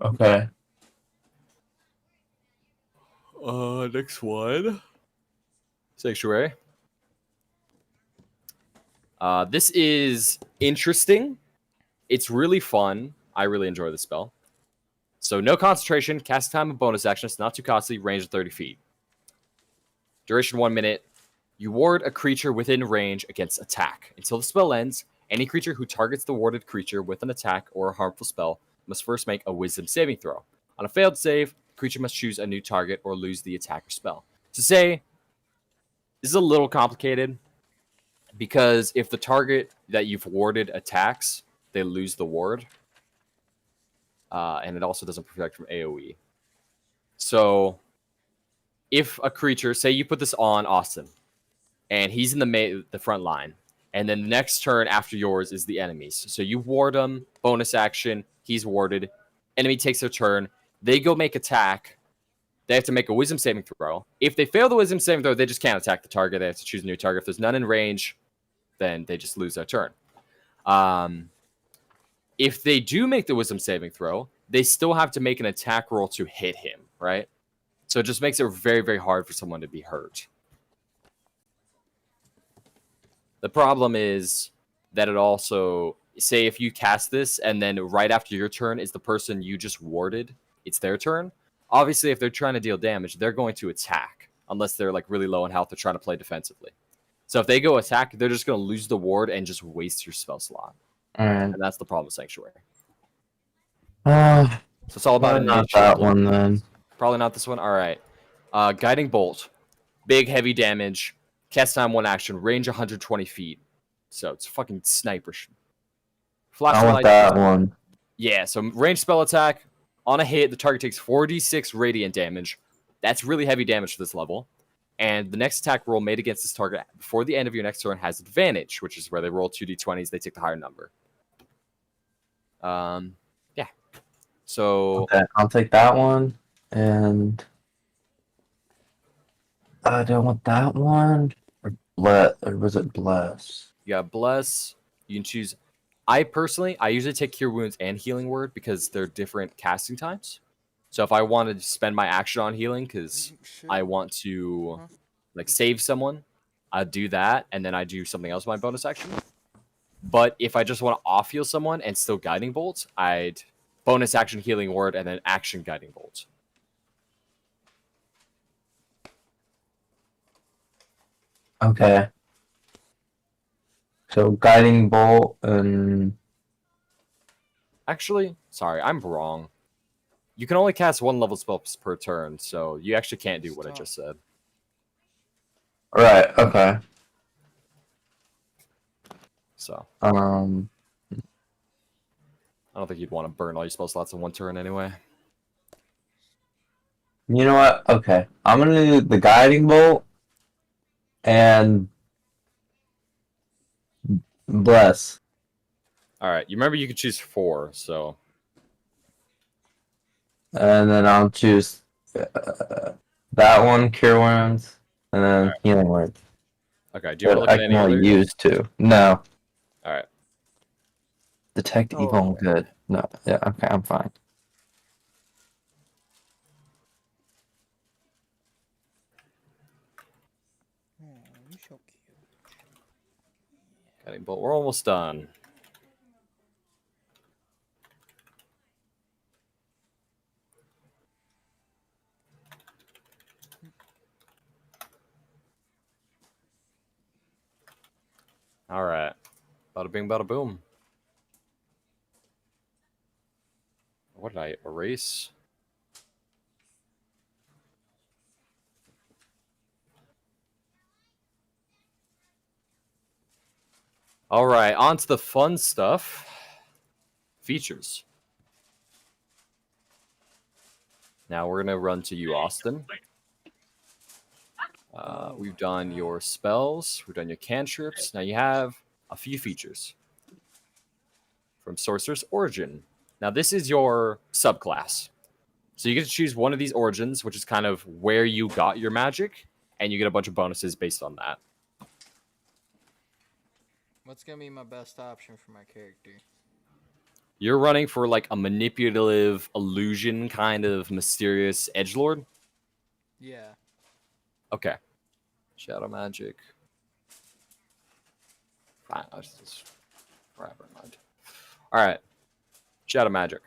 Okay. Next one. Sanctuary. This is interesting. It's really fun. I really enjoy this spell. So no concentration, cast time and bonus action. It's not too costly. Range of 30 feet. Duration 1 minute. You ward a creature within range against attack. Until the spell ends, any creature who targets the warded creature with an attack or a harmful spell must first make a wisdom saving throw. On a failed save, the creature must choose a new target or lose the attack or spell. To say, this is a little complicated because if the target that you've warded attacks, they lose the ward. And it also doesn't protect from AoE. So, if a creature, say you put this on Austin, and he's in the front line, and then the next turn after yours is the enemies. So you ward him, bonus action, he's warded, enemy takes their turn, they go make attack, they have to make a wisdom saving throw. If they fail the wisdom saving throw, they just can't attack the target, they have to choose a new target. If there's none in range, then they just lose their turn. If they do make the wisdom saving throw, they still have to make an attack roll to hit him, right? So it just makes it very, very hard for someone to be hurt. The problem is that it also, say if you cast this and then right after your turn is the person you just warded, it's their turn. Obviously, if they're trying to deal damage, they're going to attack unless they're like really low in health or trying to play defensively. So if they go attack, they're just going to lose the ward and just waste your spell slot. Alright. And that's the problem with Sanctuary. Uh, So it's all about not initiative. that one then. Probably not this one. All right. Guiding Bolt. Big, heavy damage. Cast time 1 action. Range 120 feet. So it's fucking sniper. I Flashlight. want that one. Yeah, so range spell attack. On a hit, the target takes 4d6 radiant damage. That's really heavy damage for this level. And the next attack roll made against this target before the end of your next turn has advantage, which is where they roll 2d20s. They take the higher number. Yeah. So Okay, I'll take that one. And I don't want that one. Or was it Bless? you got Bless. You can choose. I usually take Cure Wounds and Healing Word because they're different casting times. So if I wanted to spend my action on healing because I want to like save someone, I do that, and then I do something else with my bonus action. But if I just want to off heal someone and still guiding bolt, I'd bonus action healing word and then action guiding bolt. Okay. So guiding bolt and Actually, sorry, I'm wrong. You can only cast 1 level spell per turn, so you actually can't do what I just said. right. Okay. So Um. I don't think you'd want to burn all your spell slots in 1 turn anyway. You know what? Okay. I'm gonna do the guiding bolt and bless. All right, you remember you could choose 4, so And then I'll choose that one, cure wounds, and then Alright. healing words. okay. Do you want to But look I at can any only other? use 2. No. All right. Detect evil Oh. and good. No. Yeah. Okay. I'm fine. Oh, you're so cute. Guiding bolt. We're almost done. All right. Bada bing, bada boom. What did I erase? All right, on to the fun stuff. Features. Now we're gonna run to you, Austin. We've done your spells. We've done your cantrips. Now you have a few features from Sorcerer's Origin. Now this is your subclass. So you get to choose one of these origins, which is kind of where you got your magic, and you get a bunch of bonuses based on that. What's gonna be my best option for my character? You're running for like a manipulative, illusion kind of mysterious edgelord. Yeah. Okay. Shadow magic. Fine, I'll just forever mind. All right. Shadow magic.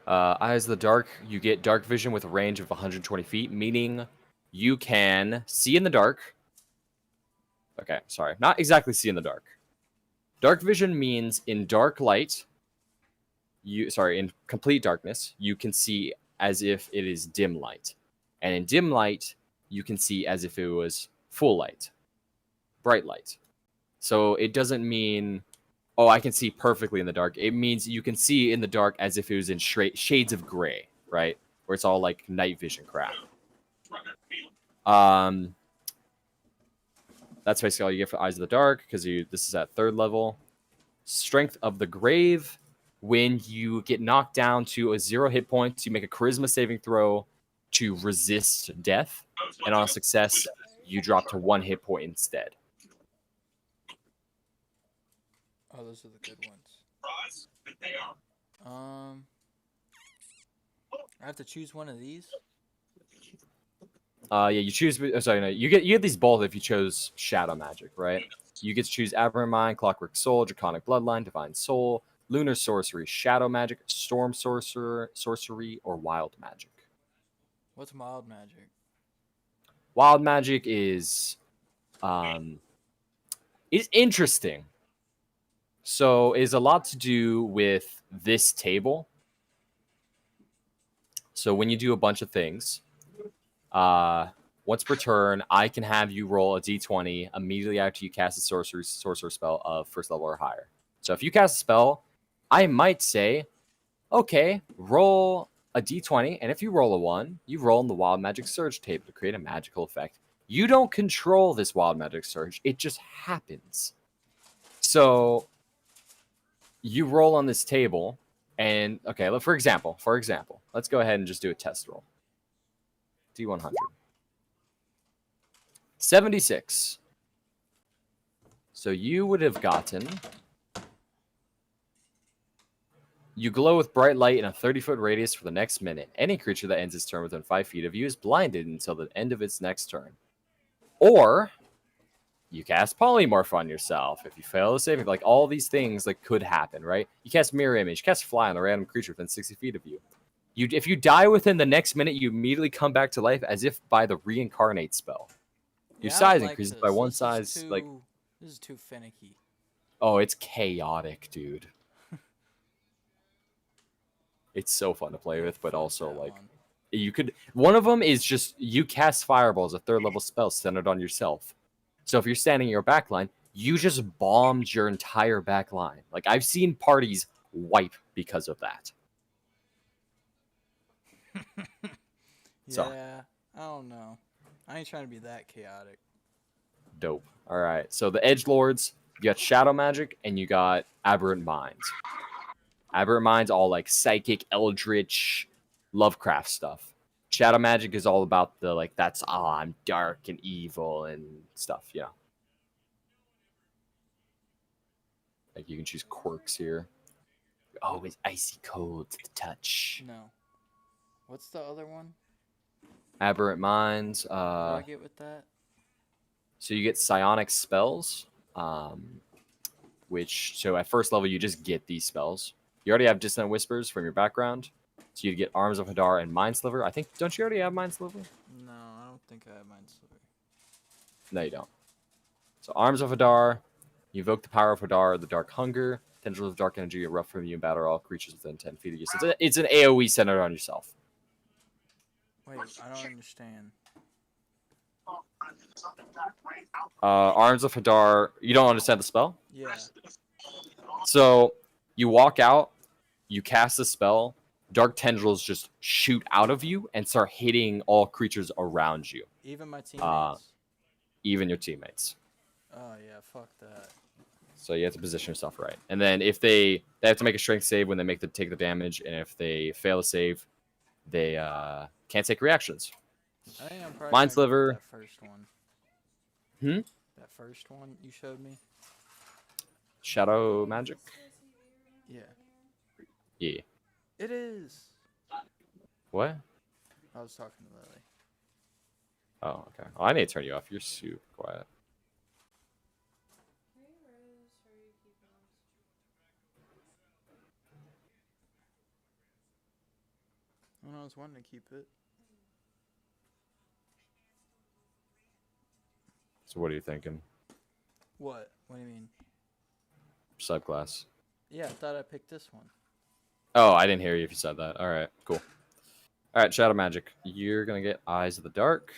Eyes of the Dark. You get dark vision with a range of 120 feet, meaning you can see in the dark. Okay, sorry. Not exactly see in the dark. Dark vision means in dark light, in complete darkness, you can see as if it is dim light. And in dim light, you can see as if it was full light, bright light. So it doesn't mean, oh, I can see perfectly in the dark. It means you can see in the dark as if it was in shades of gray, right? Where it's all like night vision crap. That's basically all you get for Eyes of the Dark, because this is at 3rd level. Strength of the Grave. When you get knocked down to a 0 hit points, you make a charisma saving throw to resist death. And on a success, you drop to 1 hit point instead. Oh, those are the good ones. I have to choose one of these. Yeah, you choose. Sorry, no, you get these both if you chose Shadow Magic, right? You get to choose Aberrant Mind, Clockwork Soul, Draconic Bloodline, Divine Soul, Lunar Sorcery, Shadow Magic, Storm Sorcery, or Wild Magic. What's mild magic? Wild Magic is interesting. So it is a lot to do with this table. So when you do a bunch of things, once per turn, I can have you roll a d20 immediately after you cast a sorcerer spell of 1st level or higher. So if you cast a spell, I might say, okay, roll a d20, and if you roll a 1, you roll in the Wild Magic Surge table to create a magical effect. You don't control this Wild Magic Surge, it just happens. So you roll on this table, and okay, for example, let's go ahead and just do a test roll. D100. 76. So you would have gotten You glow with bright light in a 30-foot radius for the next minute. Any creature that ends its turn within 5 feet of you is blinded until the end of its next turn. Or you cast polymorph on yourself. If you fail the saving, like all these things like could happen, right? You cast mirror image, cast fly on a random creature within 60 feet of you. If you die within the next minute, you immediately come back to life as if by the reincarnate spell. Your Yeah, I size don't like increases this. by 1 This is size. Like, this is too finicky. oh, it's chaotic, dude. It's so fun to play with, but Fuck also that like one. you could. One of them is just you cast fireballs, a 3rd level spell centered on yourself. So if you're standing in your back line, you just bombed your entire back line. Like I've seen parties wipe because of that. So. Yeah, I don't know. I ain't trying to be that chaotic. Dope. All right. So the edge lords, you got shadow magic and you got aberrant minds. Aberrant minds all like psychic, eldritch, Lovecraft stuff. Shadow magic is all about the like that's I'm dark and evil and stuff. Yeah. Like you can choose quirks here. Oh, it's icy cold to the touch. No. What's the other one? Aberrant minds. What do I get with that? So you get psionic spells, which so at 1st level you just get these spells. You already have dissonant whispers from your background, so you'd get Arms of Hadar and Mind Sliver. I think don't you already have Mind Sliver? No, I don't think I have mine sliver. No, you don't. So Arms of Hadar, you evoke the power of Hadar, the Dark Hunger, tendrils of dark energy erupt from you and batter all creatures within 10 feet of you. So it's an AOE centered on yourself. Wait, I don't understand. Arms of Hadar, you don't understand the spell? Yeah. So you walk out, you cast a spell, dark tendrils just shoot out of you and start hitting all creatures around you, Even my teammates. even your teammates. Oh yeah, fuck that. So you have to position yourself right. And then if they have to make a strength save when they take the damage, and if they fail to save, they can't take reactions. I think I'm probably Mind gonna go with Sliver. that first one. Hmm? That first one you showed me? Shadow magic? Yeah. Yeah. It is. What? I was talking to Lily. Oh, okay. Well, I need to turn you off. You're super quiet. When I was wanting to keep it. So what are you thinking? What? What do you mean? Subclass. Yeah, I thought I picked this one. Oh, I didn't hear you if you said that. All right, cool. All right, Shadow Magic. You're going to get Eyes of the Dark.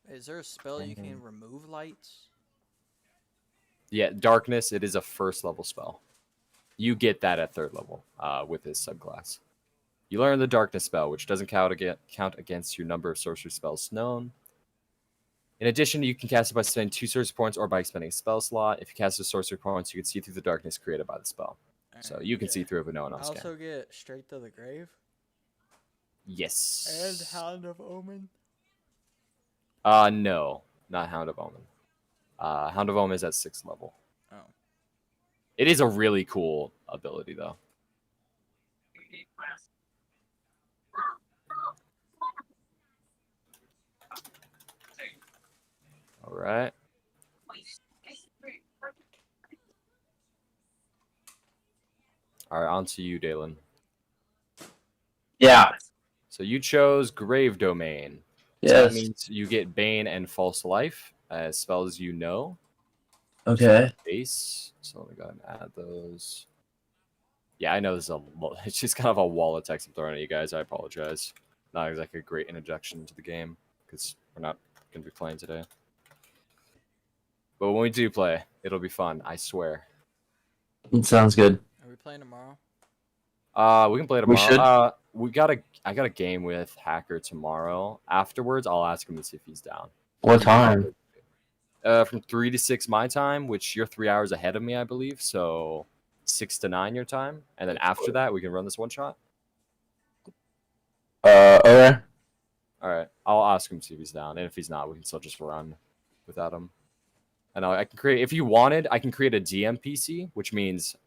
Is there a spell you can remove lights? Yeah, Darkness, it is a 1st level spell. You get that at 3rd level with this subclass. You learn the Darkness spell, which doesn't count against your number of sorcery spells known. In addition, you can cast it by spending 2 sorcery points or by expending a spell slot. If you cast a sorcery points, you can see through the darkness created by the spell. So you can see through it, but no one I else can. also get Straight to the Grave Yes. and Hound of Omen. No, not Hound of Omen. Hound of Omen is at 6th level. Oh. It is a really cool ability, though. All right. All right, on to you, Dalen. Yeah. So you chose Grave Domain. So that Yes. means you get Bane and False Life as spells you know. Okay. Base. So let me go ahead and add those. Yeah, I know this is it's just kind of a wall of text I'm throwing at you guys. I apologize. Not exactly a great introduction into the game because we're not going to be playing today. But when we do play, it'll be fun. I swear. It sounds good. Are we playing tomorrow? We can play tomorrow. We should. I got a game with Hacker tomorrow. Afterwards, I'll ask him to see if he's down. What time? From 3 to 6 my time, which you're 3 hours ahead of me, I believe. So 6 to 9 your time, and then after that, we can run this one shot. Okay. All right, I'll ask him to see if he's down, and if he's not, we can still just run without him. I know I can create. If you wanted, I can create a DM PC, which means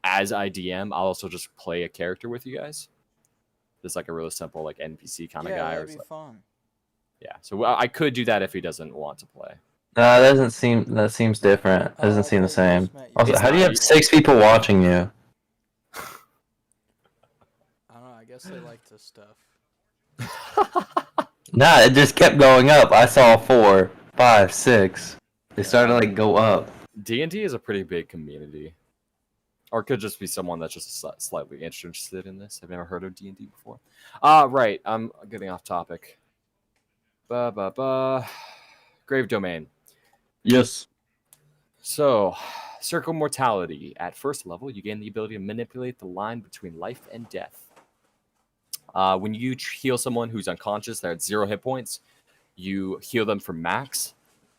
as I DM, I'll also just play a character with you guys. Just like a really simple like NPC kind of Yeah, guy. that'd be Or fun. yeah, so I could do that if he doesn't want to play. No, that doesn't seem. That seems different. Oh, Doesn't I seem the thought you same. just meant you Also, It's how do you not. have 6 people watching you? I don't know. I guess they like this stuff. Nah, it just kept going up. I saw 4, 5, 6. They started to like go up. D&D is a pretty big community. Or it could just be someone that's just slightly interested in this. I've never heard of D&D before. Right. I'm getting off topic. Grave Domain. Yes. So, Circle Mortality. At first level, you gain the ability to manipulate the line between life and death. When you heal someone who's unconscious, they're at 0 hit points, you heal them for max.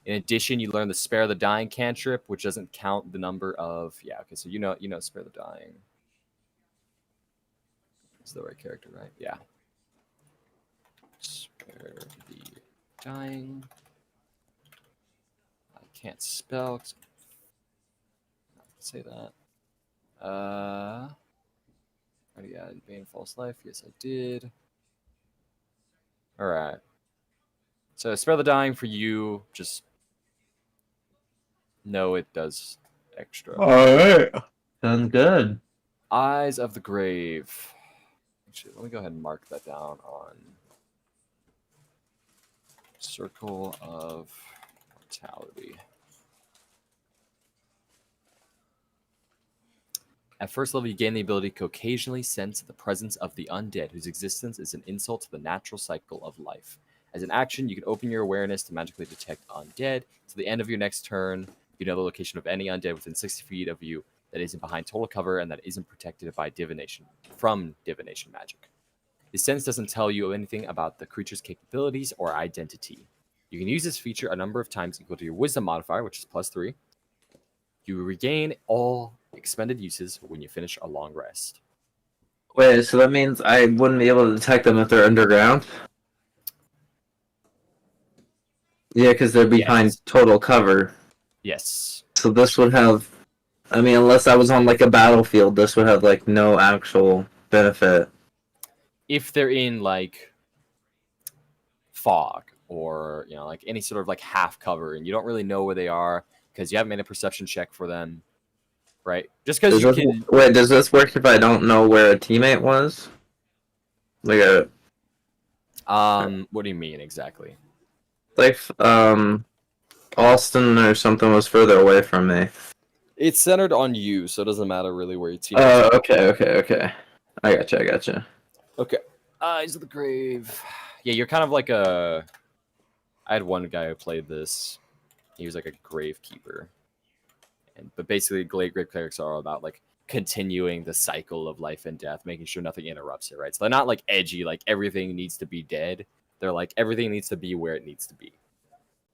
In addition, you learn the Spare the Dying cantrip, which doesn't count the number of... Yeah, okay, so you know Spare the Dying. It's the right character, right? Yeah. Spare the Dying. I can't spell. Say that. Already added Bane False Life. Yes, I did. Alright. So Spare the Dying for you, just know it does extra. Alright. Sounds good. Eyes of the Grave. Actually, let me go ahead and mark that down on Circle of Mortality. At first level, you gain the ability to occasionally sense the presence of the undead, whose existence is an insult to the natural cycle of life. As an action, you can open your awareness to magically detect undead. To the end of your next turn, you know the location of any undead within 60 feet of you that isn't behind total cover and that isn't protected by divination magic. The sense doesn't tell you anything about the creature's capabilities or identity. You can use this feature a number of times equal to your wisdom modifier, which is +3. You regain all expended uses when you finish a long rest. Wait, so that means I wouldn't be able to detect them if they're underground? Yeah, because they're behind Yes. total cover. Yes. So this would have... I mean, unless I was on like a battlefield, this would have like no actual benefit. If they're in like fog or like any sort of like half cover and you don't really know where they are because you haven't made a perception check for them, right? Just because you can. Wait, does this work if I don't know where a teammate was? Like a What do you mean exactly? like Austin or something was further away from me. It's centered on you, so it doesn't matter really where your team Oh, okay. I gotcha. Okay. Eyes of the Grave. Yeah, you're kind of like a... I had one guy who played this. He was like a gravekeeper. But basically, grave clerics are all about like continuing the cycle of life and death, making sure nothing interrupts it, right? So they're not like edgy, like everything needs to be dead. They're like everything needs to be where it needs to be.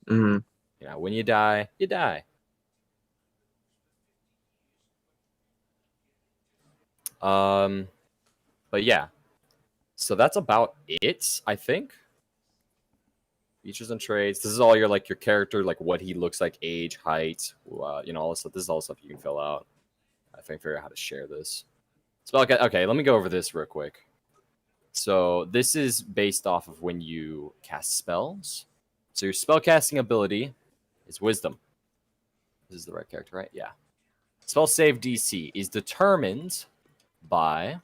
Mm-hmm. When you die, you die. But yeah. So that's about it, I think. Features and traits. This is all your like your character, like what he looks like, age, height, all this stuff. This is all stuff you can fill out. I think figure out how to share this. So okay, let me go over this real quick. So this is based off of when you cast spells. So your spellcasting ability is Wisdom. This is the right character, right? Yeah. Spell save DC is determined by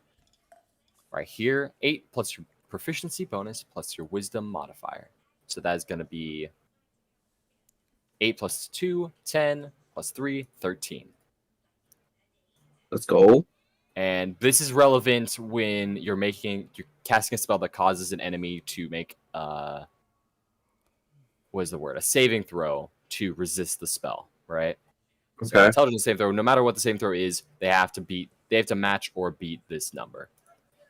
right here 8 plus your proficiency bonus plus your Wisdom modifier. So that is going to be 8 plus 2, 10, plus 3, 13. Let's go. And this is relevant when you're casting a spell that causes an enemy to make a saving throw to resist the spell, right? So Okay. intelligence saving throw, no matter what the saving throw is, they have to match or beat this number.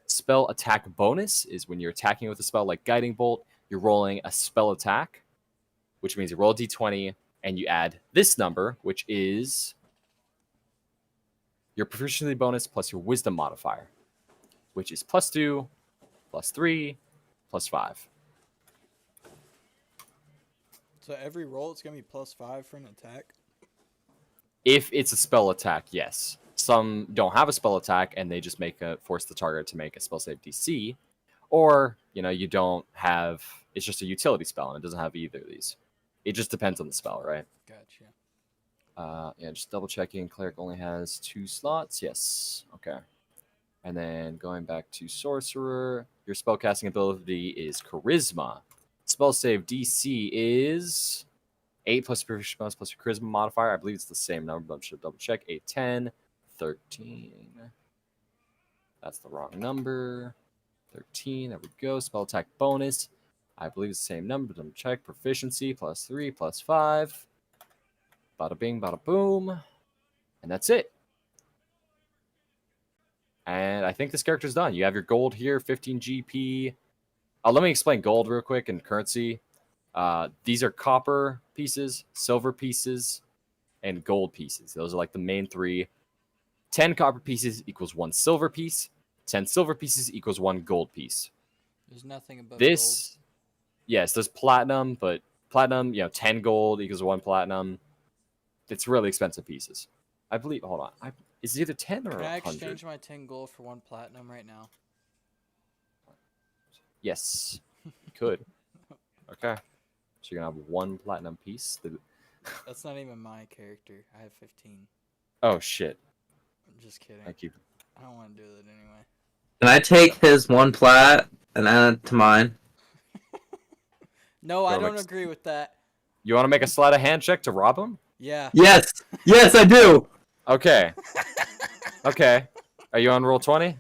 Spell attack bonus is when you're attacking with a spell like Guiding Bolt, you're rolling a spell attack, which means you roll a d20 and you add this number, which is your proficiency bonus plus your Wisdom modifier, which is +2, +3, +5. So every roll it's gonna be +5 for an attack. If it's a spell attack, yes. Some don't have a spell attack and they just force the target to make a spell save DC, or you don't have. It's just a utility spell and it doesn't have either of these. It just depends on the spell, right? Gotcha. Yeah, just double checking. Cleric only has 2 slots. Yes. Okay. And then going back to Sorcerer, your spellcasting ability is Charisma. Spell save DC is 8 plus your proficiency bonus plus your Charisma modifier. I believe it's the same number, but I should double check. 8, 10, 13. That's the wrong number. 13. There we go. Spell attack bonus. I believe it's the same number. Double check. Proficiency +3 +5. Bada bing, bada boom. And that's it. And I think this character's done. You have your gold here, 15 GP. Let me explain gold real quick and currency. These are copper pieces, silver pieces, and gold pieces. Those are like the main 3. 10 copper pieces equals 1 silver piece. 10 silver pieces equals 1 gold piece. There's nothing above This, yes, there's platinum, but platinum, 10 gold equals 1 platinum. It's really expensive pieces. I believe, hold on. Is it either 10 or gold. Can I 100? exchange my 10 gold for 1 platinum right now? Yes, you could. Okay. So you're going to have 1 platinum piece. That's not even my character. I have 15. Oh, shit. I'm just kidding. Thank you. I don't want to do that anyway. Can I take his 1 plat and add it to mine? No, I Bro, don't like- agree with that. You want to make a sleight of hand check to rob him? Yeah. Yes! Yes, I do! Okay. Okay. Are you on roll 20?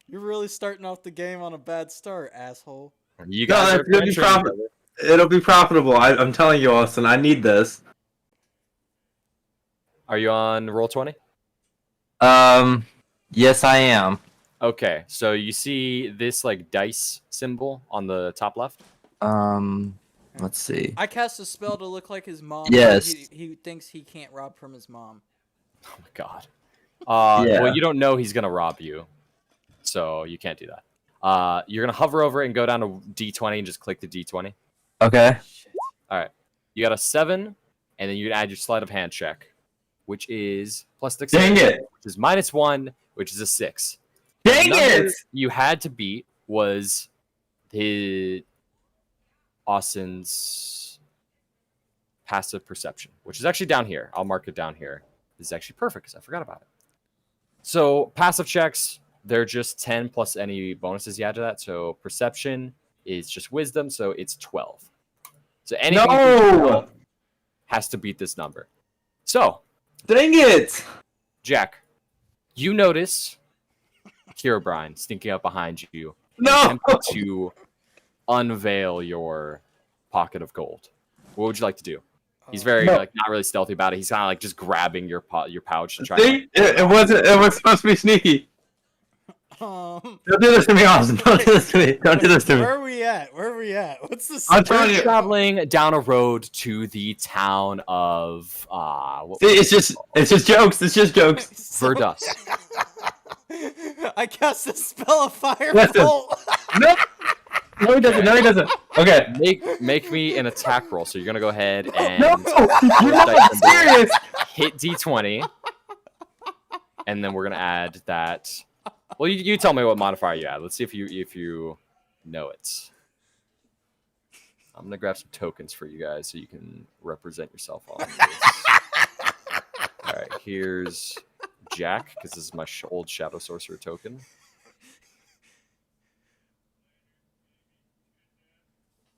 You're really starting off the game on a bad start, asshole. You No, guys are it's gonna be adventuring proper. together. It'll be profitable. I'm telling you, Austin, I need this. Are you on roll 20? Yes, I am. Okay. So you see this like dice symbol on the top left? Let's see. I cast a spell to look like his mom. Yes. He thinks he can't rob from his mom. Oh my god. Yeah. Well, you don't know he's gonna rob you, so you can't do that. You're gonna hover over it and go down to D20 and just click the D20. Okay. Shit. You got a 7, and then you can add your sleight of hand check, which is plus Dang dexterity, it! which is -1, which is a 6. Dang The number it! you had to beat was Austin's passive perception, which is actually down here. I'll mark it down here. This is actually perfect because I forgot about it. So passive checks, they're just 10 plus any bonuses you add to that. So perception is just wisdom, so it's 12. So anything No! 12 has to beat this number. So, Dang it! Jack, you notice Herobrine sneaking up behind you, No! attempting to unveil your pocket of gold. What would you like to do? He's very No. not really stealthy about it. He's kind of like just grabbing your pouch and trying. See? It wasn't. It was supposed to be sneaky. Um, Don't do this to me, Austin. Don't do this to me. Don't do this to me. where are we at? Where are we at? What's the I'm We're telling you. traveling down a road to the town of what See, it's just jokes. It's just jokes. Verdus. I cast a spell of Listen. firebolt. No. No, he doesn't. No, he doesn't. Okay. Make me an attack roll. So you're gonna go ahead and No, you're not serious. hit D20, and then we're gonna add that. Well, you tell me what modifier you add. Let's see if you know it. I'm gonna grab some tokens for you guys so you can represent yourself on this. All right, here's Jack because this is my old Shadow Sorcerer token.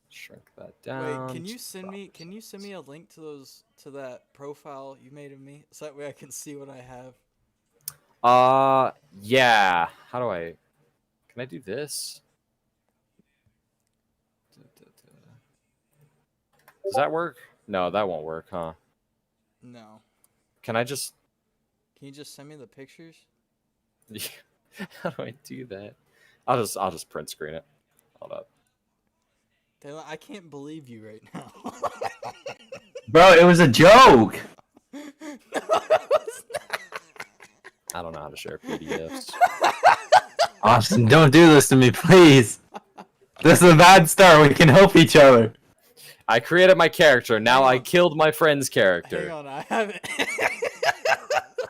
Shrink that down. Wait, can you send me a link to that profile you made of me so that way I can see what I have? Yeah. How do I? Can I do this? Does that work? No, that won't work, huh? No. Can I just? Can you just send me the pictures? How do I do that? I'll just print screen it. Hold up. Taylor, I can't believe you right now. Bro, it was a joke. I don't know how to share PDFs. Austin, don't do this to me, please. This is a bad start. We can help each other. I created my character. Now Hang I on. killed my friend's Hang character. on, I haven't.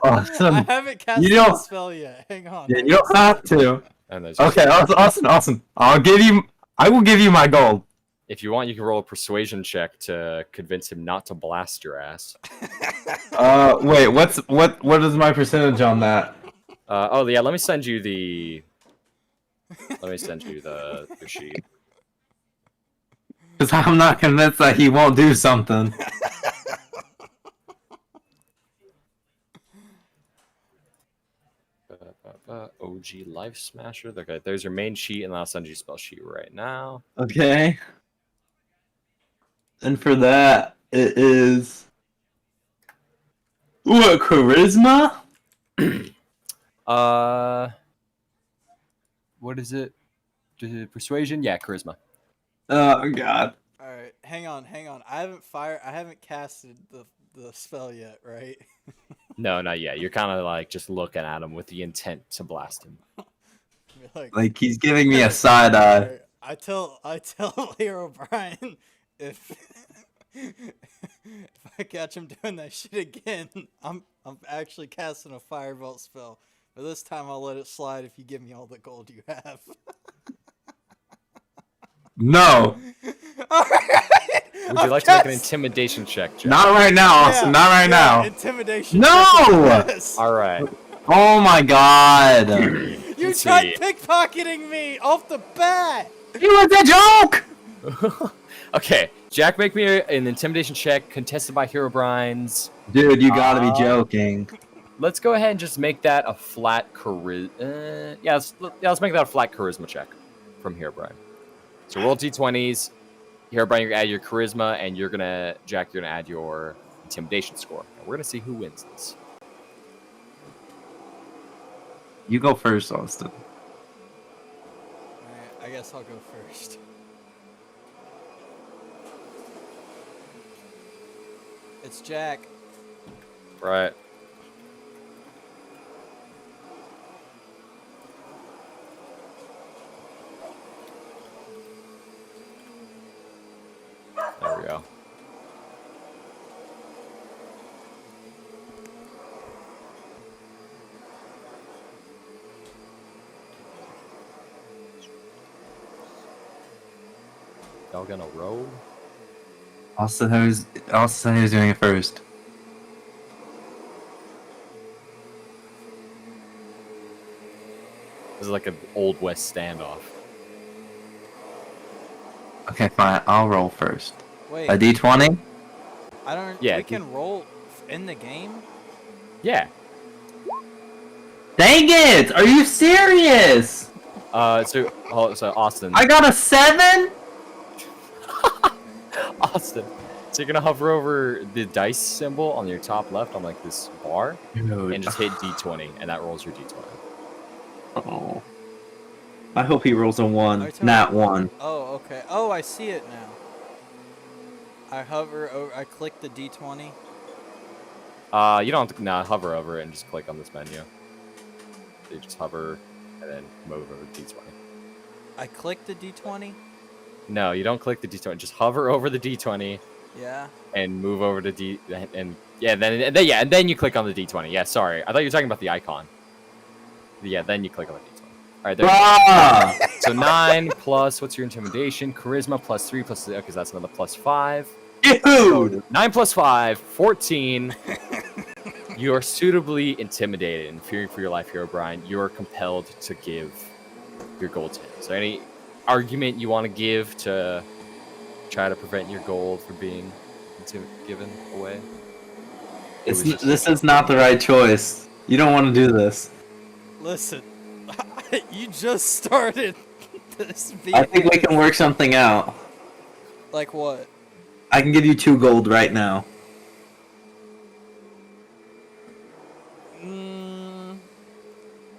Awesome. I haven't cast You the don't- spell yet. Hang on. Yeah, you don't have to. And there's Okay, awesome. I will give you my gold. if you want, you can roll a persuasion check to convince him not to blast your ass. Wait, what is my percentage on that? Oh yeah, let me send you the sheet. Because I'm not convinced that he won't do something. OG Life Smasher. Okay, there's your main sheet, and I'll send you a spell sheet right now. Okay. And for that, it is what, charisma? What is it? Persuasion? Yeah, charisma. Oh god. All right, hang on. I haven't casted the spell yet, right? No, not yet. You're kind of like just looking at him with the intent to blast him. Like, Like he's giving me a side eye. alright, I tell Hero Brian if I catch him doing that shit again, I'm actually casting a firebolt spell. But this time I'll let it slide if you give me all the gold you have. No, Alright. Would you like to make an intimidation check, Jack? not right now, Austin. Not right now. Intimidation. No! check is yes. All right. Oh my god. You Let's tried see. pickpocketing me off the bat. It was a joke. Okay, Jack, make me an intimidation check contested by Hero Brian's. Dude, you gotta be joking. Let's go ahead and just make that a flat charisma. Let's make that a flat charisma check from Hero Brian. So roll d20s. Hero Brian, you're gonna add your charisma, and Jack, you're gonna add your intimidation score. And we're gonna see who wins this. You go first, Austin. Alright, I guess I'll go first. It's Jack. Right. There we go. Y'all gonna roll? Austin said he was doing it first. This is like an old west standoff. Okay, fine. I'll roll first. Wait, A d20? I don't. Yeah, we can roll in the game. Yeah. Dang it! Are you serious? So Austin. I got a 7? Austin. So you're gonna hover over the dice symbol on your top left on like this bar, and just hit D20, and that rolls your D20. Oh. I hope he rolls a Are 1, you talking not about- 1. Oh, okay. Oh, I see it now. I hover over. I click the D20. You don't have to hover over it and just click on this menu. You just hover and then move over to D20. I click the D20. No, you don't click the D20. Just hover over the D20 Yeah. and move over to D and then you click on the D20. Yeah, sorry. I thought you were talking about the icon. Yeah, then you click on the D20. All right, there. Ah! So 9 plus what's your intimidation? Charisma plus 3 plus okay, that's another plus 5. Dude! 9 plus 5, 14. You are suitably intimidated and fearing for your life here, O'Brien. You are compelled to give your gold to him. So any argument you want to give to try to prevent your gold from being given away? This is not the right choice. You don't want to do this. Listen, you just started this. I think we can work something out. Like what? I can give you 2 gold right now.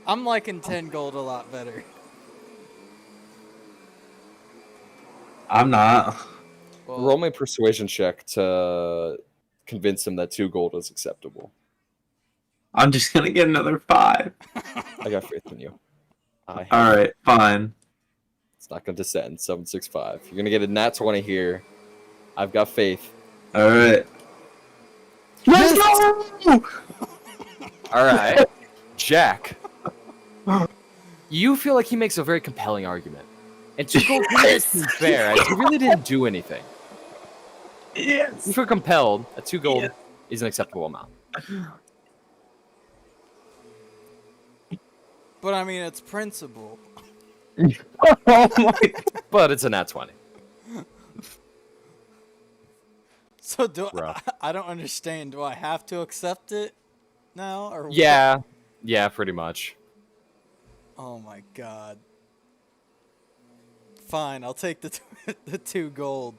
I'm liking 10 gold a lot better. I'm not. Well, Roll me a persuasion check to convince him that 2 gold is acceptable. I'm just gonna get another 5. I got faith in you. Alright, fine. It's not going to descend. 765. You're going to get a nat 20 here. I've got faith. All right. Let's go! All right, Jack. You feel like he makes a very compelling argument, and 2 gold really seems fair. As he really didn't do anything. Yes. You feel compelled that 2 gold is an acceptable amount. But I mean, it's principle. Oh my. But it's a nat 20. So Rough. I don't understand. Do I have to accept it now, or what? Yeah, pretty much. Oh my god. Fine, I'll take the 2 gold.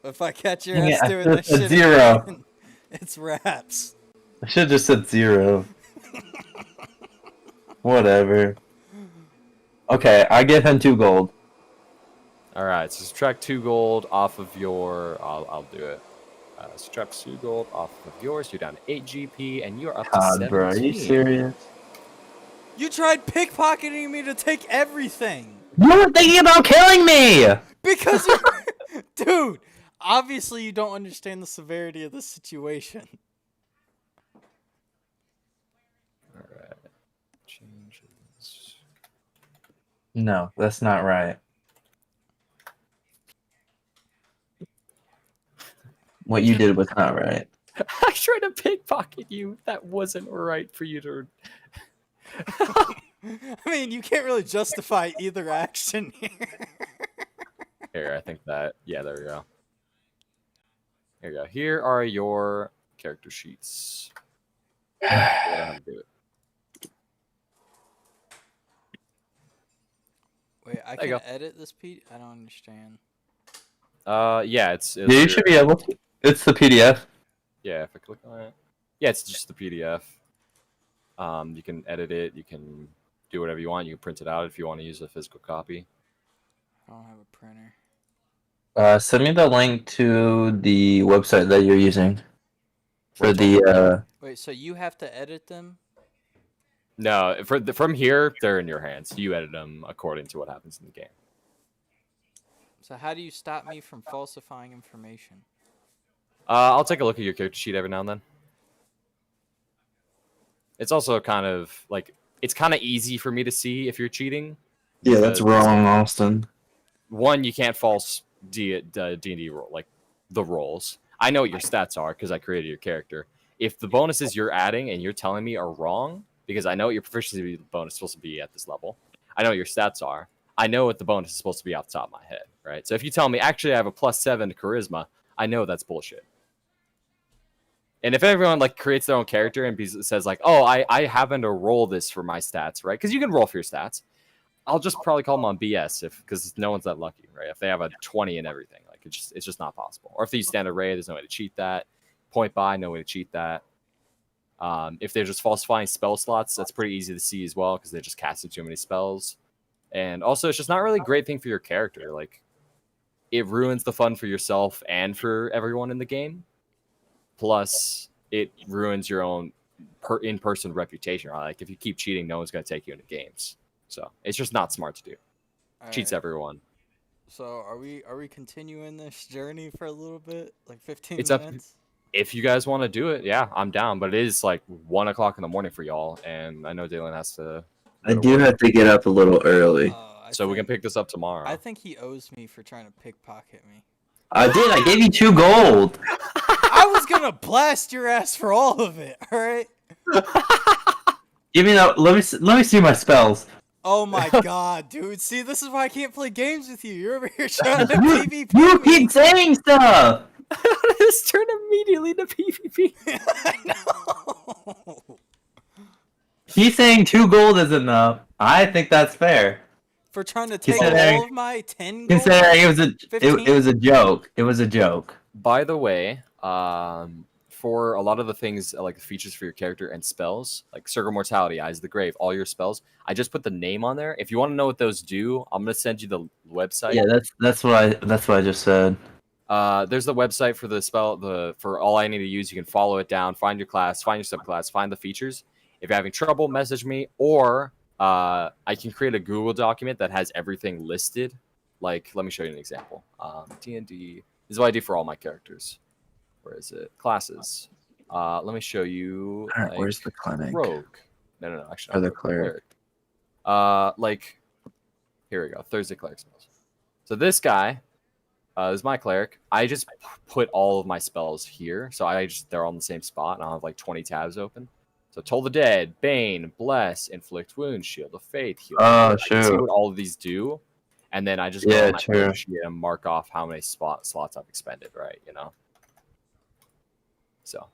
If I catch your Dang ass it, doing I this said shit zero. again, it's raps. I should have just said 0. Whatever. Okay, I give him 2 gold. All right, so subtract 2 gold off of your. I'll do it. Subtract 2 gold off of yours. You're down to 8 GP, and you're up to God, 17. bro, are you serious? You tried pickpocketing me to take everything. You were thinking about killing me! Because you dude, obviously you don't understand the severity of the situation. All right. Changes. No, that's not right. What you did was not right. I tried to pickpocket you. That wasn't right for you to. I mean, you can't really justify either action here. Here, I think that. Yeah, there we go. Here you go. Here are your character sheets. Go ahead and do it. Wait, I There you can go. edit this I don't understand. Yeah, it's Yeah, you should be able to. It's the PDF. Yeah, if I click on it. Yeah, it's just the PDF. You can edit it. You can do whatever you want. You can print it out if you want to use a physical copy. I don't have a printer. Send me the link to the website that you're using for Which the. Wait, so you have to edit them? No, from here, they're in your hands. You edit them according to what happens in the game. So how do you stop me from falsifying information? I'll take a look at your character sheet every now and then. It's also kind of like it's kind of easy for me to see if you're cheating. Yeah, that's because, wrong, Austin. One, you can't false D&D roll like the rolls. I know what your stats are because I created your character. If the bonuses you're adding and you're telling me are wrong, because I know what your proficiency bonus is supposed to be at this level, I know what your stats are. I know what the bonus is supposed to be off the top of my head, right? So if you tell me actually I have a +7 to charisma, I know that's bullshit. And if everyone like creates their own character and says like, "Oh, I happen to roll this for my stats," right? Because you can roll for your stats. I'll just probably call them on BS because no one's that lucky, right? If they have a 20 and everything, like it's just not possible. Or if they use standard raid, there's no way to cheat that. Point buy, no way to cheat that. If they're just falsifying spell slots, that's pretty easy to see as well because they just casted too many spells. And also, it's just not really a great thing for your character. Like, it ruins the fun for yourself and for everyone in the game. Plus, it ruins your own in-person reputation. Right? Like, if you keep cheating, no one's going to take you into games. So it's just not smart to do. Cheats everyone. So are we continuing this journey for a little bit, like 15 It's up- minutes? If you guys want to do it, yeah, I'm down. But it is like 1 o'clock in the morning for y'all, and I know Dalen has to. I do have to get up a little early. So we can pick this up tomorrow. I think he owes me for trying to pickpocket me. I did. I gave you 2 gold. I was gonna blast your ass for all of it. All right. Give me that. Let me see my spells. Oh my god, dude. See, this is why I can't play games with you. You're over here trying to You PvP you me. keep saying stuff. This turned immediately to PvP. I know. He's saying 2 gold is enough. I think that's fair. For trying to take Considering- all of my 10 gold? Considering it was a 15? it was a joke. It was a joke. By the way, for a lot of the things like the features for your character and spells, like Circle Mortality, Eyes of the Grave, all your spells, I just put the name on there. If you want to know what those do, I'm gonna send you the website. Yeah, that's what I just said. There's the website for the spell. For all I need to use, you can follow it down, find your class, find your subclass, find the features. If you're having trouble, message me, or I can create a Google document that has everything listed. Like, let me show you an example. D&D This is what I do for all my characters. Where is it? Classes. Let me show you. Alright, like, where's the clinic? Rogue. No. Actually, Or not the rogue, cleric. like, here we go. Thursday cleric spells. So this guy is my cleric. I just put all of my spells here, so they're all in the same spot, and I'll have like 20 tabs open. So Toll the Dead, Bane, Bless, Inflict Wounds, Shield of Faith, Heal. Oh, I can see shoot. what all of these do, and then I just go Yeah, on my true. character sheet and mark off how many slots I've expended, right? So,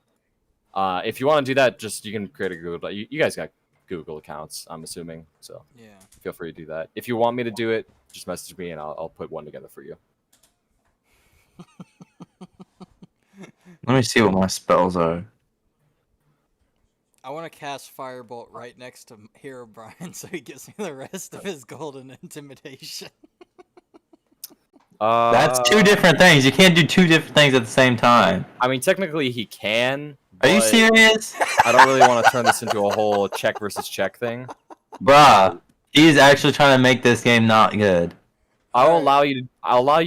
if you want to do that, you can create a Google. You guys got Google accounts, I'm assuming. So Yeah. feel free to do that. If you want me to do it, just message me and I'll put one together for you. Let me see what my spells are. I want to cast Firebolt right next to Hero Brian so he gives me the rest of his golden intimidation. That's two different things. You can't do two different things at the same time. I mean, technically he can. Are you but serious? I don't really want to turn this into a whole check versus check thing. Bruh, he's actually trying to make this game not good. I'll allow you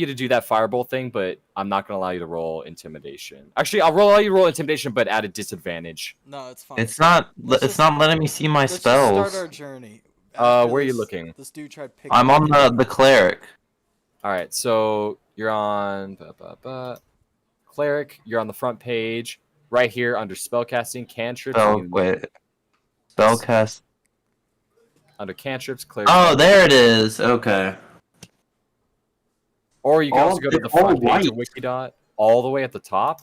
to do that Firebolt thing, but I'm not gonna allow you to roll intimidation. Actually, allow you to roll intimidation, but at a disadvantage. No, it's fine. It's not. Let's It's just- not letting me see my Let's just spells. start our journey. Where After are you this- looking? This dude tried picking. I'm on the cleric. All right, so you're on cleric. You're on the front page, right here under spellcasting, cantrips. Spellcast. Under cantrips, cleric. Oh, there it is. Okay. Or you can also go to the it's all front page of white. Wikidot, all the way at the top.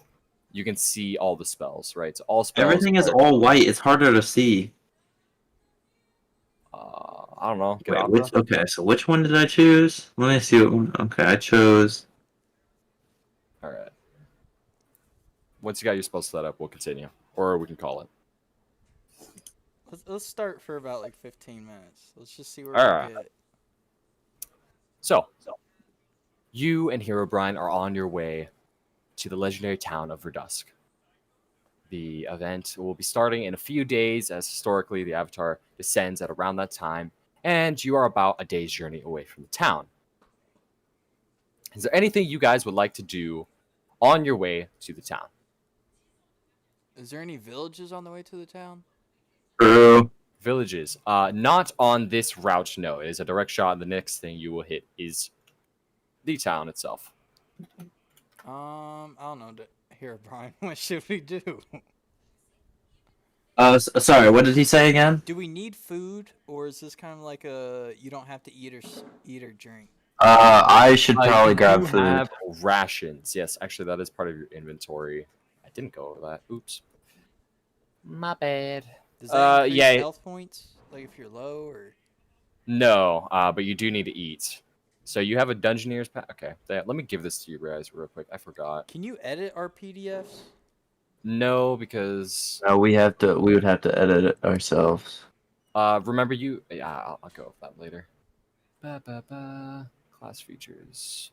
You can see all the spells, right? So all spells. Everything is are- all white. It's harder to see. I don't know. Get Wait, opera. okay, so which one did I choose? Let me see what one. Okay, I chose. All right. Once you got your spells set up, we'll continue, or we can call it. Let's start for about like 15 minutes. Let's just see where Alright. we get. So, you and Herobrine are on your way to the legendary town of Verdusk. The event will be starting in a few days, as historically the Avatar descends at around that time, and you are about a day's journey away from the town. Is there anything you guys would like to do on your way to the town? Is there any villages on the way to the town? True. Villages. Not on this route, no. It is a direct shot, and the next thing you will hit is the town itself. I don't know. Here, Brian, what should we do? Sorry, what did he say again? Do we need food, or is this kind of like a you don't have to eat or drink? I should probably You grab do food. have rations. Yes, actually, that is part of your inventory. I didn't go over that. Oops. My bad. Does that increase yeah. health points? Like if you're low, or No, but you do need to eat. So you have a Dungeoneer's pack. Okay, let me give this to you guys real quick. I forgot. can you edit our PDFs? No, because No, we would have to edit it ourselves. remember you. Yeah, I'll go with that later. Class features.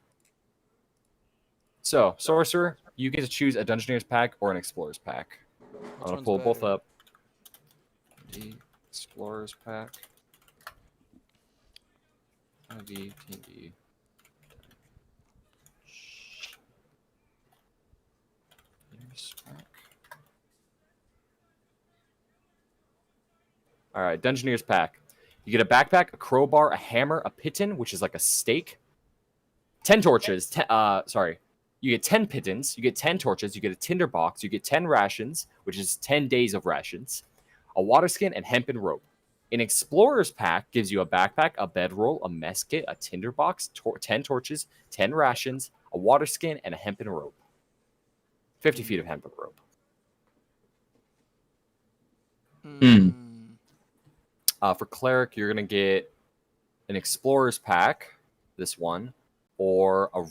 So, Sorcerer, you get to choose a Dungeoneer's pack or an Explorer's pack. I'm gonna one's pull both better? up. The Explorer's pack. D&D. All right, Dungeoneer's pack. You get a backpack, a crowbar, a hammer, a piton, which is like a stake, 10 torches. You get 10 pitons, you get 10 torches, you get a tinder box, you get 10 rations, which is 10 days of rations, a water skin, and hempen rope. An Explorer's pack gives you a backpack, a bedroll, a mess kit, a tinder box, 10 torches, 10 rations, a water skin, and a hempen rope. 50 feet of hempen rope. For Cleric, you're going to get an Explorer's pack, this one, or a...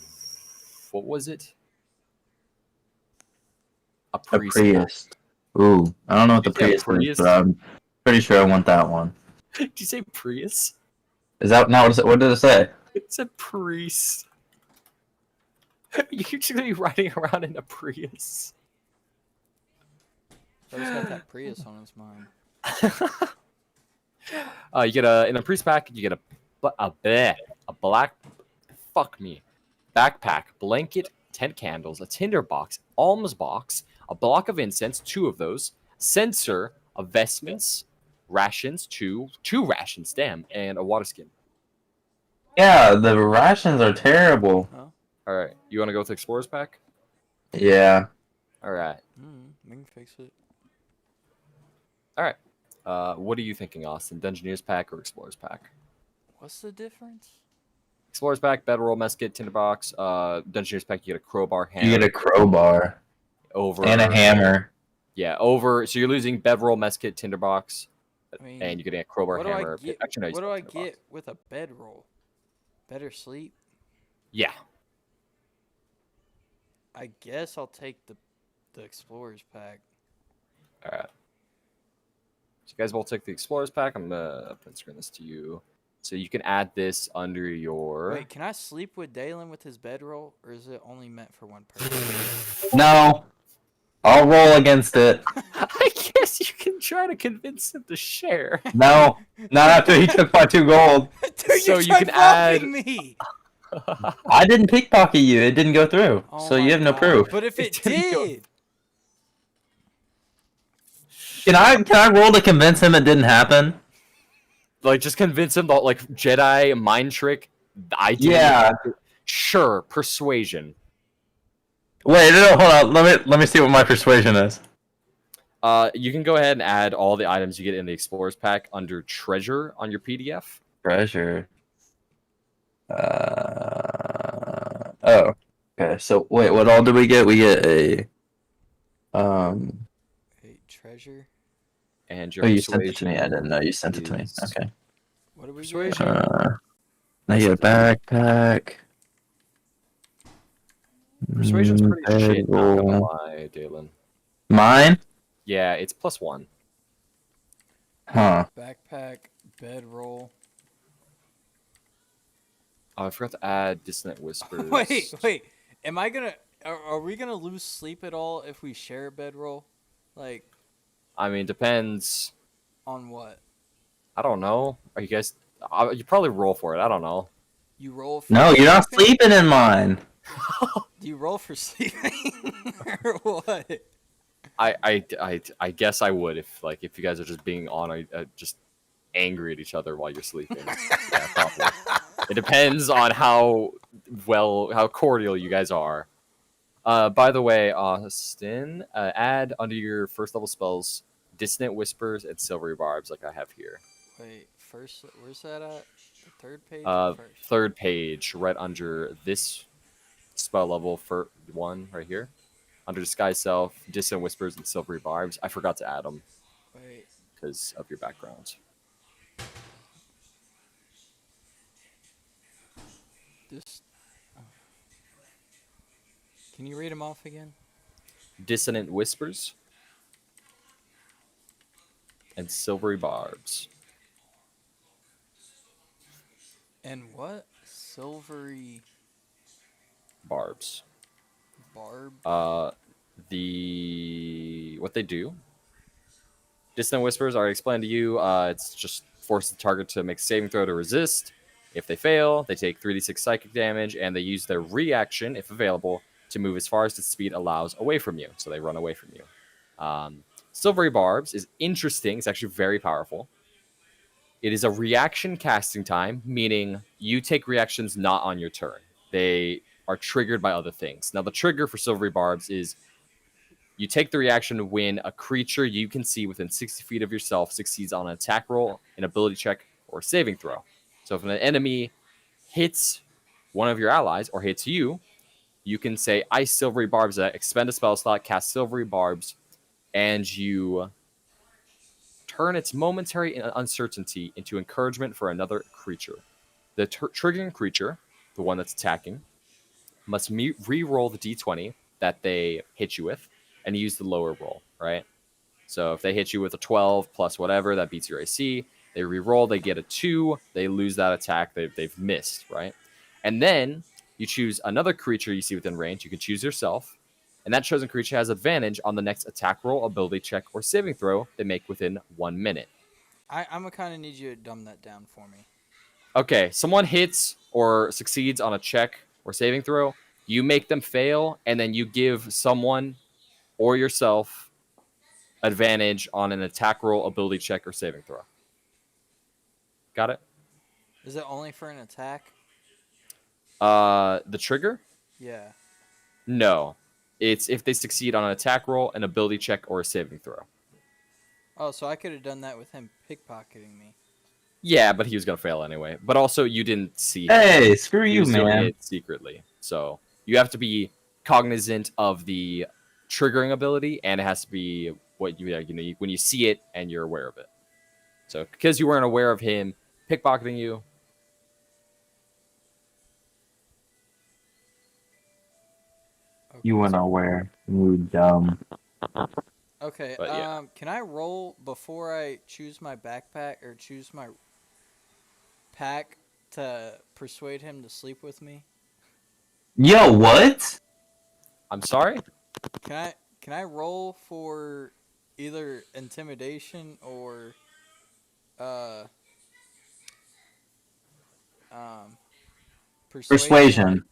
What was it? A A Priest. Prius. Ooh, I don't know what the Did you say Prius is, Prius? but I'm pretty sure I want that one. Did you say Prius? Is that not what did it say? It's a priest. You're just gonna be riding around in a Prius. Bro's got that Prius on his mind. You get in a priest pack. You get a black backpack, blanket, 10 candles, a tinder box, alms box, a block of incense, 2 of those, censer, a vestments, rations, two rations, damn, and a water skin. Yeah, the rations are terrible. All right, you want to go with Explorer's Pack? Yeah. All right. We can fix it. What are you thinking, Austin? Dungeoneer's Pack or Explorer's Pack? What's the difference? Explorer's Pack, bedroll, mesket, tinderbox. Dungeoneer's Pack, you get a crowbar, hammer. You get a crowbar over and a hammer. Yeah, over. So you're losing bedroll, mesket, tinderbox, I mean, and you're getting a crowbar, what do hammer. I get? Actually, no, you What still do I have tinderbox. get with a bedroll? Better sleep? Yeah. I guess I'll take the Explorer's Pack. All right. So you guys both take the Explorer's Pack. I'm gonna print screen this to you, so you can add this under your. Wait, can I sleep with Dalen with his bedroll, or is it only meant for one person? No. I'll roll against it. I guess you can try to convince him to share. No. Not after he took my 2 gold. Dude, So you you can tried robbing add- me. I didn't pickpocket you. It didn't go through. Oh So you my have no God. proof. But if it didn't go- did, Can I roll to convince him it didn't happen? Like, just convince him that, like, Jedi mind trick. I did. Yeah. Sure, persuasion. Wait, no, hold on. Let me see what my persuasion is. You can go ahead and add all the items you get in the Explorer's Pack under treasure on your PDF. Treasure. Oh. Okay. So wait, what all did we get? We get a. wait, treasure. And your Oh, you sent it to me. I persuasion didn't know you sent it to me. is- Okay. What do we Persuasion. get? Now you get a backpack. Persuasion's pretty shit, not gonna bedroll. lie, Dalen. Mine? Yeah, it's +1. Huh. Backpack, bedroll. Oh, I forgot to add Dissonant Whispers. Wait. Am I gonna? Are we gonna lose sleep at all if we share a bedroll? Like, I mean, depends. on what? I don't know. Are you guys? You probably roll for it. I don't know. You roll for No, you're not sleeping? sleeping in mine. Do you roll for sleeping or what? I guess I would if you guys are just being on just angry at each other while you're sleeping. Yeah, probably. It depends on how cordial you guys are. By the way, Austin, add under your first level spells Dissonant Whispers and Silvery Barbs like I have here. Wait, first, where's that at? The third page? or first? Third page, right under this spell level for 1 right here. Under Disguise Self, Dissonant Whispers, and Silvery Barbs. I forgot to add them Wait, because of your background. this. Oh. Can you read them off again? Dissonant Whispers and Silvery Barbs. And what? Silvery Barbs. barb? What they do. Dissonant Whispers, I already explained to you. It's just force the target to make a saving throw to resist. If they fail, they take 3d6 psychic damage, and they use their reaction, if available, to move as far as the speed allows away from you. So they run away from you. Silvery Barbs is interesting. It's actually very powerful. It is a reaction casting time, meaning you take reactions not on your turn. They are triggered by other things. Now, the trigger for Silvery Barbs is you take the reaction when a creature you can see within 60 feet of yourself succeeds on an attack roll, an ability check, or a saving throw. So if an enemy hits one of your allies or hits you, you can say Ice Silvery Barbs, expend a spell slot, cast Silvery Barbs, and you turn its momentary uncertainty into encouragement for another creature. The triggering creature, the one that's attacking, must re-roll the d20 that they hit you with and use the lower roll, right? So if they hit you with a 12 plus whatever, that beats your AC. They re-roll, they get a 2, they lose that attack, they've missed, right? And then you choose another creature you see within range. You can choose yourself, and that chosen creature has advantage on the next attack roll, ability check, or saving throw they make within 1 minute. I'm gonna kind of need you to dumb that down for me. Okay, someone hits or succeeds on a check or saving throw, You make them fail, and then you give someone or yourself advantage on an attack roll, ability check, or saving throw. Got it? Is it only for an attack? The trigger? Yeah. No. It's if they succeed on an attack roll, an ability check, or a saving throw. Oh, so I could have done that with him pickpocketing me. Yeah, but he was gonna fail anyway. But also, you didn't see him. Hey, screw He you, was doing man. it secretly. So you have to be cognizant of the triggering ability, and it has to be what when you see it and you're aware of it. So because you weren't aware of him pickpocketing you, Okay, You went so- nowhere. You dumb. Okay. But yeah. Can I roll before I choose my backpack or choose my pack to persuade him to sleep with me? Yo, what? I'm sorry. Can I roll for either intimidation or Persuasion.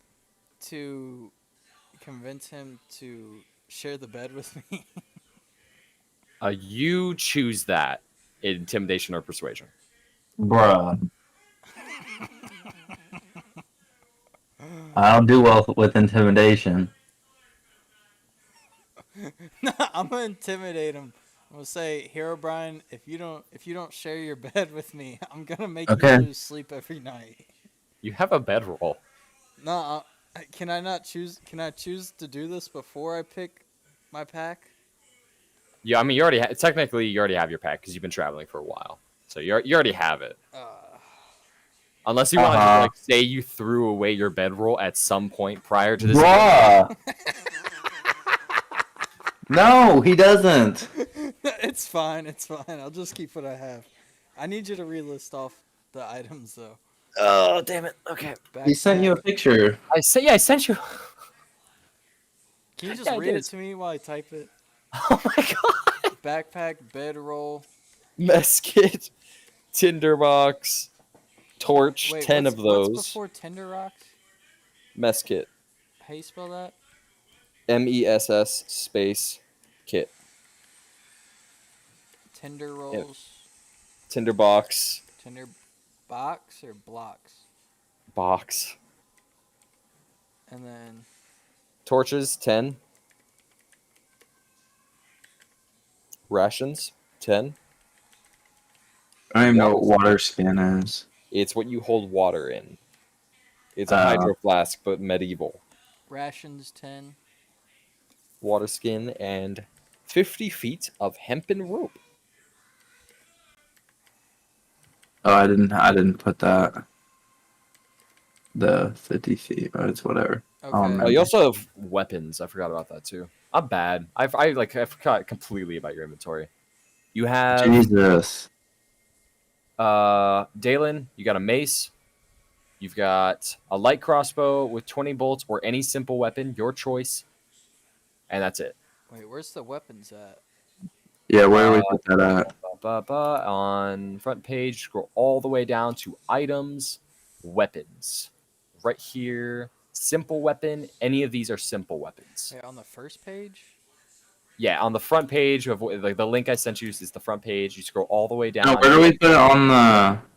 to convince him to share the bed with me? You choose that intimidation or persuasion. Bruh. I don't do well with intimidation. No, I'm gonna intimidate him. I'm gonna say, Herobrine, if you don't share your bed with me, I'm gonna make Okay. you lose sleep every night. You have a bedroll. No, can I not choose? Can I choose to do this before I pick my pack? Yeah, I mean, technically you already have your pack because you've been traveling for a while, so you already have it. Unless you want to Uh-huh. like say you threw away your bedroll at some point prior to this. Bruh. No, he doesn't. It's fine. It's fine. I'll just keep what I have. I need you to relist off the items though. Oh damn it! Okay, He sent you a Backpack. picture. I sent you. Can you just Yeah, I read did. it to me while I type it? Oh my god! Backpack, bedroll. Mess kit, tinderbox, torch. Wait, 10 of what's those. before Tinder Rocks? Mess kit. How you spell that? MESS space kit. Tinder rolls. Tinderbox Tinder box or blocks? box. And then Torches 10. Rations 10. I don't even know what water skin is. It's what you hold water in. It's a Oh. hydro flask, but medieval. rations 10. Water skin and 50 feet of hempen rope. Oh, I didn't put that. The 50 feet, but it's whatever. Okay. Oh, you also have weapons. I forgot about that too. I'm bad. I forgot completely about your inventory. You have Jesus. Dalen, you got a mace. You've got a light crossbow with 20 bolts or any simple weapon, your choice. And that's it. Wait, where's the weapons at? Yeah, where do we put that at? On front page, scroll all the way down to items, weapons. Right here, simple weapon. Any of these are simple weapons. Wait, on the first page? Yeah, on the front page of like the link I sent you is the front page. You scroll all the way down. No, where do we put it on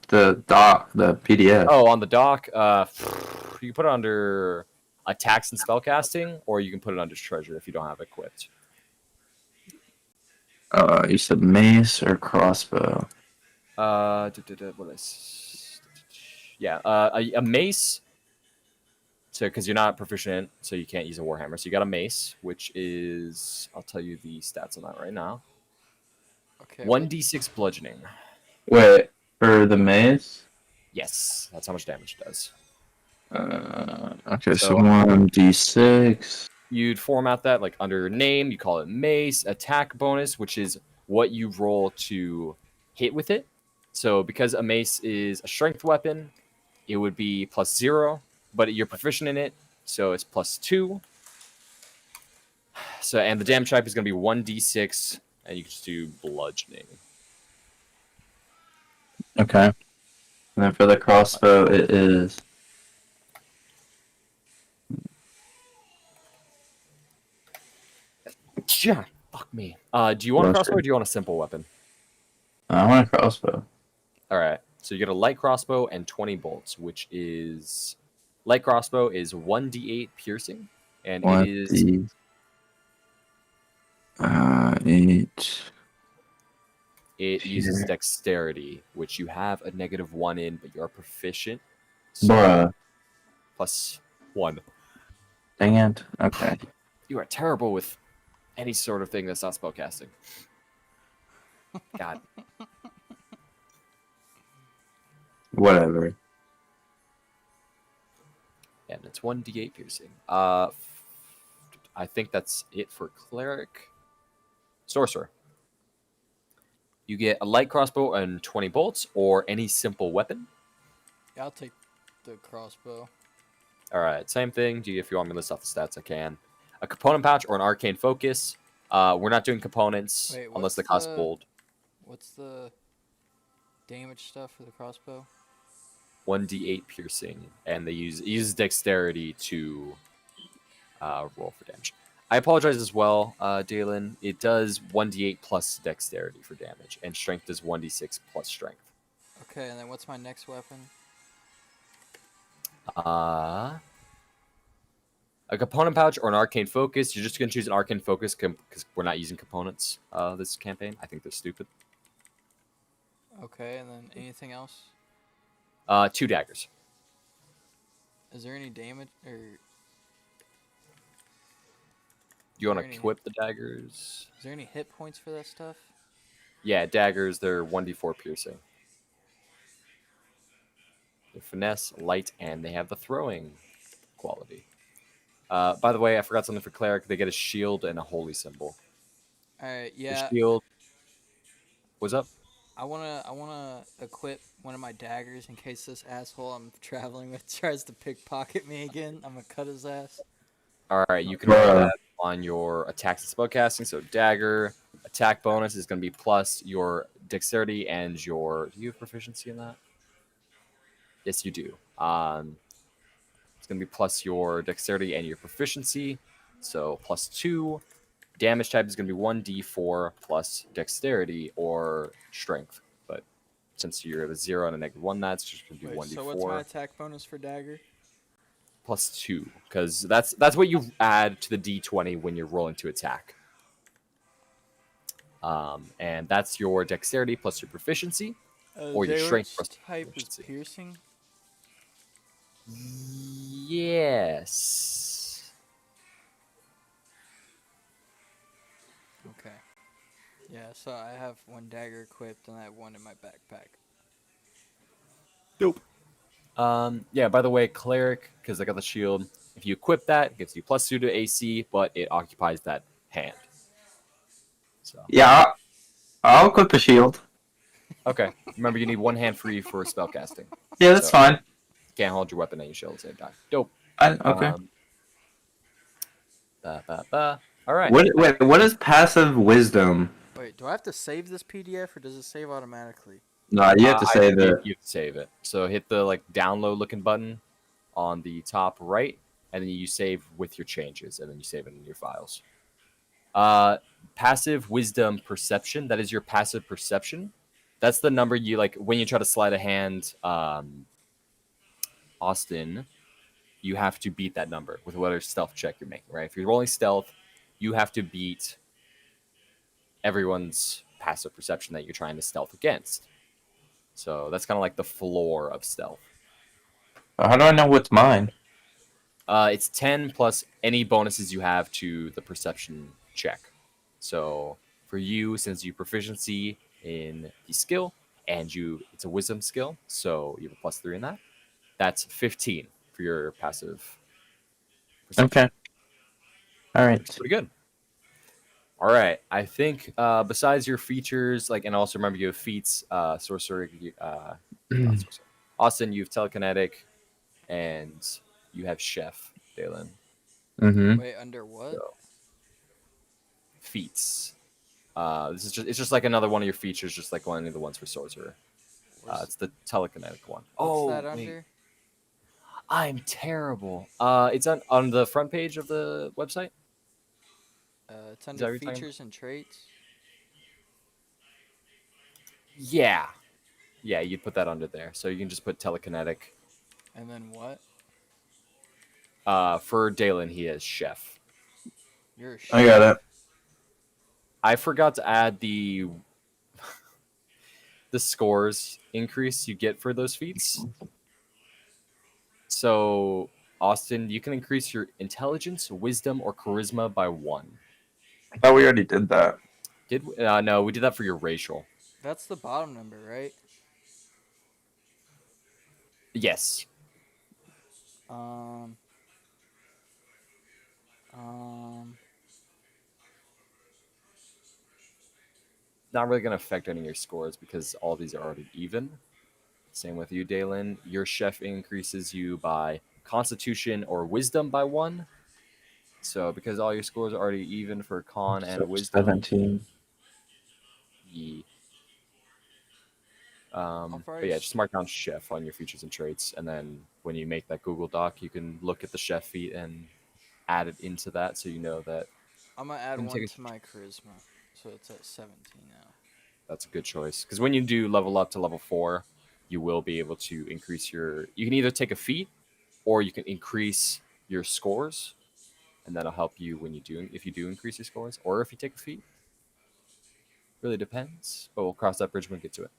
the doc, the PDF? Oh, on the dock, you can put it under attacks and spellcasting, or you can put it under treasure if you don't have it equipped. You said mace or crossbow? A mace. So, because you're not proficient, so you can't use a warhammer. So you got a mace, which is I'll tell you the stats on that right now. Okay. 1d6 bludgeoning. Wait, for the mace? Yes, that's how much damage it does. Okay, so So- 1d6. You'd format that like under name. You call it mace. Attack bonus, which is what you roll to hit with it. So because a mace is a strength weapon, it would be +0, but you're proficient in it, so it's +2. So and the damage type is going to be 1d6, and you can just do bludgeoning. Okay. And then for the crossbow, it is Yeah, fuck me. Do you want a Well, crossbow sure. or do you want a simple weapon? I want a crossbow. All right. So you get a light crossbow and 20 bolts, which is light crossbow is 1d8 piercing, and it is 8. it uses Here. dexterity, which you have a -1 in, but you are proficient. So Bruh. +1. Dang it. Okay. You are terrible with any sort of thing that's not spellcasting. God. Whatever. And it's 1d8 piercing. I think that's it for cleric. Sorcerer. You get a light crossbow and 20 bolts, or any simple weapon. Yeah, I'll take the crossbow. All right, same thing. If you want me to list off the stats, I can. A component pouch or an arcane focus. We're not doing components Wait, unless what's they cost the- gold. What's the damage stuff for the crossbow? 1d8 piercing, and they use dexterity to roll for damage. I apologize as well, Dalen. It does 1d8 plus dexterity for damage, and strength is 1d6 plus strength. Okay, and then what's my next weapon? A component pouch or an arcane focus. You're just going to choose an arcane focus because we're not using components this campaign. I think they're stupid. Okay, and then anything else? 2 daggers. Is there any damage or You want to Alrighty. equip the daggers? is there any hit points for that stuff? Yeah, daggers, they're 1d4 piercing. They're finesse, light, and they have the throwing quality. By the way, I forgot something for cleric. They get a shield and a holy symbol. All right, The yeah. shield. What's up? I wanna equip one of my daggers in case this asshole I'm traveling with tries to pickpocket me again. I'm gonna cut his ass. All right, you can roll Bruh. that on your attacks and spellcasting. So dagger attack bonus is going to be plus your dexterity and your. Do you have proficiency in that? Yes, you do. It's going to be plus your dexterity and your proficiency. So +2. Damage type is going to be 1d4 plus dexterity or strength. But since you're at a 0 and a -1, that's just going to be Wait, 1d4. so what's my attack bonus for dagger? +2, because that's what you add to the d20 when you're rolling to attack. And that's your dexterity plus your proficiency, or your strength plus type is proficiency. piercing. Yes. Okay. Yeah, so I have one dagger equipped and I have one in my backpack. Yeah, by the way, cleric, because I got the shield, if you equip that, it gives you +2 to AC, but it occupies that hand. So Yeah, I'll equip a shield. okay. Remember, you need one hand free for spellcasting. Yeah, that's So- fine. Can't hold your weapon and your shield at the same time. Dope. Okay. All right. What is passive wisdom? Wait, do I have to save this PDF or does it save automatically? No, you have to I say think that. you have to save it. So hit the download looking button on the top right, and then you save with your changes, and then you save it in your files. Passive wisdom perception. That is your passive perception. That's the number you when you try to slide a hand. Austin, you have to beat that number with whatever stealth check you're making. Right? If you're rolling stealth, you have to beat everyone's passive perception that you're trying to stealth against. So that's kind of like the floor of stealth. How do I know what's mine? It's 10 plus any bonuses you have to the perception check. So for you, since you proficiency in the skill and it's a wisdom skill, so you have a +3 in that. That's 15 for your passive perception. Okay. All right. Pretty good. All right. I think besides your features, and also remember you have feats, sorcery, not sorcery. Austin, you have telekinetic, and you have chef, Dalen. Mm-hmm. Wait, under what? So, feats. It's just like another one of your features, just like one of the ones for sorcerer. It's the telekinetic one. What's that wait. under? I'm terrible. It's on the front page of the website. It's that under what you're talking features and traits. Yeah. Yeah, you'd put that under there. So you can just put telekinetic. And then what? For Dalen, he is chef. You're a I got it. I forgot to add the scores increase you get for those feats. So, Austin, you can increase your intelligence, wisdom, or charisma by 1. I thought we already did that. No, we did that for your racial. That's the bottom number, right? Yes. Um. Not really going to affect any of your scores because all these are already even. Same with you, Dalen. Your chef increases you by constitution or wisdom by 1. So because all your scores are already even for con and So wisdom, 17. ye. I'll But yeah, just mark down chef on your features and traits, and then when you make that Google Doc, you can look at the chef feat and add it into that, so you know that I'm gonna add Can one take a- to my charisma, so it's at 17 now. that's a good choice. Because when you do level up to level 4, you will be able to increase your. You can either take a feat, or you can increase your scores, and that'll help you when you do if you do increase your scores, or if you take a feat. Really depends, but we'll cross that bridge when we get to it.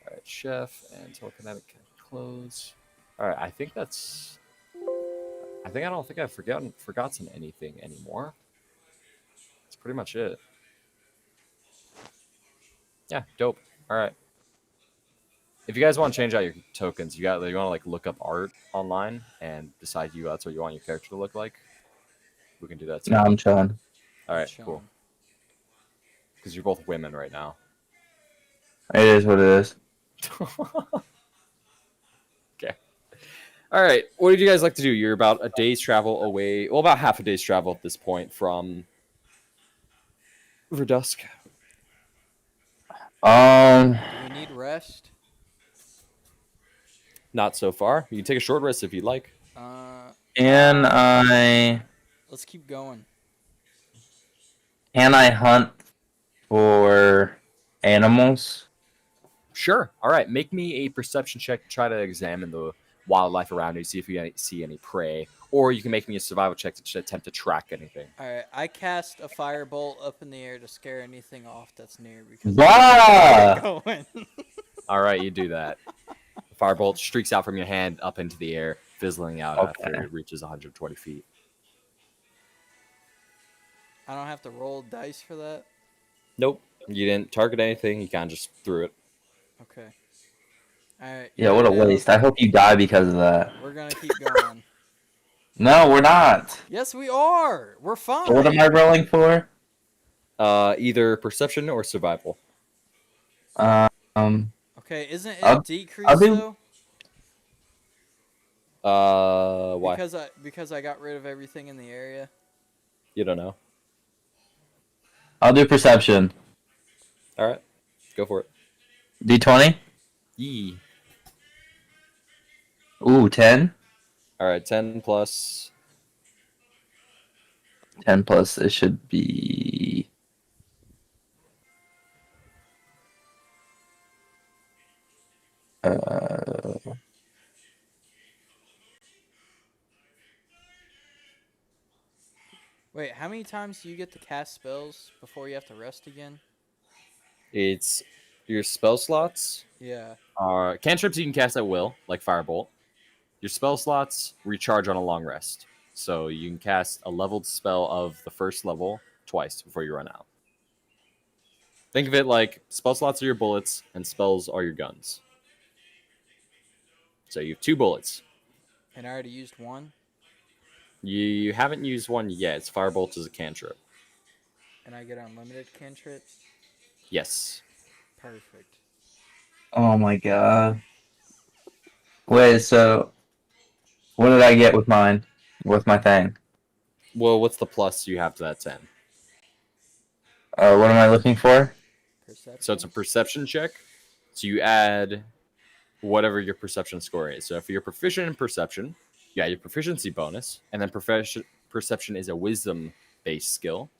All right, chef and telekinetic can close. All right, I think that's. I don't think I've forgotten anything anymore. That's pretty much it. Yeah, dope. All right. If you guys want to change out your tokens, you want to like look up art online and decide that's what you want your character to look like. We can do that too. No, I'm chilling. All right, Chilling. cool. Because you're both women right now. It is what it is. Okay. All right. What did you guys like to do? You're about a day's travel away. Well, about half a day's travel at this point from Verdusk. Do we need rest? Not so far. You can take a short rest if you'd like. Can I Let's keep going. hunt for animals? Sure. All right. Make me a perception check to try to examine the wildlife around you, see if you see any prey, or you can make me a survival check to attempt to track anything. All right, I cast a firebolt up in the air to scare anything off that's near because Bah! going. All right, you do that. The firebolt streaks out from your hand up into the air, fizzling out after Okay. it reaches 120 feet. I don't have to roll dice for that. Nope. You didn't target anything. You kind of just threw it. Okay. All right. Yeah, what a now waste. I hope you die because of that. We're gonna keep going. No, we're not. Yes, we are. We're fine. What am I rolling for? Either perception or survival. Okay, isn't it I'll decreased do- though? Why? Because I got rid of everything in the area. You don't know. I'll do perception. All right, go for it. D20? Yee. Ooh, 10? All right, 10 plus. 10 plus, it should be... Wait, how many times do you get to cast spells before you have to rest again? It's your spell slots Yeah. are cantrips you can cast at will, like Firebolt. Your spell slots recharge on a long rest. So you can cast a leveled spell of the first level twice before you run out. Think of it like spell slots are your bullets and spells are your guns. So you have 2 bullets. And I already used one, You haven't used one yet. It's Firebolt as a cantrip. and I get unlimited cantrips. Yes. Perfect. Oh my god. Wait, so... What did I get with mine? With my thing? Well, what's the plus you have to that 10? What am I looking for? Perception. So it's a perception check. So you add whatever your perception score is. So if you're proficient in perception, you add your proficiency bonus, and then perception is a wisdom-based skill.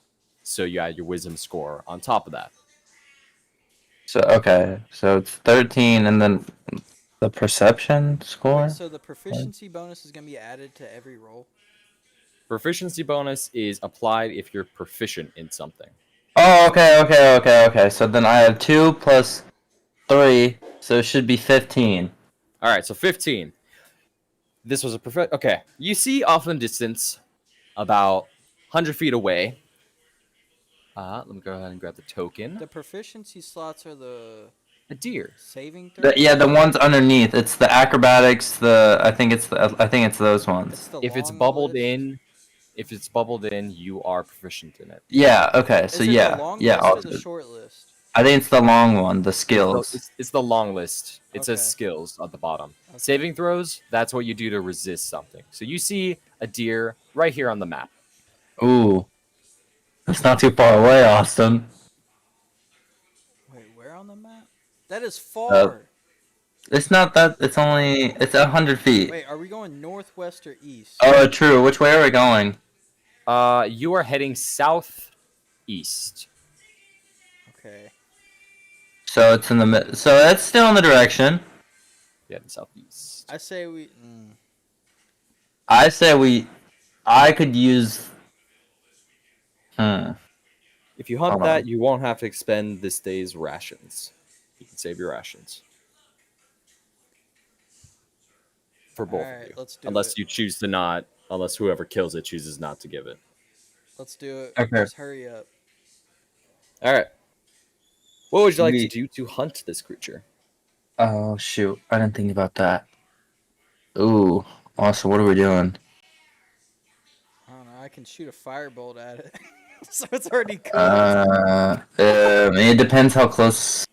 So you add your wisdom score on top of that. So okay, so it's 13, and then the perception score. Wait, so the proficiency bonus is gonna be added to every roll? Proficiency bonus is applied if you're proficient in something. Oh, okay. So then I have 2 plus 3, so it should be 15. All right, so 15. This was a okay. You see off in the distance, about 100 feet away. Let me go ahead and grab the token. The proficiency slots are the A deer. saving throw. The ones underneath. It's the acrobatics. I think it's those ones. It's the If it's long bubbled list? in, you are proficient in it. Yeah. Okay. So Is it yeah, the long yeah. list I'll or the do it. short list? I think it's the long one. The So skills. it's the long list. It says Okay. skills at the bottom. Okay. Saving throws, that's what you do to resist something. So you see a deer right here on the map. Ooh. That's not too far away, Austin. Wait, where on the map? That is far. It's not that. It's 100 feet. Wait, are we going northwest or east? Oh, true. Which way are we going? You are heading southeast. Okay. So it's in the mid. So that's still in the direction. Yeah, southeast. I say we. I say I could use. If you hunt Hold that, on. you won't have to expend this day's rations. You can save your rations. For both of Alright, you. let's do Unless it. you choose to not, unless whoever kills it chooses not to give it. Let's do it. Okay. Just hurry up. Alright. What would you like We- to do to hunt this creature? Oh shoot! I didn't think about that. Ooh. Also, what are we doing? I don't know. I can shoot a firebolt at it. So it's already cooked. It depends how close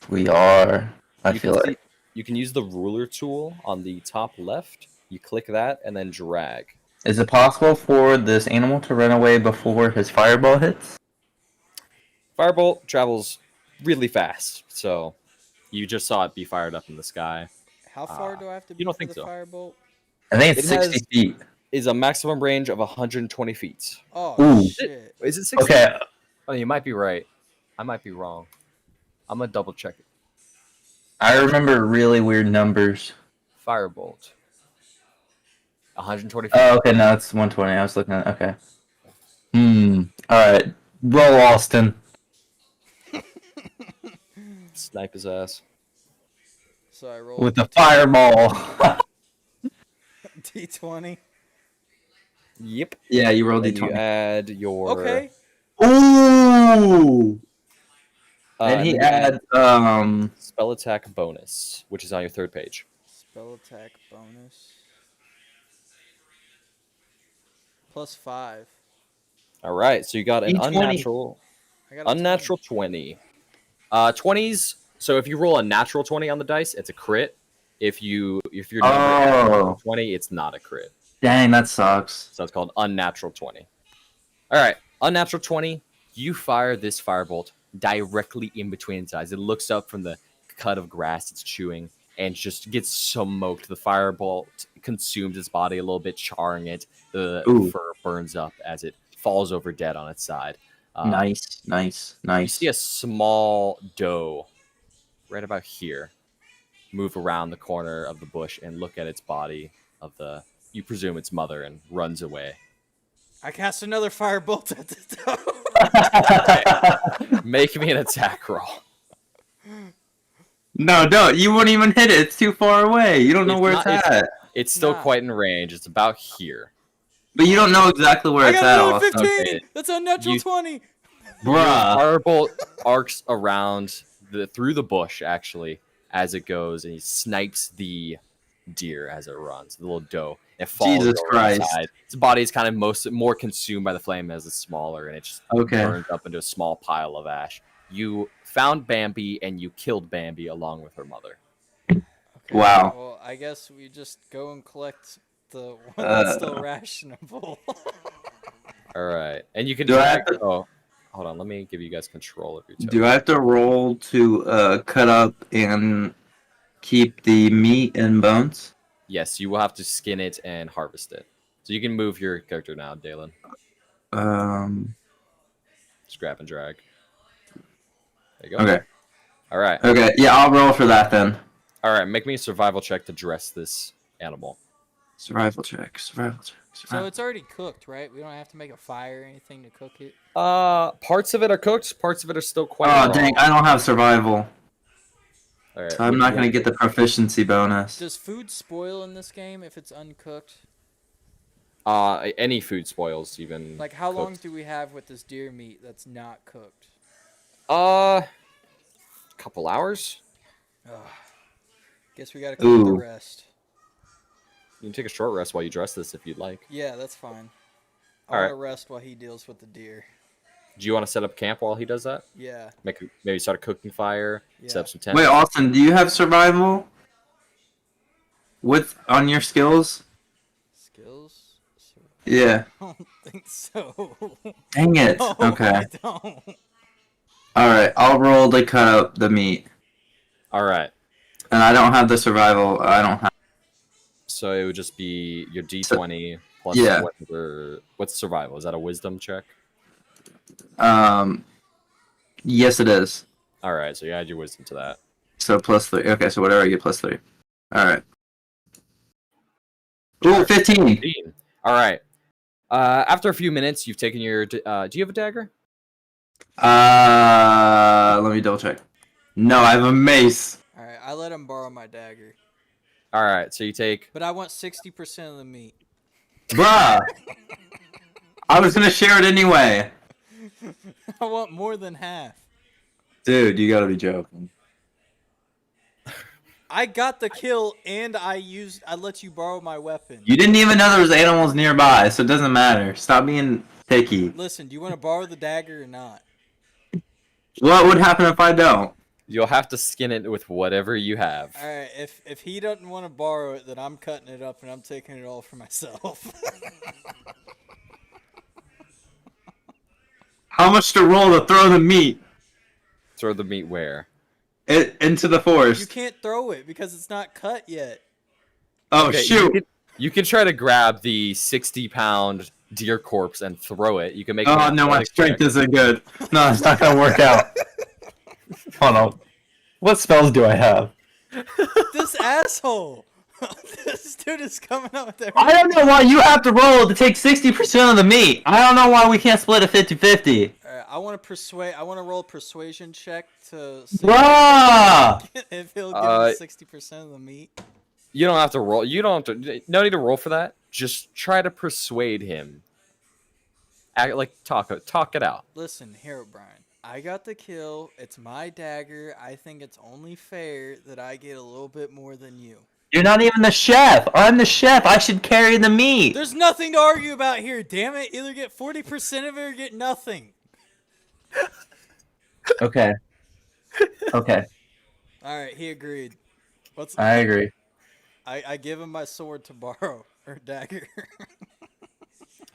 we are. I You feel can like. see- you can use the ruler tool on the top left. You click that and then drag. Is it possible for this animal to run away before his fireball hits? Firebolt travels really fast, so you just saw it be fired up in the sky. How far do I have to be you don't for think the so. firebolt? I think it's It 60 has- feet. Is a maximum range of 120 feet. Oh Ooh. shit! Is it 60? Okay. Oh, you might be right. I might be wrong. I'm gonna double check it. I remember really weird numbers. Firebolt. 120 feet. Oh, okay, no, it's 120. I was looking at. Okay. Alright. Roll, Austin. Snipe his ass. So I rolled With the fireball. D20. Yep. Yeah, you rolled Then you d20. add your. Okay. Ooh! And and he then you adds, spell attack bonus, which is on your third page. Spell attack bonus. +5. All right, so you got an D20. unnatural, I got a unnatural 20. 20s. So if you roll a natural 20 on the dice, it's a crit. If your number is 20, it's not a crit. dang, that sucks. So it's called unnatural 20. All right, unnatural 20. You fire this firebolt directly in between its eyes. It looks up from the cut of grass it's chewing and just gets smoked. The firebolt consumes its body a little bit, charring it. The Ooh. fur burns up as it falls over dead on its side. Nice. You see a small doe right about here move around the corner of the bush and look at its body of you presume its mother, and runs away. I cast another firebolt at the toe. Make me an attack roll. No, don't. You won't even hit it. It's too far away. You don't know It's where not- it's at. It's still Nah. quite in range. It's about here. But you don't know exactly where I it's got at, another Austin. 15. Okay. That's a natural You- 20. Bruh. Firebolt arcs around through the bush actually as it goes, and he snipes the deer as it runs. The little doe. It falls Jesus over Christ. its side. Its body is kind of more consumed by the flame as it's smaller, and it just Okay. burns up into a small pile of ash. You found Bambi and you killed Bambi along with her mother. Okay, Wow. Well, I guess we just go and collect the one that's still rationable. All right, and you can Do I have drag. to- Oh, hold on. Let me give you guys control of your token. Do I have to roll to cut up and keep the meat and bones? Yes, you will have to skin it and harvest it. So you can move your character now, Dalen. Just grab and drag. There you go. Okay. All right. Okay. Yeah, I'll roll for that then. All right. Make me a survival check to dress this animal. Survival check. Survival check. So it's already cooked, right? We don't have to make a fire or anything to cook it. Parts of it are cooked. Parts of it are still quite Oh raw. dang! I don't have survival, All right. so I'm not gonna get the proficiency bonus. Does food spoil in this game if it's uncooked? Any food spoils, even. Like, how long cooked. do we have with this deer meat that's not cooked? Couple hours. Ugh. Guess we gotta cook the Ooh. rest. You can take a short rest while you dress this if you'd like. Yeah, that's fine. I All want to right. rest while he deals with the deer. Do you want to set up camp while he does that? Yeah. Maybe start a cooking fire. Yeah. Set up some tents. Wait, Austin, do you have survival? With on your skills? Skills? Yeah. I don't think so. Dang it. No, Okay. I don't. All right. I'll roll to cut up the meat, All right. and I don't have the survival. I don't have. So it would just be your D20 plus yeah. whatever. What's survival? Is that a wisdom check? Yes, it is. All right. So you add your wisdom to that. So +3. Okay, so whatever I get +3. All right. Ooh, 15. 15. All right. After a few minutes, you've taken your. Do you have a dagger? Let me double check. No, I have a mace. Alright, I let him borrow my dagger. All right. So you take. But I want 60% of the meat. Bruh. I was gonna share it anyway. I want more than half. Dude, you gotta be joking. I got the kill and I let you borrow my weapon. You didn't even know there was animals nearby, so it doesn't matter. Stop being picky. Listen, do you want to borrow the dagger or not? What would happen if I don't? You'll have to skin it with whatever you have. Alright, if he doesn't want to borrow it, then I'm cutting it up and I'm taking it all for myself. How much to roll to throw the meat Throw the meat where? into the You forest? can't throw it because it's not cut yet. Oh Okay, shoot! You can try to grab the 60-pound deer corpse and throw it. You can make. Oh an no, my athletic strength check. isn't good. No, it's not gonna work out. Hold on. What spells do I have? This asshole! This dude is coming up with I everything. don't know why you have to roll to take 60% of the meat. I don't know why we can't split it 50-50. Alright, I want to roll a persuasion check to see Bruh! if he'll give us 60% of the meat. You don't have to roll. You don't have to. No need to roll for that. Just try to persuade him. Act like talk it out. Listen, here, Brian. I got the kill. It's my dagger. I think it's only fair that I get a little bit more than you. You're not even the chef. I'm the chef. I should carry the meat. There's nothing to argue about here, damn it. Either get 40% of it or get nothing. Okay. Okay. Alright, he agreed. I agree. I give him my sword to borrow, or dagger.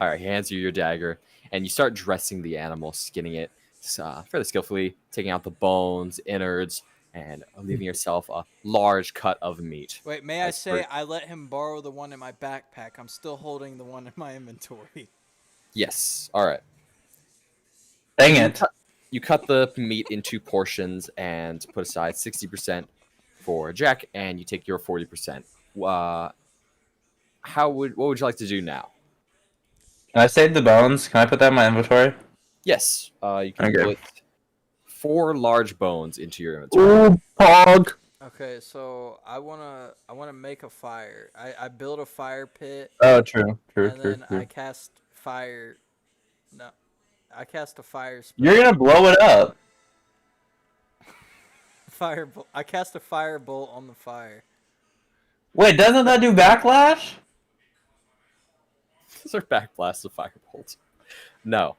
All right, he hands you your dagger, and you start dressing the animal, skinning it fairly skillfully, taking out the bones, innards, and leaving yourself a large cut of meat. Wait, may I That's say great. I let him borrow the one in my backpack. I'm still holding the one in my inventory. Yes. All right. Dang it. You cut the meat into portions and put aside 60% for Jack, and you take your 40%. What would you like to do now? Can I save the bones? Can I put that in my inventory? Yes. You can Okay. put 4 large bones into your inventory. Ooh, pog. Okay, so I wanna make a fire. I build a fire pit Oh, true. True, and true, then true. I cast fire. No, I cast a fire spell. You're gonna blow it up. Firebolt. I cast a firebolt on the fire. Wait, doesn't that do backlash? Those are backblasts of firebolts. No,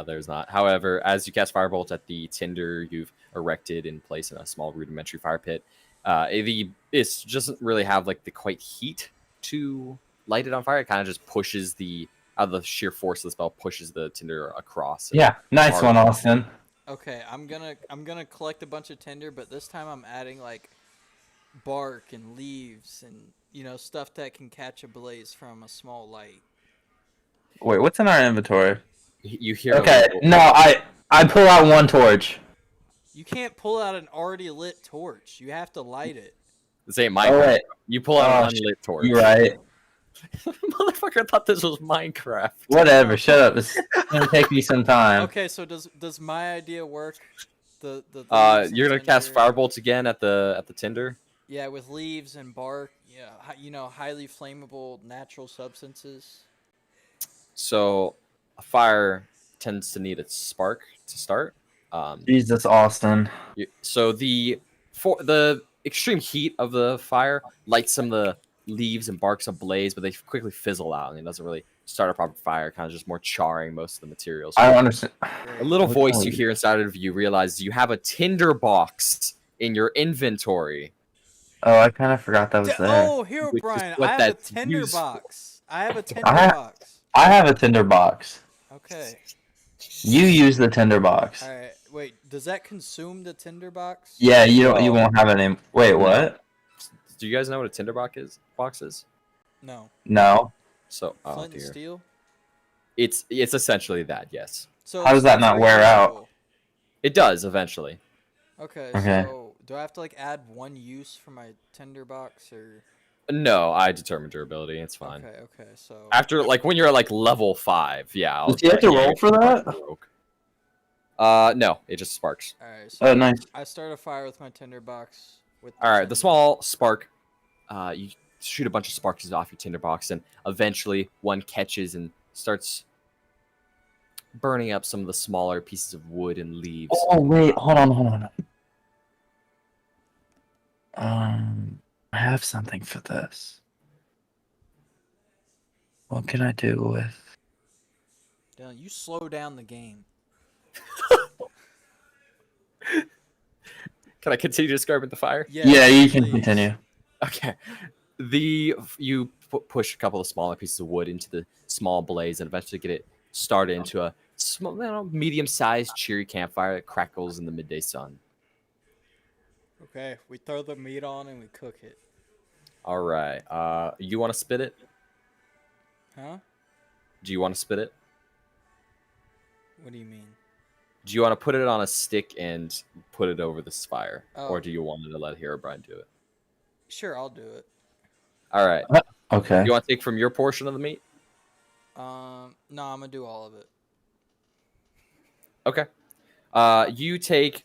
there's not. However, as you cast firebolt at the tinder you've erected in place in a small rudimentary fire pit, it doesn't really have like the quite heat to light it on fire. It kind of just pushes out of the sheer force of the spell, pushes the tinder across. Yeah, nice one, Austin. Okay, I'm gonna collect a bunch of tinder, but this time I'm adding like bark and leaves and stuff that can catch a blaze from a small light. Wait, what's in our inventory? You hear? Okay, a little- no, I pull out one torch. You can't pull out an already lit torch. You have to light it. This ain't Oh, Minecraft. wait. You pull out Oh, an unlit torch. You're right. Motherfucker thought this was Minecraft. Whatever. Shut up. It's gonna take me some time. Okay, so does my idea work? The leaves and You're gonna cast tinder? Firebolt again at the tinder. Yeah, with leaves and bark. Yeah, highly flammable natural substances. So a fire tends to need a spark to start. Jesus, Austin. So the extreme heat of the fire lights some of the leaves and barks ablaze, but they quickly fizzle out, and it doesn't really start a proper fire. Kind of just more charring most of the materials. I don't understand. A little What voice are you you- hear inside of you realizes you have a tinder box in your inventory. Oh, I kind of forgot that was there. Oh, Hero Which is Brian, what I have a that's tinder used for. box. I have a tinder have- box. I have a tinder box. Okay. You use the tinder box. All right. Wait, does that consume the tinder box? Yeah, you don't. You Oh. won't have it in. Wait, what? Do you guys know what a tinder box is? No. No. So, oh Flint and dear, steel. it's essentially that. Yes, So How does that it's not wear out? reusable. it does eventually. Okay. Okay. So do I have to add one use for my tinder box or? No, I determined durability. It's fine. Okay. Okay. So. After when you're at level 5, yeah. I'll Does he have to roll for that? broke. No, it just sparks. All right. So Oh, nice. I start a fire with my tinder box. With All right, tinder. the small spark. You shoot a bunch of sparks off your tinderbox, and eventually one catches and starts burning up some of the smaller pieces of wood and leaves. Oh wait, hold on. I have something for this. What can I do with? Dylan, you slow down the game. Can I continue describing the fire? Yeah, you can please. continue. Okay. You push a couple of smaller pieces of wood into the small blaze and eventually get it started into a small, medium-sized, cheery campfire that crackles in the midday sun. Okay, we throw the meat on and we cook it. All right. You want to spit it? Huh? Do you want to spit it? What do you mean? Do you want to put it on a stick and put it over this fire, or Oh. do you want to let Herobrine do it? Sure, I'll do it. All right. Okay. You want to take from your portion of the meat? No, I'm gonna do all of it. Okay. You take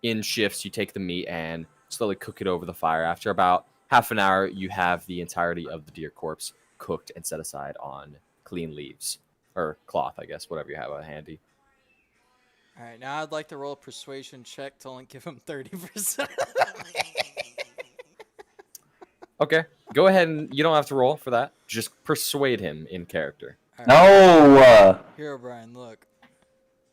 in shifts. You take the meat and slowly cook it over the fire. After about half an hour, you have the entirety of the deer corpse cooked and set aside on clean leaves or cloth, I guess, whatever you have handy. All right, now I'd like to roll a persuasion check to only give him 30%. Okay. Go ahead and you don't have to roll for that. Just persuade him in character. All right, No. Hero Brian, look.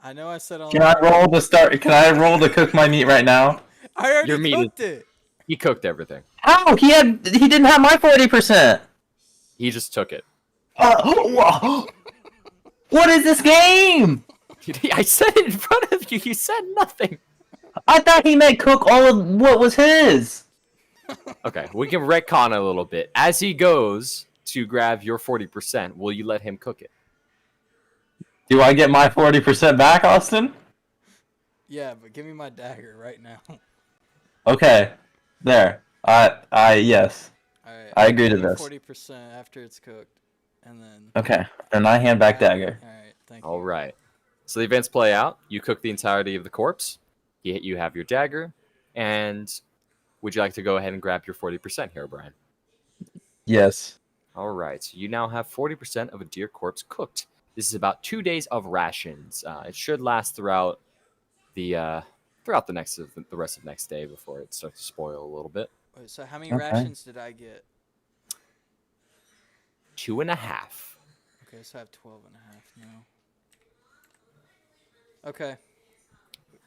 I know I said only. Can I roll to start? Can I roll to cook my meat right now? I already Your meat is- cooked it. He cooked everything. How? He didn't have my 40%. He just took it. What is this game? I said it in front of you. You said nothing. I thought he meant cook all of what was his. Okay, we can retcon a little bit. As he goes to grab your 40%, will you let him cook it? Do I get my 40% back, Austin? Yeah, but give me my dagger right now. Okay. There. Yes. All right. I agree to this. 40% after it's cooked, and then. Okay. Then I hand back dagger. All right, thank you. All right. So the events play out. You cook the entirety of the corpse. You have your dagger. And would you like to go ahead and grab your 40% here, Brian? Yes. All right. So you now have 40% of a deer corpse cooked. This is about 2 days of rations. It should last throughout the rest of next day before it starts to spoil a little bit. Wait, so how many Okay. rations did I get? 2.5. Okay, so I have 12 and a half now. Okay.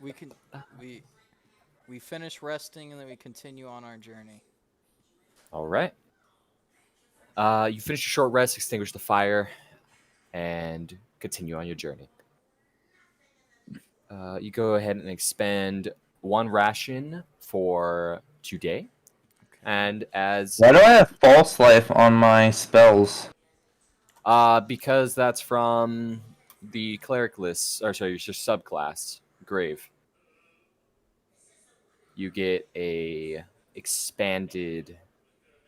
We finish resting and then we continue on our journey. All right. You finish your short rest, extinguish the fire, and continue on your journey. You go ahead and expend one ration for today. And as Why do I have false life on my spells? because that's from the cleric list, or sorry, your subclass, Grave, you get a expanded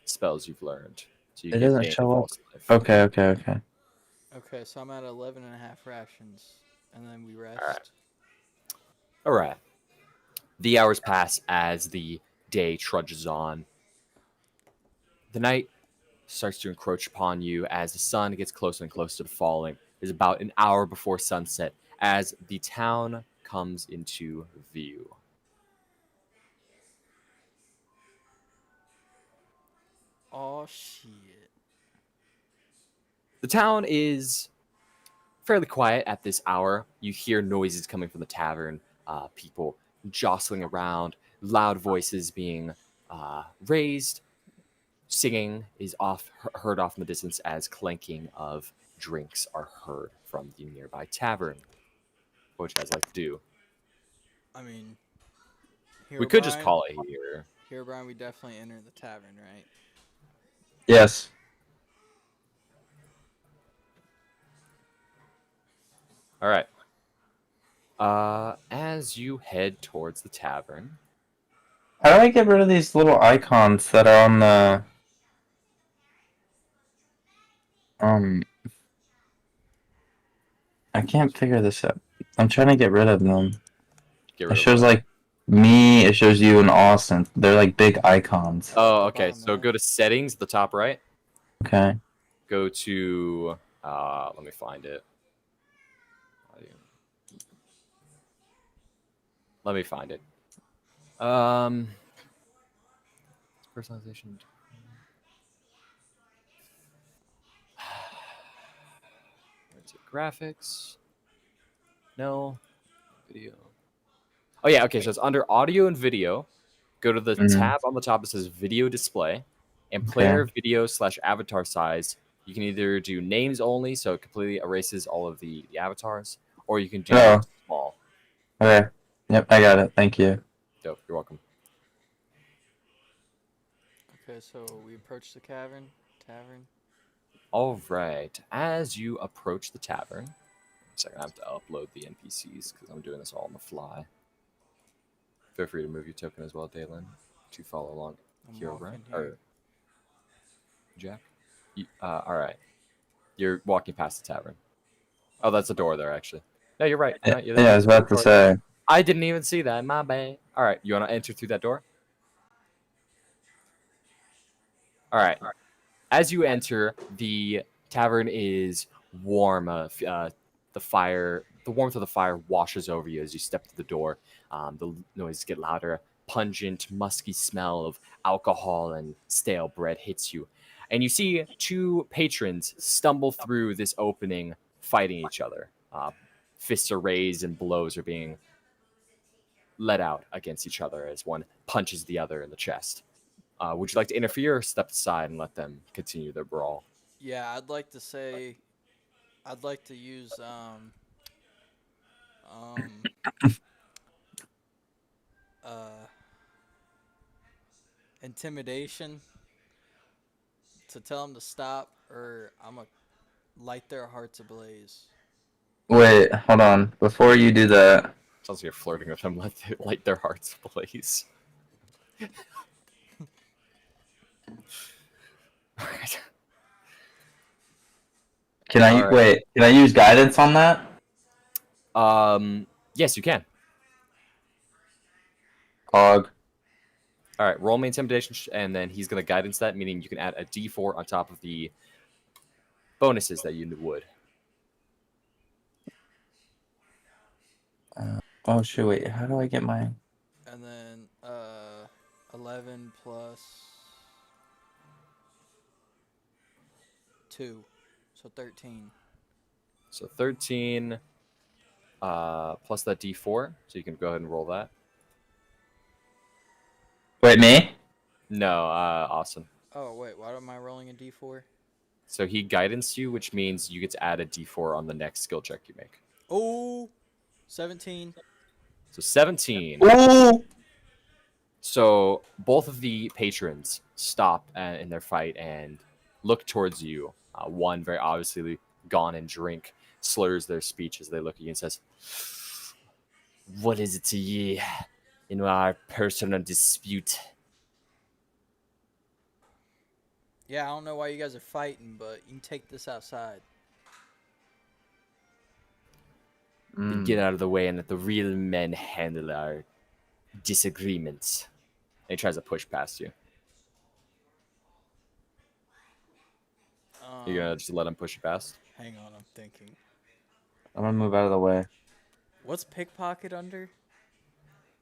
spells you've learned. So you It get doesn't Bane show up. False Life. Okay, okay, okay. Okay, so I'm at 11 and a half rations, and then we rest. Alright. All right. The hours pass as the day trudges on. The night starts to encroach upon you as the sun gets closer and closer to falling. It's about an hour before sunset as the town comes into view. Oh shit. The town is fairly quiet at this hour. You hear noises coming from the tavern, people jostling around, loud voices being raised. Singing is heard off in the distance as clanking of drinks are heard from the nearby tavern. What would you guys like to do? I mean, We could just call it here. Here, Brian, we definitely enter the tavern, right? Yes. All right. As you head towards the tavern, How do I get rid of these little icons that are on the I can't figure this out. I'm trying to get rid of them. get It rid of shows that. like me, it shows you and Austin. They're like big icons. Oh, okay. Bottom So left. go to settings, the top right. Okay. Go to let me find it. Let me find it. Personalization. Where's it? Graphics. No. Video. Oh yeah, okay, so it's under audio and video. Go to the Mhm. tab on the top that says video display and Okay. player video / avatar size. You can either do names only, so it completely erases all of the avatars, or you can do Oh. small. Okay. Yep, I got it. Thank you. Dope, you're welcome. Okay, so we approach the tavern. All right, as you approach the tavern, second, I have to upload the NPCs because I'm doing this all on the fly. Feel free to move your token as well, Dalen, to follow along. I'm Here, walking right? here. Or Jack? All right. You're walking past the tavern. Oh, that's a door there, actually. No, you're right. No, Yeah, I was about to say. I didn't even see that. My bad. All right, you want to enter through that door? All right. As you enter, the tavern is warm. The warmth of the fire washes over you as you step to the door. The noises get louder. Pungent, musky smell of alcohol and stale bread hits you. And you see two patrons stumble through this opening, fighting each other. Fists are raised and blows are being let out against each other as one punches the other in the chest. Would you like to interfere or step aside and let them continue their brawl? Yeah, I'd like to say, I'd like to use intimidation to tell them to stop, or I'm gonna light their hearts ablaze. Wait, hold on. Before you do that, Sounds like you're flirting with them. Light their hearts ablaze. can I Alright. wait? Can I use guidance on that? Yes, you can. Hog. All right, roll me intimidation, and then he's gonna guidance that, meaning you can add a D4 on top of the bonuses that you would. Oh shoot! Wait, how do I get my? And then 11 plus 2, so 13. So 13 plus that D4, so you can go ahead and roll that. Wait, me? No, Austin. Oh wait, why am I rolling a D4? So he guidance you, which means you get to add a D4 on the next skill check you make. Oh, 17. So 17. Ooh! So both of the patrons stop in their fight and look towards you. One very obviously gone in drink, slurs their speech as they look at you and says, "What is it to ye in our personal dispute?" Yeah, I don't know why you guys are fighting, but you can take this outside. Then get out of the way and let the real men handle our disagreements. And he tries to push past you. You're gonna just let him push you past? Hang on, I'm thinking. I'm gonna move out of the way. What's pickpocket under?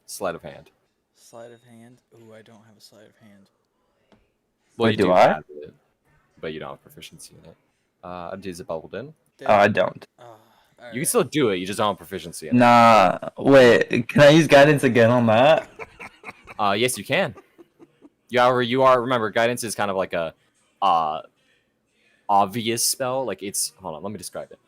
Sleight of hand. Sleight of hand. Ooh, I don't have a sleight of hand. Well, Wait, you do do I? have it, but you don't have proficiency in it. Is it bubbled in? Oh, I don't. You can still do it. You just don't have proficiency in Nah, wait. Can I use guidance again on that? it. Yes, you can. You are. Remember, guidance is kind of like a obvious spell. Like it's. Hold on. Let me describe it.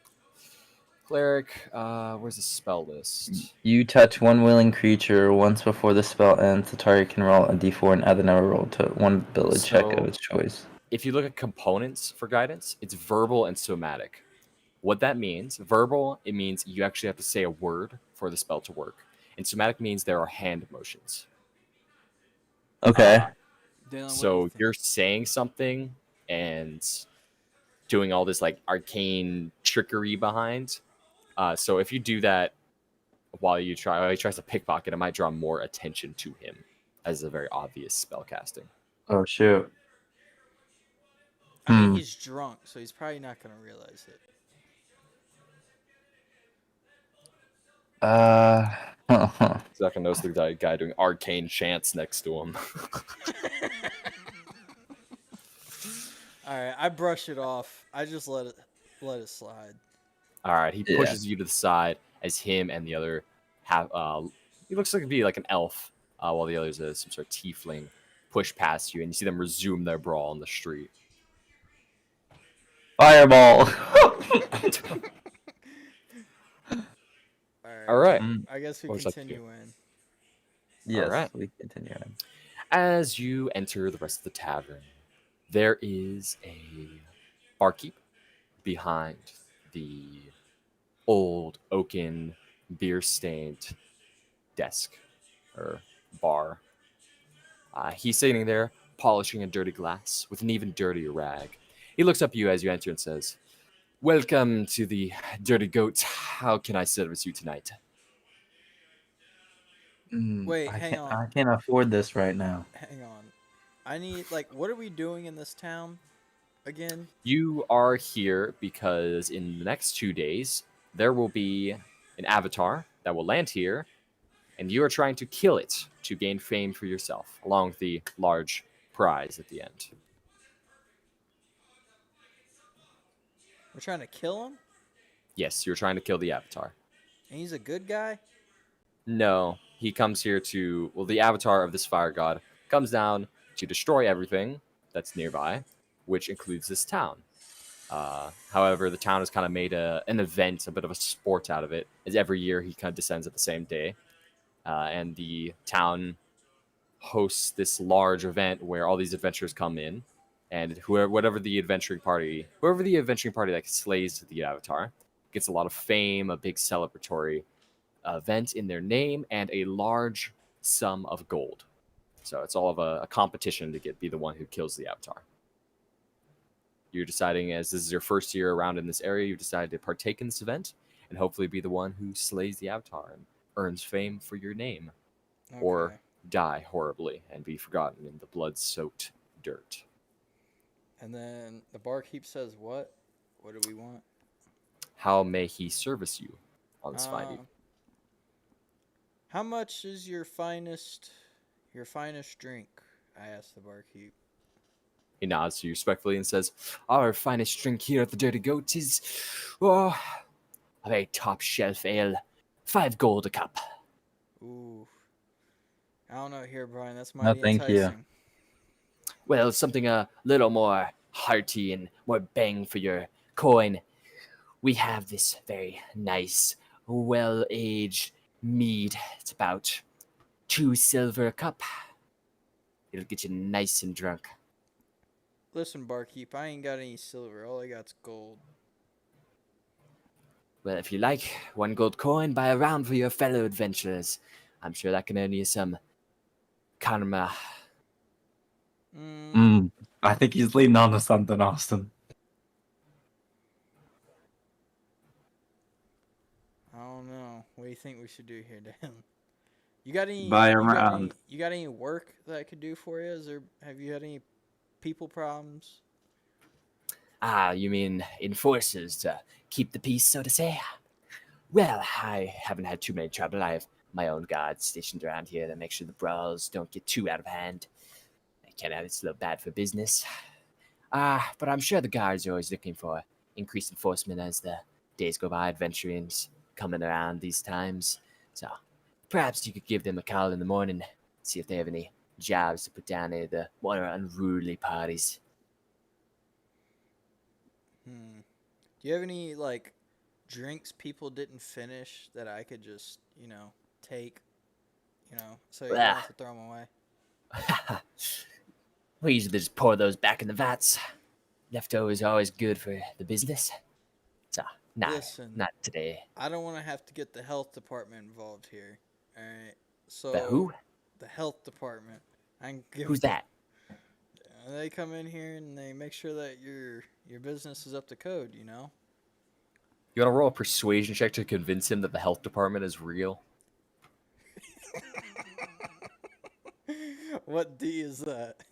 Cleric. Where's the spell list? You touch one willing creature once before the spell ends. The target can roll a d4 and add the number rolled to one ability check So- of its choice. If you look at components for guidance, it's verbal and somatic. What that means, verbal, it means you actually have to say a word for the spell to work. And somatic means there are hand motions. Okay. Dylan, what do So you think? you're saying something and doing all this like arcane trickery behind. So if you do that while he tries to pickpocket, it might draw more attention to him as a very obvious spell casting. Oh shoot. I mean, Hmm. he's drunk, so he's probably not gonna realize it. Zach knows the guy doing arcane chants next to him. All right, I brush it off. I just let it slide. All right, he Yeah. pushes you to the side as him and the other have. He looks like to be like an elf, while the others is some sort of tiefling. Push past you, and you see them resume their brawl on the street. Fireball. All right. I guess we What would you like to continue in. Yes, Alright. we continue. As you enter the rest of the tavern, there is a barkeep behind the old oaken beer-stained desk or bar. He's sitting there polishing a dirty glass with an even dirtier rag. He looks up at you as you enter and says, "Welcome to the Dirty Goat. How can I service you tonight?" Wait, I hang can't, on. I can't afford this right now. Hang on. I need what are we doing in this town again? You are here because in the next 2 days, there will be an avatar that will land here, and you are trying to kill it to gain fame for yourself, along with the large prize at the end. We're trying to kill him, Yes, you're trying to kill the avatar. and he's a good guy. No, he comes here the avatar of this fire god comes down to destroy everything that's nearby, which includes this town. However, the town has kind of made an event, a bit of a sport out of it, as every year he kind of descends at the same day. And the town hosts this large event where all these adventurers come in, and whoever the adventuring party that slays the avatar gets a lot of fame, a big celebratory event in their name, and a large sum of gold. So it's all of a competition to be the one who kills the avatar. You're deciding, as this is your first year around in this area, you've decided to partake in this event and hopefully be the one who slays the avatar and earns fame for your name, or Okay. die horribly and be forgotten in the blood-soaked dirt. And then the barkeep says, "What? What do we want?" How may he service you on this fine evening? How much is your finest drink? I asked the barkeep. He nods to you respectfully and says, "Our finest drink here at the Dirty Goat is, a very top-shelf ale. 5 gold a cup." Ooh. I don't know here, Brian. That's No, mighty thank you. enticing. Well, something a little more hearty and more bang for your coin. We have this very nice, well-aged mead. It's about 2 silver a cup. It'll get you nice and drunk. Listen, barkeep, I ain't got any silver. All I got's gold. Well, if you like, 1 gold coin, buy a round for your fellow adventurers. I'm sure that can earn you some karma. I think he's leaning on to something, Austin. I don't know. What do you think we should do here, Dan? You got any? Buy a you got round. any, you got any work that I could do for you? Have you had any people problems? Ah, you mean enforcers to keep the peace, so to say? Well, I haven't had too many trouble. I have my own guards stationed around here to make sure the brawls don't get too out of hand. I can't have it so bad for business. But I'm sure the guards are always looking for increased enforcement as the days go by, adventurings coming around these times. So perhaps you could give them a call in the morning, see if they have any jobs to put down any of the more unruly parties. Do you have any like drinks people didn't finish that I could just take, so you don't have to throw them away? We usually just pour those back in the vats. Leftovers are always good for the business. So, Listen, not today. I don't want to have to get the health department involved here. All right. So The who? The health department. I can give Who's that? They come in here and they make sure that your business is up to code. You want to roll a persuasion check to convince him that the health department is real? What D is that?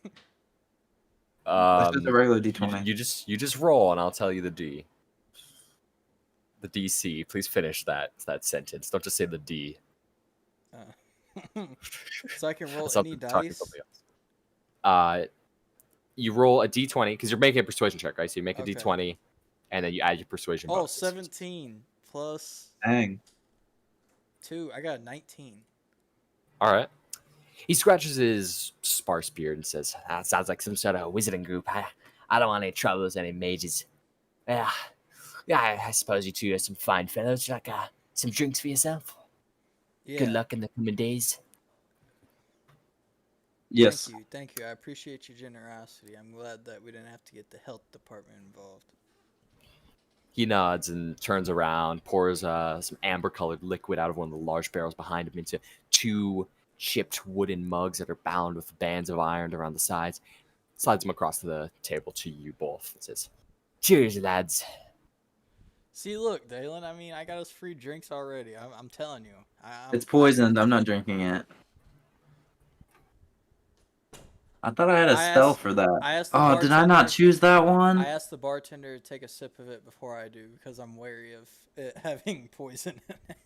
This is a regular D20. You just roll, and I'll tell you the D. The DC. Please finish that sentence. Don't just say the D. So I can roll That's not any talking to dice. somebody else. You roll a D20 because you're making a persuasion check, right? So you make a Okay. D20, and then you add your persuasion. Oh, bonus. 17 plus Dang. 2. I got 19. All right. He scratches his sparse beard and says, "That sounds like some sort of wizarding group. I don't want any troubles, any mages. Yeah, I suppose you two are some fine fellows. Like some drinks for yourself. Yeah. Good luck in the coming days." Yes. Thank you. I appreciate your generosity. I'm glad that we didn't have to get the health department involved. He nods and turns around, pours some amber-colored liquid out of one of the large barrels behind him into 2 chipped wooden mugs that are bound with bands of iron around the sides. Slides them across the table to you both and says, "Cheers, lads." See, look, Dalen. I mean, I got us free drinks already. I'm telling you. It's poisoned. I'm not drinking it. I thought I had a I spell asked- for that. I asked the Oh, did I not bartender- choose that one? I asked the bartender to take a sip of it before I do because I'm wary of it having poison in it.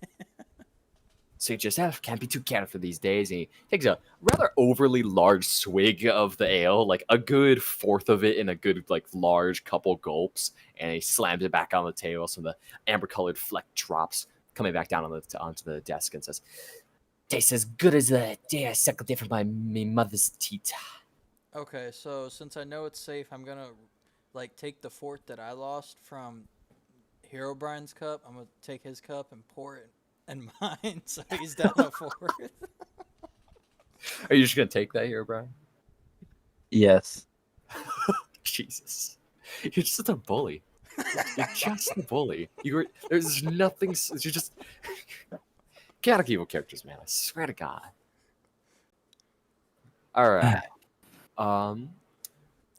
Suit yourself. Can't be too careful these days. And he takes a rather overly large swig of the ale, like a good fourth of it in a good, like, large couple gulps, and he slams it back on the table so the amber-colored fleck drops, coming back down onto the desk and says, "Tastes as good as the day I suckled it from my mother's teat." Okay, so since I know it's safe, I'm gonna take the fort that I lost from Hero Brian's cup. I'm gonna take his cup and pour it in mine, so he's down a fourth. Are you just gonna take that here, Brian? Yes. Jesus, you're just a bully. You're just a bully. There's nothing. You're just chaotic evil characters, man. I swear to God. All right.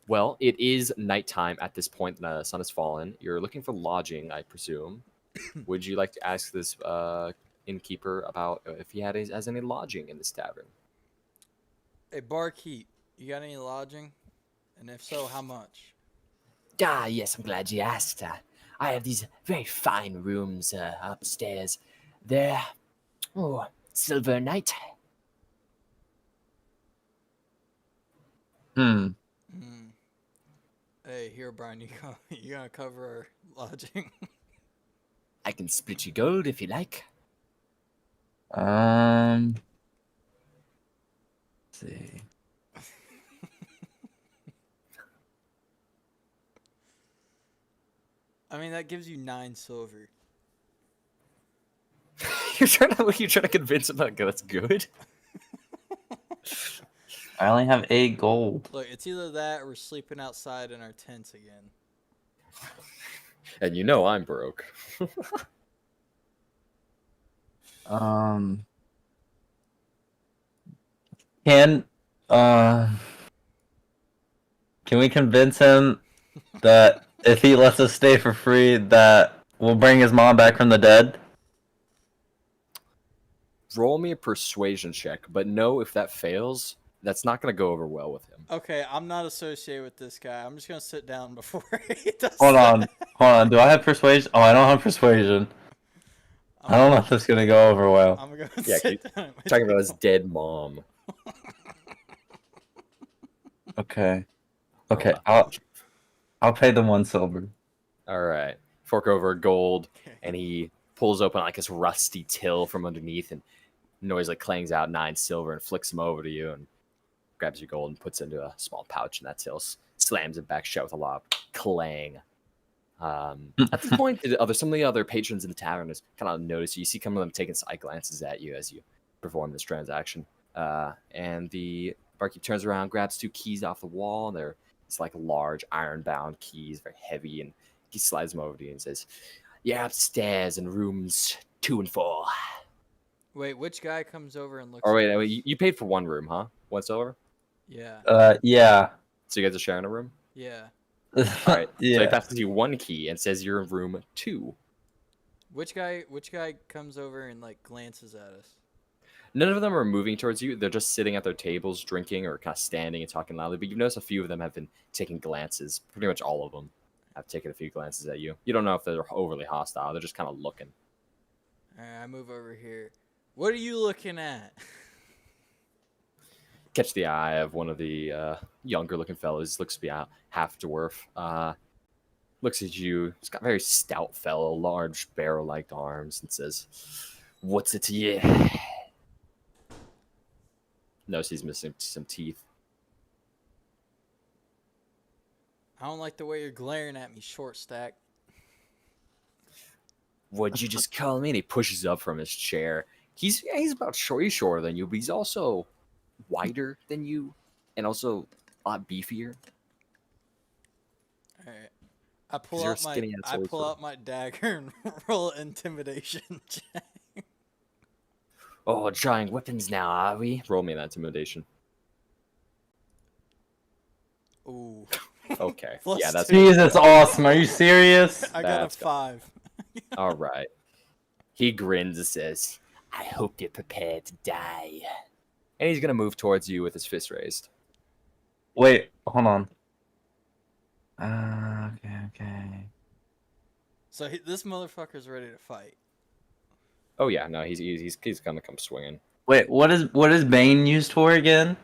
Well, it is nighttime at this point. The sun has fallen. You're looking for lodging, I presume. Would you like to ask this innkeeper about if he has any lodging in this tavern? Hey, barkeep, you got any lodging? And if so, how much? Yes, I'm glad you asked. I have these very fine rooms upstairs. They're, silver night. Hey, here, Brian, you gonna cover our lodging? I can split you gold if you like. Let's see. I mean, that gives you 9 silver. You're trying to convince him that that's good? I only have 8 gold. Look, it's either that or we're sleeping outside in our tents again. And you know I'm broke. Um, Can uh can we convince him that if he lets us stay for free, that we'll bring his mom back from the dead? Roll me a persuasion check, but know if that fails, that's not going to go over well with him. Okay, I'm not associated with this guy. I'm just gonna sit down before he does Hold that. on, hold on. Do I have persuasion? Oh, I don't have persuasion. I don't know if this is gonna go over well. I'm gonna Yeah, sit down. at my Talking about his table. dead mom. Okay, okay. Roll that. I'll pay the 1 silver. All right. Fork over gold, and he pulls open like his rusty till from underneath, and noise like clangs out 9 silver and flicks him over to you, and grabs your gold and puts it into a small pouch in that till, slams it back shut with a lot of clang. At this point, some of the other patrons in the tavern is kind of notice you. You see some of them taking side glances at you as you perform this transaction. And the barkeep turns around, grabs 2 keys off the wall. It's like large iron-bound keys, very heavy, and he slides them over to you and says, "You're upstairs in rooms 2 and 4." Wait, which guy comes over and looks? Or at wait, us? you paid for 1 room, huh? 1 silver. Yeah, Yeah. So you guys are sharing a room. yeah. All right. So he Yeah. passes you 1 key and says you're in room 2. Which guy comes over and like glances at us? None of them are moving towards you. They're just sitting at their tables, drinking or kind of standing and talking loudly. But you've noticed a few of them have been taking glances. Pretty much all of them have taken a few glances at you. You don't know if they're overly hostile. They're just kind of looking. All right, I move over here. What are you looking at? Catch the eye of one of the younger-looking fellows. Looks to be a half dwarf. Looks at you. He's got a very stout fellow, large barrel-like arms, and says, "What's it to you?" Notice he's missing some teeth. I don't like the way you're glaring at me, short stack. "What'd you just call me?" And he pushes up from his chair. He's about short. He's shorter than you, but he's also wider than you, and also a lot beefier. All right. I pull you're out my skinny and so short. dagger and roll intimidation check. "Oh, drawing weapons now, are we?" Roll me that intimidation. Ooh. Okay. Plus Yeah, that's 2. Jesus, awesome. Are you serious? I got a That's 5. all right. He grins and says, "I hope you're prepared to die." And he's gonna move towards you with his fist raised. Wait, hold on. Okay. So this motherfucker's ready to fight. Oh yeah, no, he's gonna come swinging. Wait, what is Bane used for again?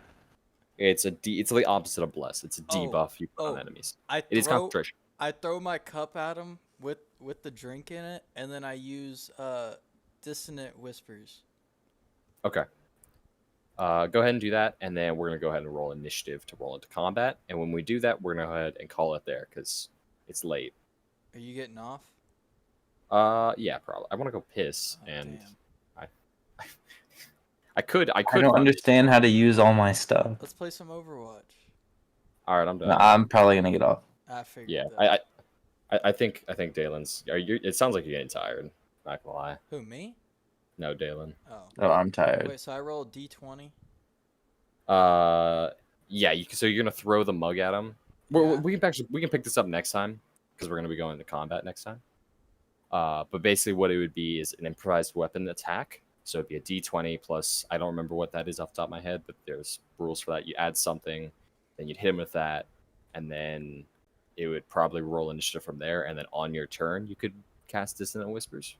It's the opposite of bless. It's a Oh, debuff you put on oh. enemies. I It is throw concentration. I throw my cup at him with the drink in it, and then I use dissonant whispers. Okay. Go ahead and do that, and then we're gonna go ahead and roll initiative to roll into combat. And when we do that, we're gonna go ahead and call it there because it's late. Are you getting off? Yeah, probably. I want to go piss, Oh, and damn. I could. I don't understand how to use all my stuff. Let's play some Overwatch. All right, I'm done. No, I'm probably gonna get off. I figured Yeah, that. I think Dalen's. It sounds like you're getting tired. Not gonna lie. Who, me? No, Dalen. Oh. Oh, I'm tired. Wait, so I roll D20? Yeah. So you're gonna throw the mug at him. Yeah. We can pick this up next time because we're gonna be going to combat next time. But basically, what it would be is an improvised weapon attack. So it'd be a D20 plus. I don't remember what that is off the top of my head, but there's rules for that. You add something, then you'd hit him with that, and then it would probably roll initiative from there. And then on your turn, you could cast Dissonant Whispers.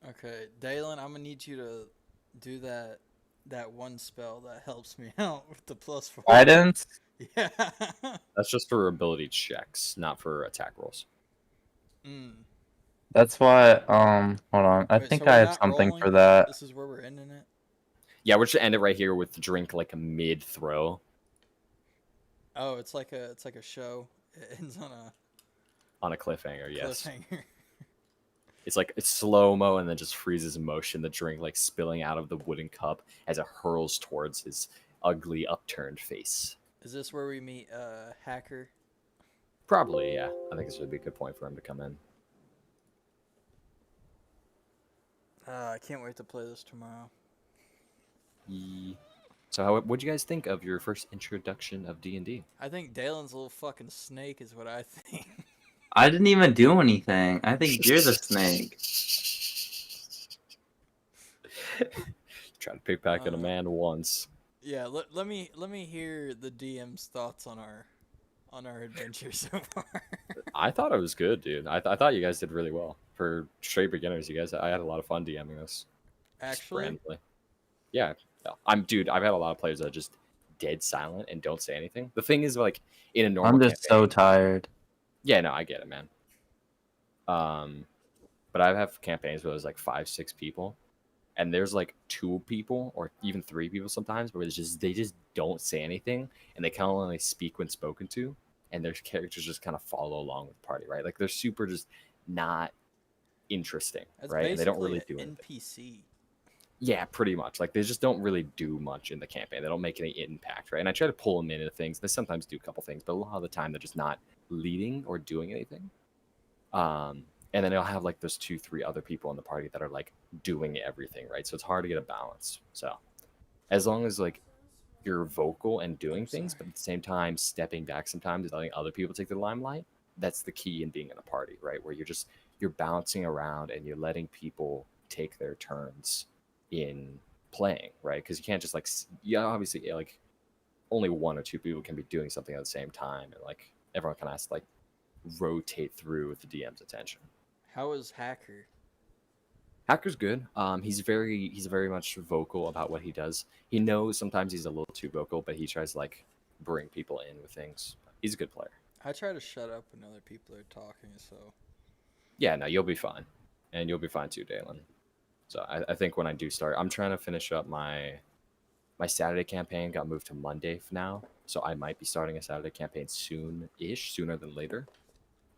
Okay, Dalen, I'm gonna need you to do that one spell that helps me out with the +4. Guidance? Yeah. That's just for ability checks, not for attack rolls. Mm. That's why, hold on. I Wait, think so I we're have not something rolling? for that. This is where we're ending it. Yeah, we're just gonna end it right here with the drink like a mid throw. Oh, it's like a show. It ends on a Cliffhanger, yes. cliffhanger. It's slow-mo and then just freezes in motion, the drink like spilling out of the wooden cup as it hurls towards his ugly upturned face. Is this where we meet Hacker? Probably, yeah. I think this would be a good point for him to come in. I can't wait to play this tomorrow. So, what'd you guys think of your first introduction of D&D? I think Dalen's a little fucking snake is what I think. I didn't even do anything. I think you're the snake. Try to pick back at a man once. Yeah, let me hear the DM's thoughts on our adventure so far. I thought it was good, dude. I thought you guys did really well for straight beginners. I had a lot of fun DMing this. Just Actually, randomly. Yeah, dude. I've had a lot of players that are just dead silent and don't say anything. The thing is, like in a normal, I'm just so campaign, tired. yeah, no, I get it, man. But I have campaigns where there's like 5-6 people, and there's like 2 people or even 3 people sometimes, where they just don't say anything, and they kind of only speak when spoken to, and their characters just kind of follow along with the party, right? Like they're super just not interesting, that's right? And they don't basically really do an anything. NPC. Yeah, pretty much. Like they just don't really do much in the campaign. They don't make any impact, right? And I try to pull them into things. They sometimes do a couple things, but a lot of the time they're just not leading or doing anything. And then I'll have like those 2-3 other people in the party that are like doing everything, right? So it's hard to get a balance. So as long as like you're vocal and doing things, but at the same time stepping back sometimes and letting other people take the limelight, that's the key in being in a party, right? Where you're bouncing around and you're letting people take their turns in playing, right? Because you can't just like obviously like only 1 or 2 people can be doing something at the same time, and like everyone kind of has to like rotate through with the DM's attention. How is Hacker? Hacker's good. He's very much vocal about what he does. He knows sometimes he's a little too vocal, but he tries to like bring people in with things. He's a good player. I try to shut up when other people are talking, so Yeah, no, you'll be fine, and you'll be fine too, Dalen. So I think when I do start, I'm trying to finish up my Saturday campaign. Got moved to Monday now, so I might be starting a Saturday campaign soon-ish, sooner than later.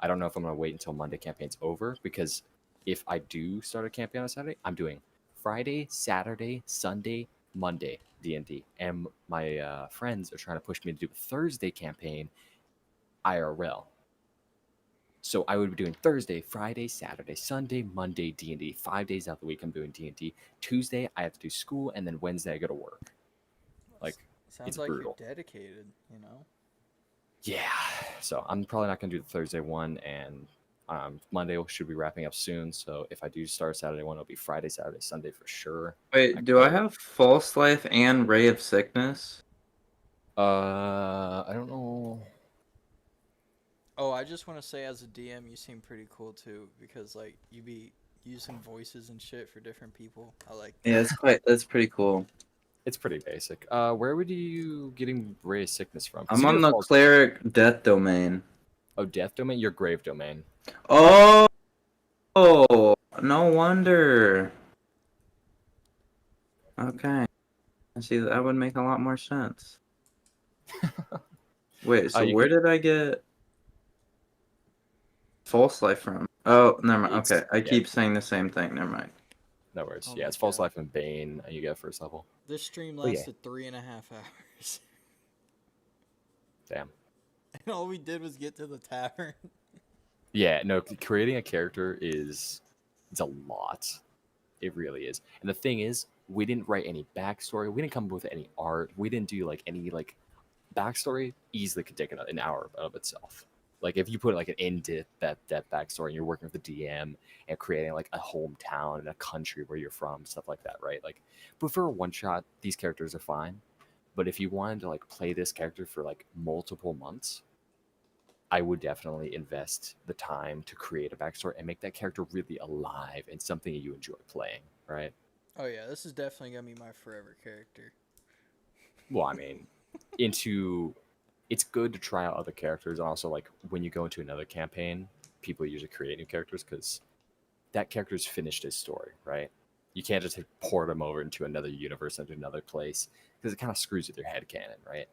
I don't know if I'm gonna wait until Monday campaign's over, because if I do start a campaign on Saturday, I'm doing Friday, Saturday, Sunday, Monday D&D, and my friends are trying to push me to do a Thursday campaign IRL. So I would be doing Thursday, Friday, Saturday, Sunday, Monday D&D. 5 days out of the week I'm doing D&D. Tuesday I have to do school, and then Wednesday I go to work. Like sounds it's like brutal. you're dedicated, you know? Yeah. So I'm probably not gonna do the Thursday one, and Monday should be wrapping up soon. So if I do start Saturday one, it'll be Friday, Saturday, Sunday for sure. Wait, do I have False Life and Ray of Sickness? I don't know. Oh, I just want to say, as a DM, you seem pretty cool too, because like you be using voices and shit for different people. I like that. Yeah, that's pretty cool. It's pretty basic. Where would you getting Ray of Sickness from? 'Cause I'm you on do the False- Cleric Death Domain. Oh, Death Domain. Your Grave Domain. Oh, no wonder. Okay. I see, that would make a lot more sense. Wait, so You where did I get False Life from? Oh, never mind. It's- Okay, I yeah. keep saying the same thing. Never mind. No worries. Oh Yeah, my it's False God. Life and Bane. You get first level. This stream Oh, yeah. lasted 3.5 hours, Damn. and all we did was get to the tavern. Yeah, no, creating a character it's a lot. It really is. And the thing is, we didn't write any backstory. We didn't come up with any art. We didn't do like any like backstory. Easily could take an hour of itself. Like if you put like an in-depth that backstory, and you're working with the DM and creating like a hometown and a country where you're from, stuff like that, right? Like, but for a one shot, these characters are fine. But if you wanted to like play this character for like multiple months, I would definitely invest the time to create a backstory and make that character really alive and something you enjoy playing, right? Oh yeah, this is definitely gonna be my forever character. Well, I mean, it's good to try out other characters, and also like when you go into another campaign, people usually create new characters because that character's finished his story, right? You can't just port them over into another universe, into another place, because it kind of screws with your headcanon, right?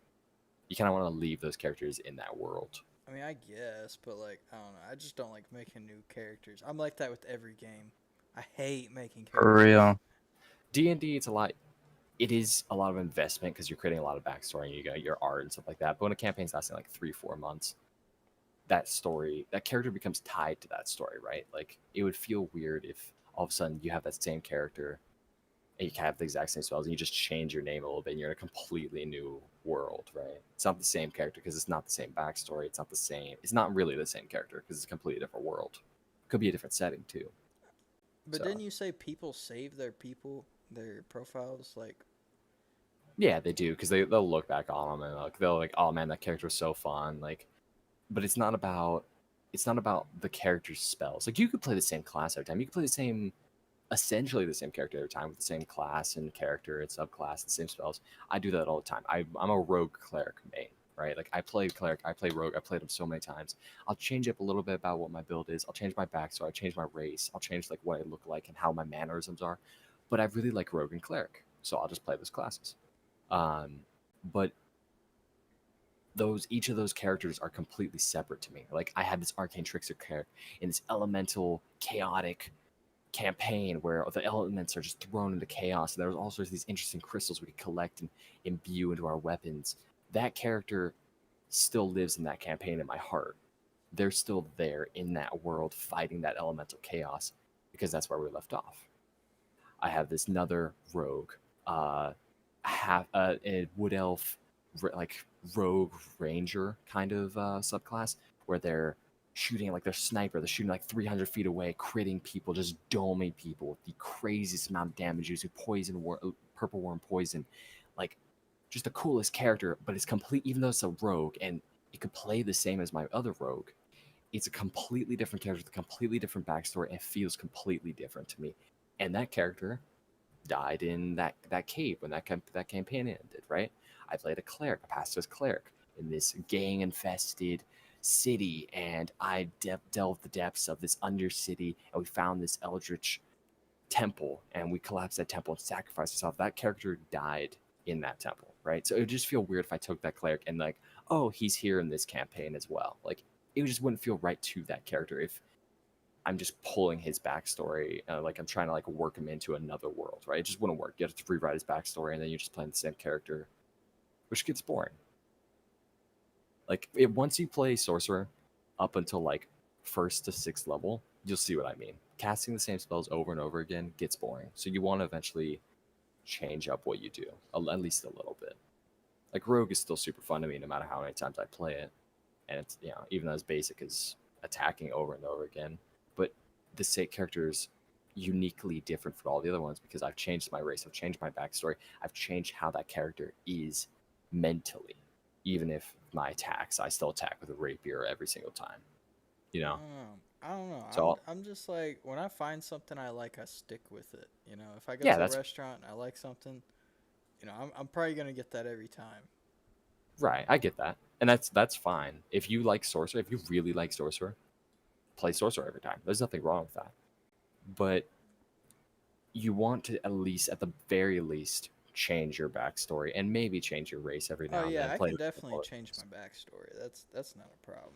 You kind of want to leave those characters in that world. I mean, I guess, but like, I don't know. I just don't like making new characters. I'm like that with every game. I hate making characters. For real. D&D, it is a lot of investment because you're creating a lot of backstory and you got your art and stuff like that. But when a campaign's lasting like 3-4 months, that character becomes tied to that story, right? Like it would feel weird if all of a sudden you have that same character and you can have the exact same spells and you just change your name a little bit and you're in a completely new world, right? It's not the same character because it's not the same backstory. It's not the same. It's not really the same character because it's a completely different world. Could be a different setting too. But So- didn't you say people save their profiles? Like, Yeah, they do because they'll look back on them and like they'll like, oh man, that character was so fun. Like, but it's not about the character's spells. Like you could play the same class every time. You could play the same, essentially the same character every time with the same class and character and subclass, the same spells. I do that all the time. I'm a rogue cleric main, right? Like I play cleric, I play rogue, I played them so many times. I'll change up a little bit about what my build is. I'll change my backstory. I'll change my race. I'll change like what I look like and how my mannerisms are. But I really like rogue and cleric, so I'll just play those classes. But each of those characters are completely separate to me. Like I had this arcane trickster character in this elemental chaotic campaign where the elements are just thrown into chaos. There was all sorts of these interesting crystals we could collect and imbue into our weapons. That character still lives in that campaign in my heart. They're still there in that world fighting that elemental chaos because that's where we left off. I have this another rogue, a wood elf, like rogue ranger kind of subclass where they're shooting like their sniper. They're shooting like 300 feet away, critting people, just doming people with the craziest amount of damage using purple worm poison. Like just the coolest character, but it's complete. Even though it's a rogue and it could play the same as my other rogue, it's a completely different character with a completely different backstory and feels completely different to me. And that character died in that cave when that campaign ended, right? I played a cleric, a passed as cleric in this gang infested city, and I delved the depths of this undercity, and we found this eldritch temple, and we collapsed that temple and sacrificed ourselves. That character died in that temple, right? So it would just feel weird if I took that cleric and like, oh, he's here in this campaign as well. Like it just wouldn't feel right to that character if I'm just pulling his backstory, like I'm trying to like work him into another world, right? It just wouldn't work. You have to rewrite his backstory, and then you're just playing the same character, which gets boring. Like once you play sorcerer up until like 1st to 6th level, you'll see what I mean. Casting the same spells over and over again gets boring. So you want to eventually change up what you do, at least a little bit. Like rogue is still super fun to me no matter how many times I play it, and it's even as basic as attacking over and over again. But the same character is uniquely different from all the other ones because I've changed my race, I've changed my backstory, I've changed how that character is mentally. Even if my attacks, I still attack with a rapier every single time. You know? I don't know. So I'm just like, when I find something I like, I stick with it. You know, if I go Yeah, to a that's- restaurant and I like something, I'm probably gonna get that every time. right, I get that. And that's fine. If you like sorcerer, if you really like sorcerer, play sorcerer every time. There's nothing wrong with that. But you want to at least, at the very least, change your backstory and maybe change your race every now Oh and yeah, then. I Play can with definitely people. change my backstory. That's not a problem.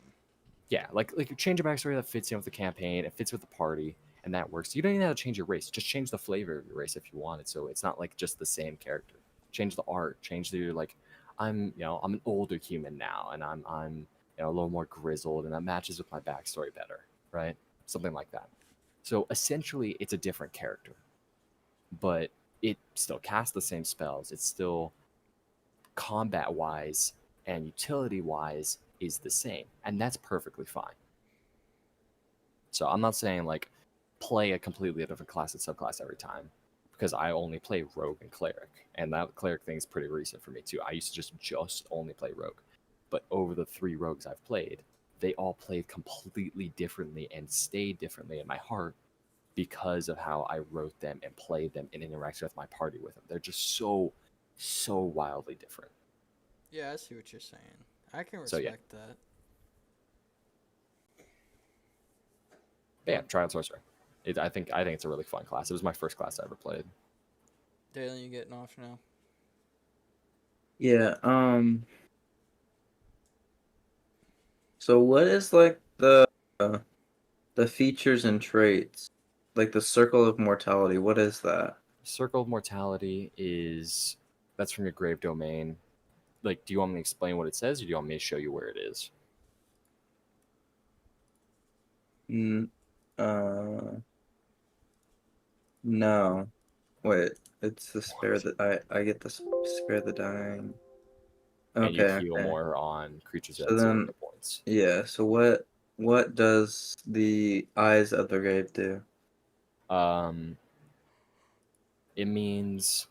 Yeah, like change your backstory that fits in with the campaign, it fits with the party, and that works. You don't even have to change your race. Just change the flavor of your race if you wanted. So it's not like just the same character. Change the art. Change the like. I'm an older human now, and I'm a little more grizzled, and that matches with my backstory better, right? Something like that. So essentially, it's a different character, but it still casts the same spells. It's still combat wise and utility wise is the same, and that's perfectly fine. So I'm not saying like play a completely different class and subclass every time, because I only play rogue and cleric, and that cleric thing is pretty recent for me too. I used to just only play rogue, but over the 3 rogues I've played, they all played completely differently and stayed differently in my heart because of how I wrote them and played them and interacted with my party with them. They're just so wildly different. Yeah, I see what you're saying. I can So, yeah. respect that. But yeah, try out sorcerer. I think it's a really fun class. It was my first class I ever played. Dalen, you getting off now? Yeah, so what is like the features and traits? Like the circle of mortality, what is that? Circle of Mortality that's from your grave domain. Like, do you want me to explain what it says, or do you want me to show you where it is? Mm, uh No. Wait, it's the spare that I get the spare the dying. And you Okay, heal okay. more on creatures So at 0 then- hit points. Yeah, so what does the Eyes of the Grave do? It means